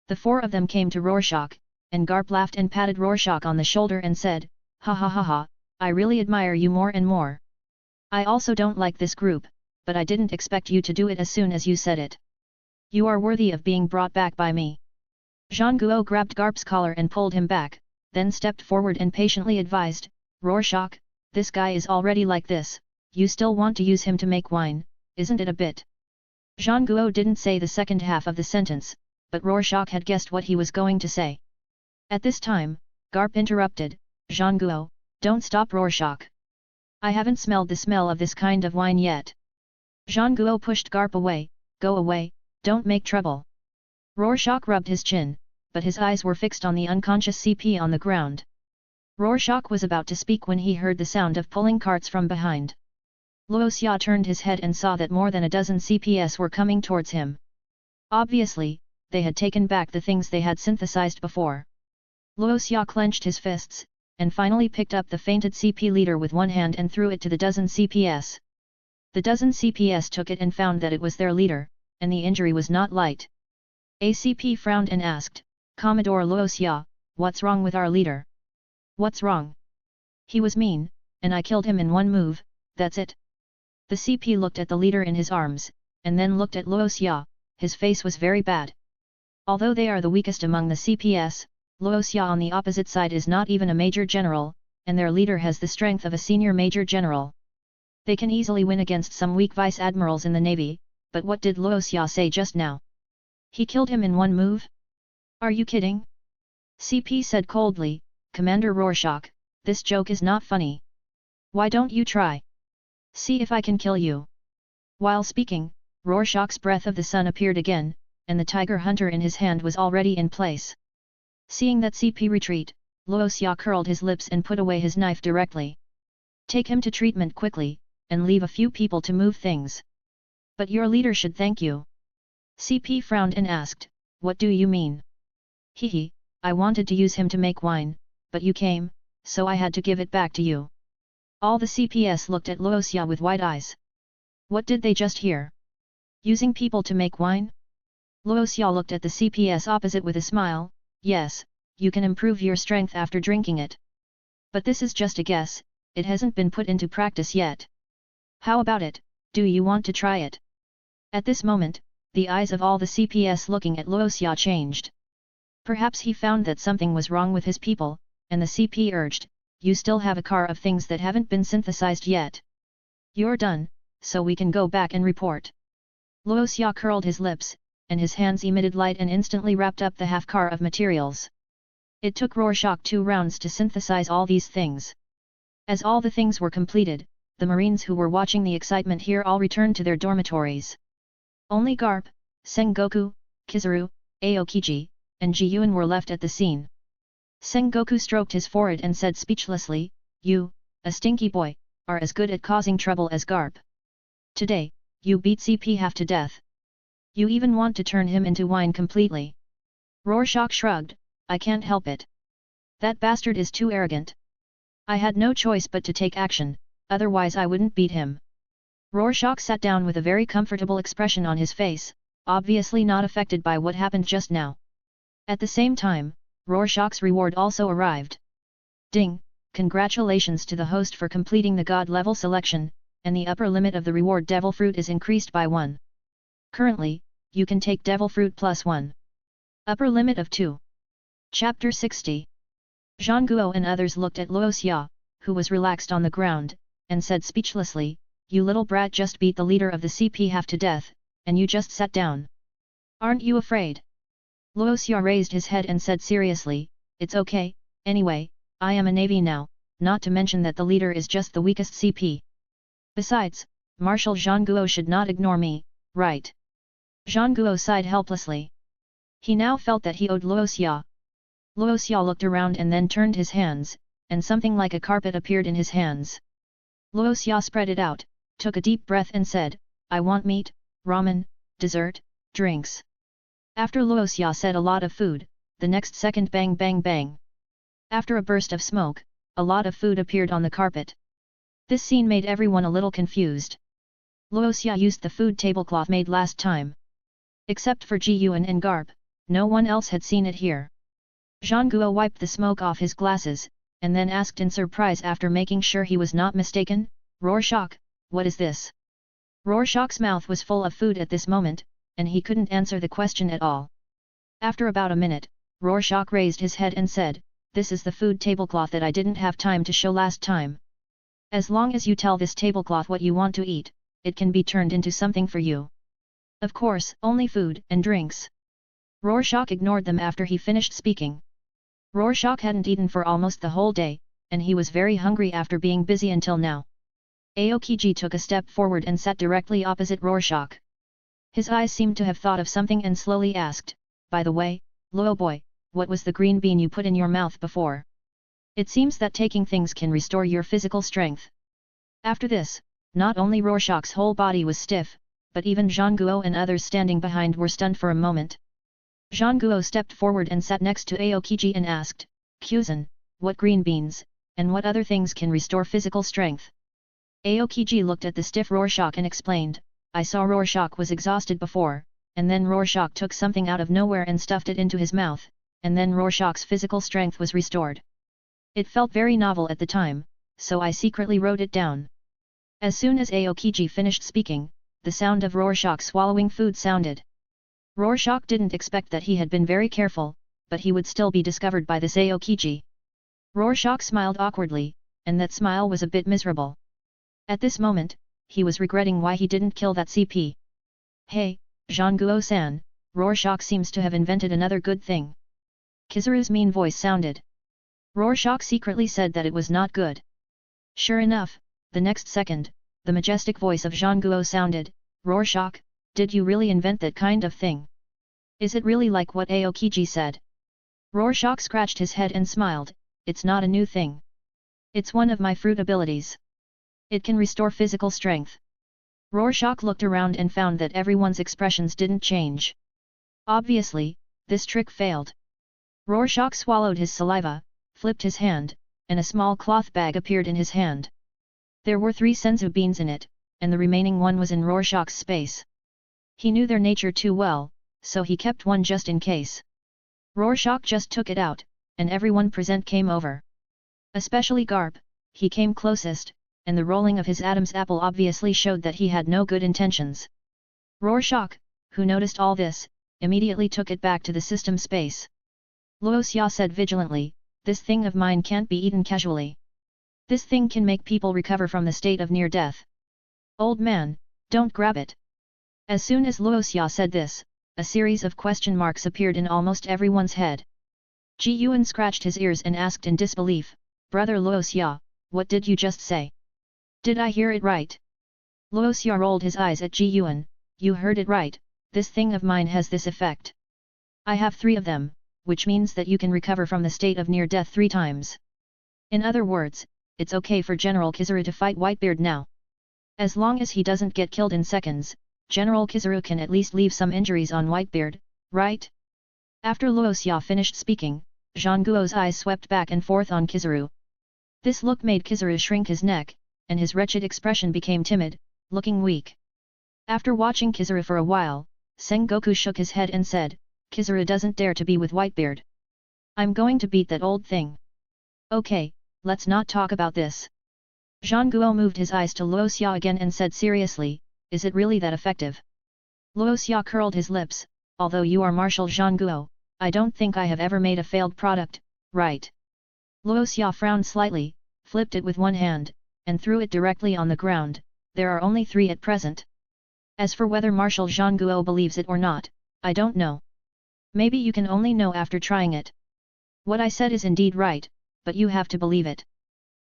The four of them came to Rorschach, and Garp laughed and patted Rorschach on the shoulder and said, "Ha ha ha ha, I really admire you more and more. I also don't like this group, but I didn't expect you to do it as soon as you said it. You are worthy of being brought back by me." Zhangguo grabbed Garp's collar and pulled him back, then stepped forward and patiently advised, "Rorschach, this guy is already like this, you still want to use him to make wine, isn't it a bit?" Zhangguo didn't say the second half of the sentence, but Rorschach had guessed what he was going to say. At this time, Garp interrupted, "Zhangguo, don't stop Rorschach. I haven't smelled the smell of this kind of wine yet." Zhangguo pushed Garp away, "Go away, don't make trouble." Rorschach rubbed his chin, but his eyes were fixed on the unconscious CP on the ground. Rorschach was about to speak when he heard the sound of pulling carts from behind. Luo Xia turned his head and saw that more than a dozen CPS were coming towards him. Obviously, they had taken back the things they had synthesized before. Luo Xia clenched his fists, and finally picked up the fainted CP leader with one hand and threw it to the dozen CPS. The dozen CPS took it and found that it was their leader, and the injury was not light. ACP frowned and asked, "Commodore Luo Xia, what's wrong with our leader?" "What's wrong? He was mean, and I killed him in one move, that's it." The CP looked at the leader in his arms, and then looked at Luo Xia, his face was very bad. Although they are the weakest among the CPS, Luo Xia on the opposite side is not even a major general, and their leader has the strength of a senior major general. They can easily win against some weak vice admirals in the navy, but what did Luo Xia say just now? He killed him in one move? Are you kidding? CP said coldly, "Commander Rorschach, this joke is not funny. Why don't you try? See if I can kill you." While speaking, Rorschach's breath of the sun appeared again, and the tiger hunter in his hand was already in place. Seeing that CP retreat, Luo Xia curled his lips and put away his knife directly. "Take him to treatment quickly, and leave a few people to move things. But your leader should thank you." CP frowned and asked, "What do you mean?" "Hehe, I wanted to use him to make wine, but you came, so I had to give it back to you." All the CPS looked at Luo Xia with wide eyes. What did they just hear? Using people to make wine? Luo Xia looked at the CPS opposite with a smile, "Yes, you can improve your strength after drinking it. But this is just a guess, it hasn't been put into practice yet. How about it, do you want to try it?" At this moment, the eyes of all the CPS looking at Luo Xia changed. Perhaps he found that something was wrong with his people, and the CP urged, "You still have a car of things that haven't been synthesized yet. You're done, so we can go back and report." Luo Xia curled his lips, and his hands emitted light and instantly wrapped up the half car of materials. It took Rorschach 2 rounds to synthesize all these things. As all the things were completed, the Marines who were watching the excitement here all returned to their dormitories. Only Garp, Sengoku, Kizaru, Aokiji, and Ji-Yuan were left at the scene. Sengoku stroked his forehead and said speechlessly, "You, a stinky boy, are as good at causing trouble as Garp. Today, you beat CP half to death. You even want to turn him into wine completely." Rorschach shrugged, "I can't help it. That bastard is too arrogant. I had no choice but to take action, otherwise I wouldn't beat him." Rorschach sat down with a very comfortable expression on his face, obviously not affected by what happened just now. At the same time, Rorschach's reward also arrived. Ding! Congratulations to the host for completing the God level selection, and the upper limit of the reward Devil Fruit is increased by 1. Currently, you can take Devil Fruit plus 1. Upper limit of 2. Chapter 60. Zhang Guo and others looked at Luo Xia, who was relaxed on the ground, and said speechlessly, "You little brat just beat the leader of the CP half to death, and you just sat down. Aren't you afraid?" Luo Xia raised his head and said seriously, "It's okay, anyway, I am a navy now, not to mention that the leader is just the weakest CP. Besides, Marshal Zhang Guo should not ignore me, right?" Zhang Guo sighed helplessly. He now felt that he owed Luo Xia. Luo Xia looked around and then turned his hands, and something like a carpet appeared in his hands. Luo Xia spread it out, took a deep breath and said, "I want meat, ramen, dessert, drinks." After Luo Xia said a lot of food, the next second bang bang bang. After a burst of smoke, a lot of food appeared on the carpet. This scene made everyone a little confused. Luo Xia used the food tablecloth made last time. Except for Ji-Yuan and Garp, no one else had seen it here. Zhang Guo wiped the smoke off his glasses, and then asked in surprise after making sure he was not mistaken, "Rorschach, what is this?" Rorschach's mouth was full of food at this moment, and he couldn't answer the question at all. After about a minute, Rorschach raised his head and said, "This is the food tablecloth that I didn't have time to show last time. As long as you tell this tablecloth what you want to eat, it can be turned into something for you. Of course, only food and drinks." Rorschach ignored them after he finished speaking. Rorschach hadn't eaten for almost the whole day, and he was very hungry after being busy until now. Aokiji took a step forward and sat directly opposite Rorschach. His eyes seemed to have thought of something and slowly asked, "By the way, Luo boy, what was the green bean you put in your mouth before? It seems that taking things can restore your physical strength." After this, not only Rorschach's whole body was stiff, but even Zhang Guo and others standing behind were stunned for a moment. Zhang Guo stepped forward and sat next to Aokiji and asked, "Kuzan, what green beans, and what other things can restore physical strength?" Aokiji looked at the stiff Rorschach and explained, "I saw Rorschach was exhausted before, and then Rorschach took something out of nowhere and stuffed it into his mouth, and then Rorschach's physical strength was restored. It felt very novel at the time, so I secretly wrote it down." As soon as Aokiji finished speaking, the sound of Rorschach swallowing food sounded. Rorschach didn't expect that he had been very careful, but he would still be discovered by this Aokiji. Rorschach smiled awkwardly, and that smile was a bit miserable. At this moment, he was regretting why he didn't kill that CP. "Hey, Zhang Guo-san, Rorschach seems to have invented another good thing." Kizaru's mean voice sounded. Rorschach secretly said that it was not good. Sure enough, the next second, the majestic voice of Zhang Guo sounded, "Rorschach, did you really invent that kind of thing? Is it really like what Aokiji said?" Rorschach scratched his head and smiled, "It's not a new thing. It's one of my fruit abilities. It can restore physical strength." Rorschach looked around and found that everyone's expressions didn't change. Obviously, this trick failed. Rorschach swallowed his saliva, flipped his hand, and a small cloth bag appeared in his hand. There were 3 senzu beans in it, and the remaining one was in Rorschach's space. He knew their nature too well, so he kept one just in case. Rorschach just took it out, and everyone present came over. Especially Garp, he came closest, and the rolling of his Adam's apple obviously showed that he had no good intentions. Rorschach, who noticed all this, immediately took it back to the system space. Luo Xia said vigilantly, "This thing of mine can't be eaten casually. This thing can make people recover from the state of near death. Old man, don't grab it." As soon as Luo Xia said this, a series of question marks appeared in almost everyone's head. Ji Yuan scratched his ears and asked in disbelief, "Brother Luoxia, what did you just say? Did I hear it right?" Luoxia rolled his eyes at Ji Yuan, "You heard it right, this thing of mine has this effect. I have 3 of them, which means that you can recover from the state of near death 3 times. In other words, it's okay for General Kizaru to fight Whitebeard now. As long as he doesn't get killed in seconds, General Kizaru can at least leave some injuries on Whitebeard, right?" After Luoxia finished speaking, Zhang Guo's eyes swept back and forth on Kizaru. This look made Kizaru shrink his neck, and his wretched expression became timid, looking weak. After watching Kizaru for a while, Sengoku shook his head and said, "Kizaru doesn't dare to be with Whitebeard. I'm going to beat that old thing." "Okay, let's not talk about this." Zhang Guo moved his eyes to Luoxia again and said seriously, "Is it really that effective?" Luoxia curled his lips, "Although you are Marshal Zhang Guo, I don't think I have ever made a failed product, right?" Luoxia frowned slightly, flipped it with one hand, and threw it directly on the ground. "There are only 3 at present. As for whether Marshal Zhang Guo believes it or not, I don't know. Maybe you can only know after trying it. What I said is indeed right, but you have to believe it."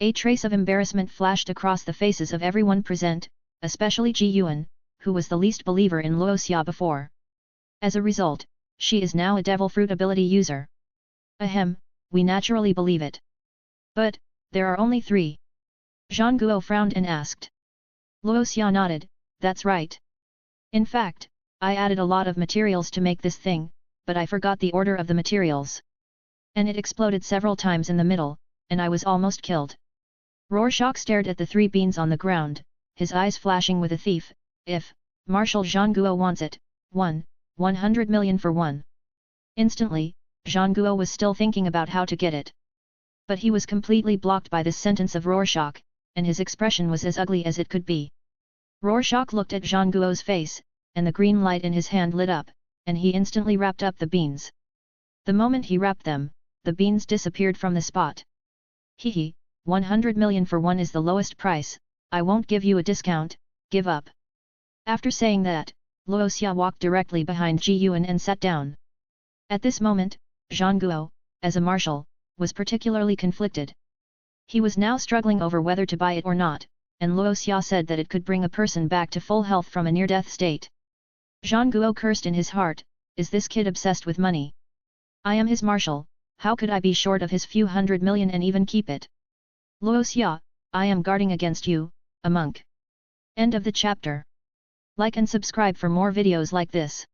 A trace of embarrassment flashed across the faces of everyone present, especially Ji Yuan, who was the least believer in Luoxia before. As a result, she is now a devil fruit ability user. "Ahem, we naturally believe it. But, there are only 3. Zhang Guo frowned and asked. Luoxia nodded, "That's right. In fact, I added a lot of materials to make this thing, but I forgot the order of the materials. And it exploded several times in the middle, and I was almost killed." Rorschach stared at the 3 beans on the ground, his eyes flashing with a thief. "If Marshal Zhang Guo wants it, 100 million for 1. Instantly, Zhang Guo was still thinking about how to get it. But he was completely blocked by this sentence of Rorschach, and his expression was as ugly as it could be. Rorschach looked at Zhang Guo's face, and the green light in his hand lit up, and he instantly wrapped up the beans. The moment he wrapped them, the beans disappeared from the spot. "Hehe, 100 million for 1 is the lowest price, I won't give you a discount, give up." After saying that, Luoxia walked directly behind Ji Yuan and sat down. At this moment, Zhang Guo, as a marshal, was particularly conflicted. He was now struggling over whether to buy it or not, and Luoxia said that it could bring a person back to full health from a near-death state. Zhang Guo cursed in his heart, "Is this kid obsessed with money? I am his marshal, how could I be short of his few 100 million and even keep it? Luoxia, I am guarding against you, a monk." End of the chapter. Like and subscribe for more videos like this.